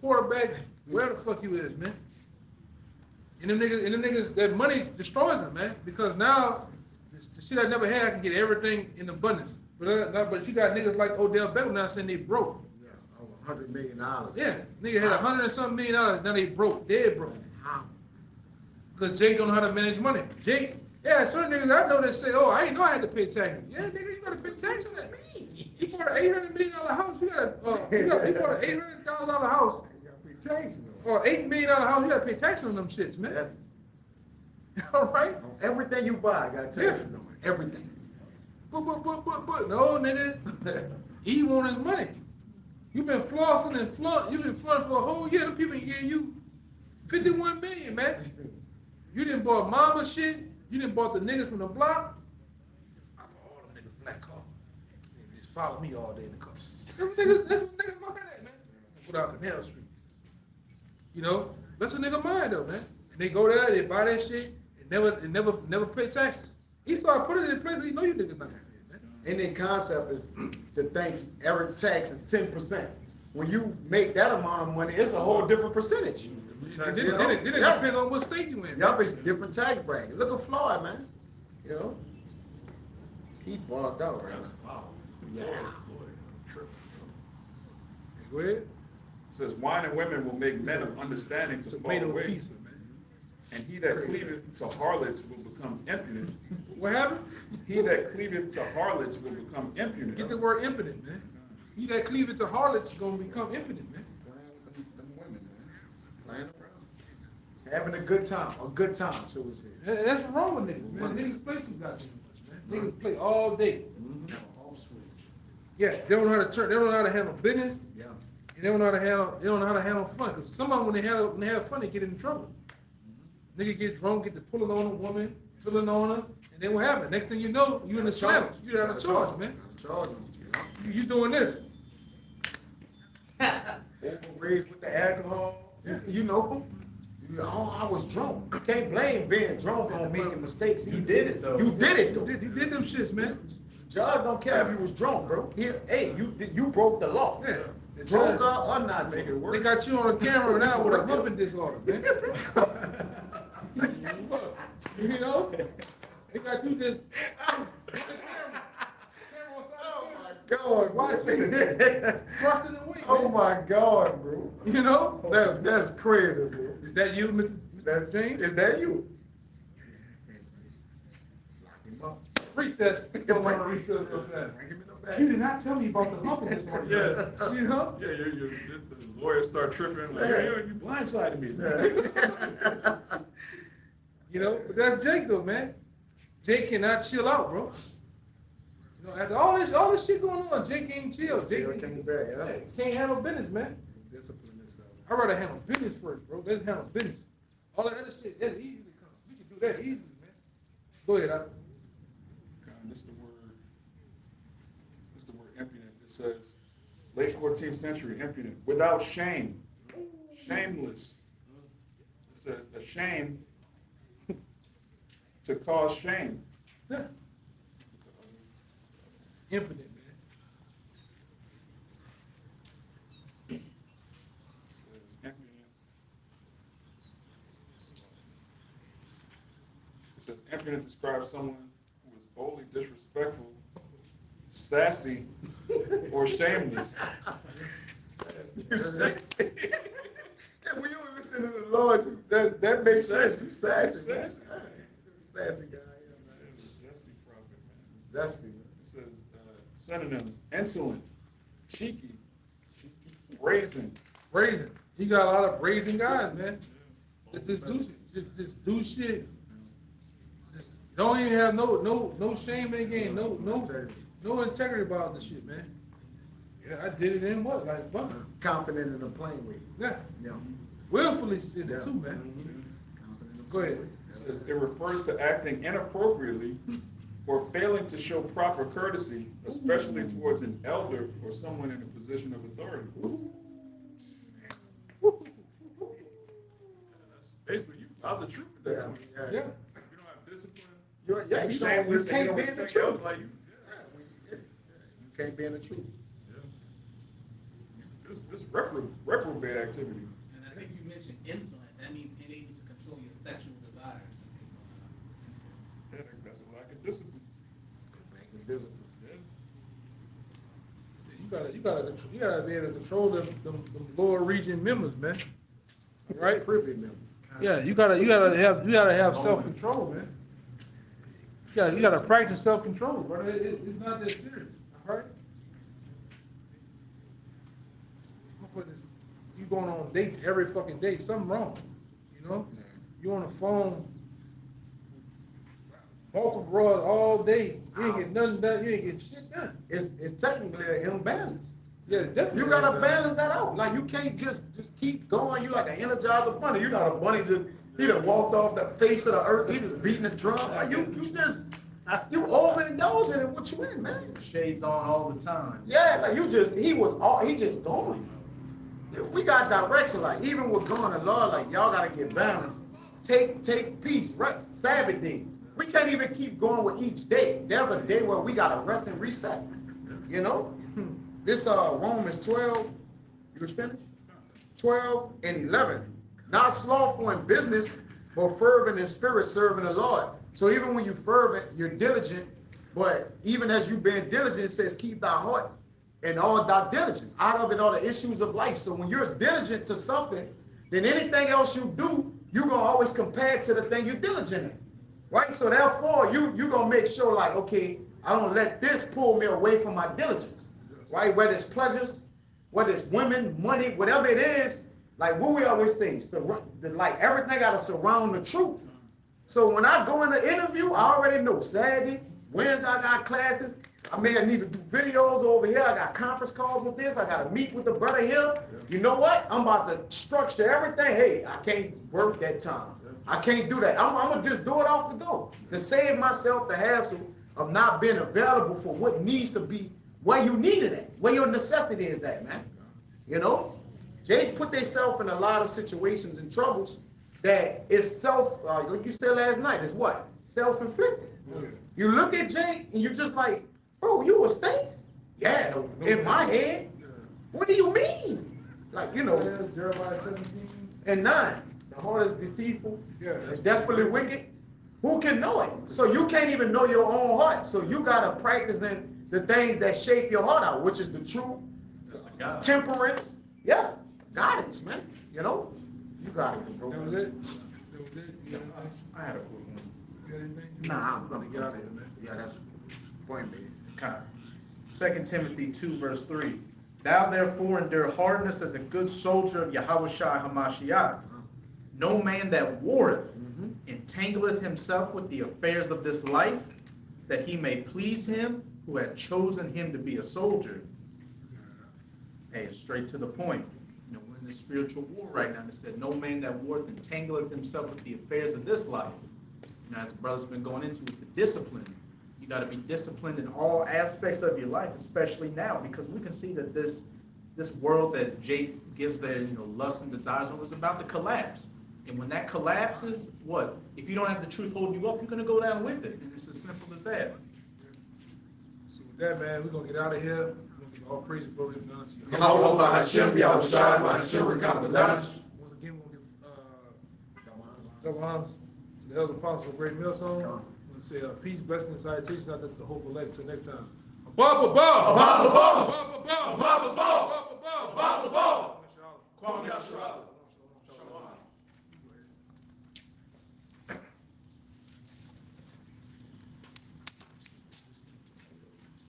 quarterback, wherever the fuck you is, man. And them niggas, that money destroys them, man. Because now, the shit I never had, I can get everything in abundance. But you got niggas like Odell Beckham now saying they broke. Yeah, over $100 million. Yeah, nigga had $100 and something million, now they broke, dead broke. How? Because Jake don't know how to manage money. Jake Yeah, certain niggas I know that say, oh, I didn't know I had to pay taxes. Yeah, nigga, you gotta pay taxes on that. You bought an $800 million house, you bought an $800,000 house, You gotta pay taxes on or $8 million house, you gotta pay taxes on them shits, man. Yes. All right? On everything you buy, got taxes on it. Everything. But, no, nigga, he want his money. You been flossing and you been flossing for a whole year. Them people gave you 51 million, man. You didn't bought mama shit. You didn't bought the niggas from the block. I bought all them niggas black car. They just follow me all day in the car. That's what niggas mind at, man. Put out Canal Street. You know, that's a nigga mind though, man. And they go there, they buy that shit, and never pay taxes. He started putting it in place. You know you niggas not gonna pay it, man. And the concept is to think every tax is 10%. When you make that amount of money, it's a whole different percentage. Then it depends on what state you in. Yup, it's different tax bracket. Look at Floyd, man. You know, he bugged out, right? Wow. Yeah. Go ahead. It says, wine and women will make men of understanding to fall Tomato away, pizza, man. and he that cleaveth to harlots will become impudent. What happened? He that cleaveth to harlots will become impudent. Get the word impotent, man. He that cleaveth to harlots is gonna become impotent, man. Playing with them women, man. Playing around. Having a good time, so we say. That's what's wrong with niggas, man. Niggas play too goddamn much, man. Niggas play all day. Off switch. Yeah, they don't know how to turn. They don't know how to handle business. Yeah. And they don't know how to handle. They don't know how to handle fun. Cause some of them, when they have fun, they get in trouble. Nigga get drunk, get to pulling on a woman, feeling on her, and then what happens? Next thing you know, you in the slammer. You out of charge, man. Charge them. You doing this? Overraised with the alcohol. You know. Oh, I was drunk. You can't blame being drunk on making mistakes. You did it though. You did it though. You did them shits, man. Judge don't care if you was drunk, bro. Hey, you broke the law. Yeah. The Drunk judge- up or not, make it They work. got you on the camera now with a humping disorder, man. You know? They got you just. God, Watching thrusting away. oh man. my God, bro. You know? That's crazy, bro. Is that you, Mr. James? Is that you? Lock him up. Recess. Don't want to recess real fast. Bring him in the back. You did not tell me about the humping disorder. Yeah. You know? Yeah, the lawyers start tripping. Like, Yeah. you blindsided me. You know? But that's Jake though, man. Jake cannot chill out, bro. You know, after all this shit going on, Jake ain't chill. Jake Still came back, yeah. can't handle business, man. Discipline yourself. I'd rather handle business first, bro. Let's handle business. All that other shit, that's easy to come. We can do that easily, man. Go ahead, God, this is the word impudent. It says, late 14th century, impudent, without shame, shameless. It says, ashamed to cause shame. Yeah. Impotent, man. It says impudent. It says impudent describes someone who is boldly disrespectful, sassy, or shameless. You sassy. Yeah, when you listen to the Lord, that makes sense. You sassy. Man. Sassy guy, yeah, man. Zesty prophet, man. Zesty. Man. It says synonyms: insolent, cheeky, brazen. Brazen. He got a lot of brazen guys, man. That just do shit. Just don't even have no shame in the game, no integrity about this shit, man. Yeah, I did it in what? Like fuck. Confident in a plain way. Yeah. Yeah. Willfully did Yeah. it too, man. Confident in a Go ahead. plain way. It says it refers to acting inappropriately or failing to show proper courtesy, especially towards an elder or someone in a position of authority. That's basically you out the truth at that Yeah, point. yeah. Yeah. If you don't have discipline, Yeah, you shameless, and can't be in the respect truth. others, like, You can't be in the truth. this reprobate activity. And I think you mentioned insolent. That means unable to control your sexual desires. Yeah, that's a lack of discipline. Discipline. Yeah. You gotta be able to control them lower region members, man. All right? Privy member. Yeah, you gotta have self-control, man. You gotta practice self-control, brother. It's not that serious, all right? You going on dates every fucking day, something wrong, you know? You on the phone, multiple broads all day, you ain't get nothing done, you ain't get shit done. It's technically an imbalance. Yeah, definitely. You gotta balance that out. Like you can't just keep going. You like an Energizer bunny. You're not a bunny he done walked off the face of the earth. He just beating the drum. Like you overindulging in what you in, man. Shades on all the time. Yeah, like he just going. We got direction. Like even with going to Lord, like y'all gotta get balanced. Take peace, rest, Sabbath day. We can't even keep going with each day. There's a day where we gotta rest and reset. You know? This Romans 12, you was finished? 12 and 11. Not slothful in business, but fervent in spirit, serving the Lord. So even when you fervent, you're diligent, but even as you being diligent, it says keep thy heart and all thy diligence. Out of it are the issues of life. So when you're diligent to something, then anything else you do, you're gonna always compare it to the thing you're diligent in. Right? So therefore, you're gonna make sure like, okay, I don't let this pull me away from my diligence. Right? Whether it's pleasures, whether it's women, money, whatever it is, like what we always say, like everything got to surround the truth. So when I go in the interview, I already know Saturday, Wednesday I got classes. I may need to do videos over here. I got conference calls with this. I got to meet with the brother here. You know what? I'm about to structure everything. Hey, I can't work that time. I can't do that. I'm going to just do it off the go to save myself the hassle of not being available for what needs to be where you need it at, where your necessity is at, man. You know? Jake put themselves in a lot of situations and troubles that is like you said last night, is what? Self-inflicted. Yeah. You look at Jake and you're just like, bro, you a stink? Yeah, in my head. Yeah. What do you mean? Like, you know, Jeremiah 17 and 9. The heart is deceitful, it's desperately wicked. Who can know it? So you can't even know your own heart. So you gotta practice in the things that shape your heart out, which is the truth, temperance, guidance, man. You know, you got it, bro. That was it. You I had a quick one. got anything? Nah, I'm gonna get out of here, man. Yeah, that's point made. Okay. 2 Timothy 2, verse 3. Thou therefore endure hardness as a good soldier of Yahushua HaMashiach. No man that warreth entangleth himself with the affairs of this life, that he may please him who had chosen him to be a soldier. Hey, straight to the point. You know, we're in the spiritual war right now. It said, no man that warreth entangleth himself with the affairs of this life. You know, as the brother's been going into with the discipline, you got to be disciplined in all aspects of your life, especially now, because we can see that this world that Jake gives their lusts and desires over is about to collapse. And when that collapses, what? If you don't have the truth hold you up, you're going to go down with it. And it's as simple as that. So with that, man, we're going to get out of here. We're going to give all praise and glory to God. Once again, Yahweh we're going Hashem, Yahushua, to give honors to the elder apostle of Great Millstone. We're going to say peace, blessing, and salutations out there to the whole elect. Until next time. Above, above! Above, above! Above, above! Above, above! Above, above! Kwame Yashua.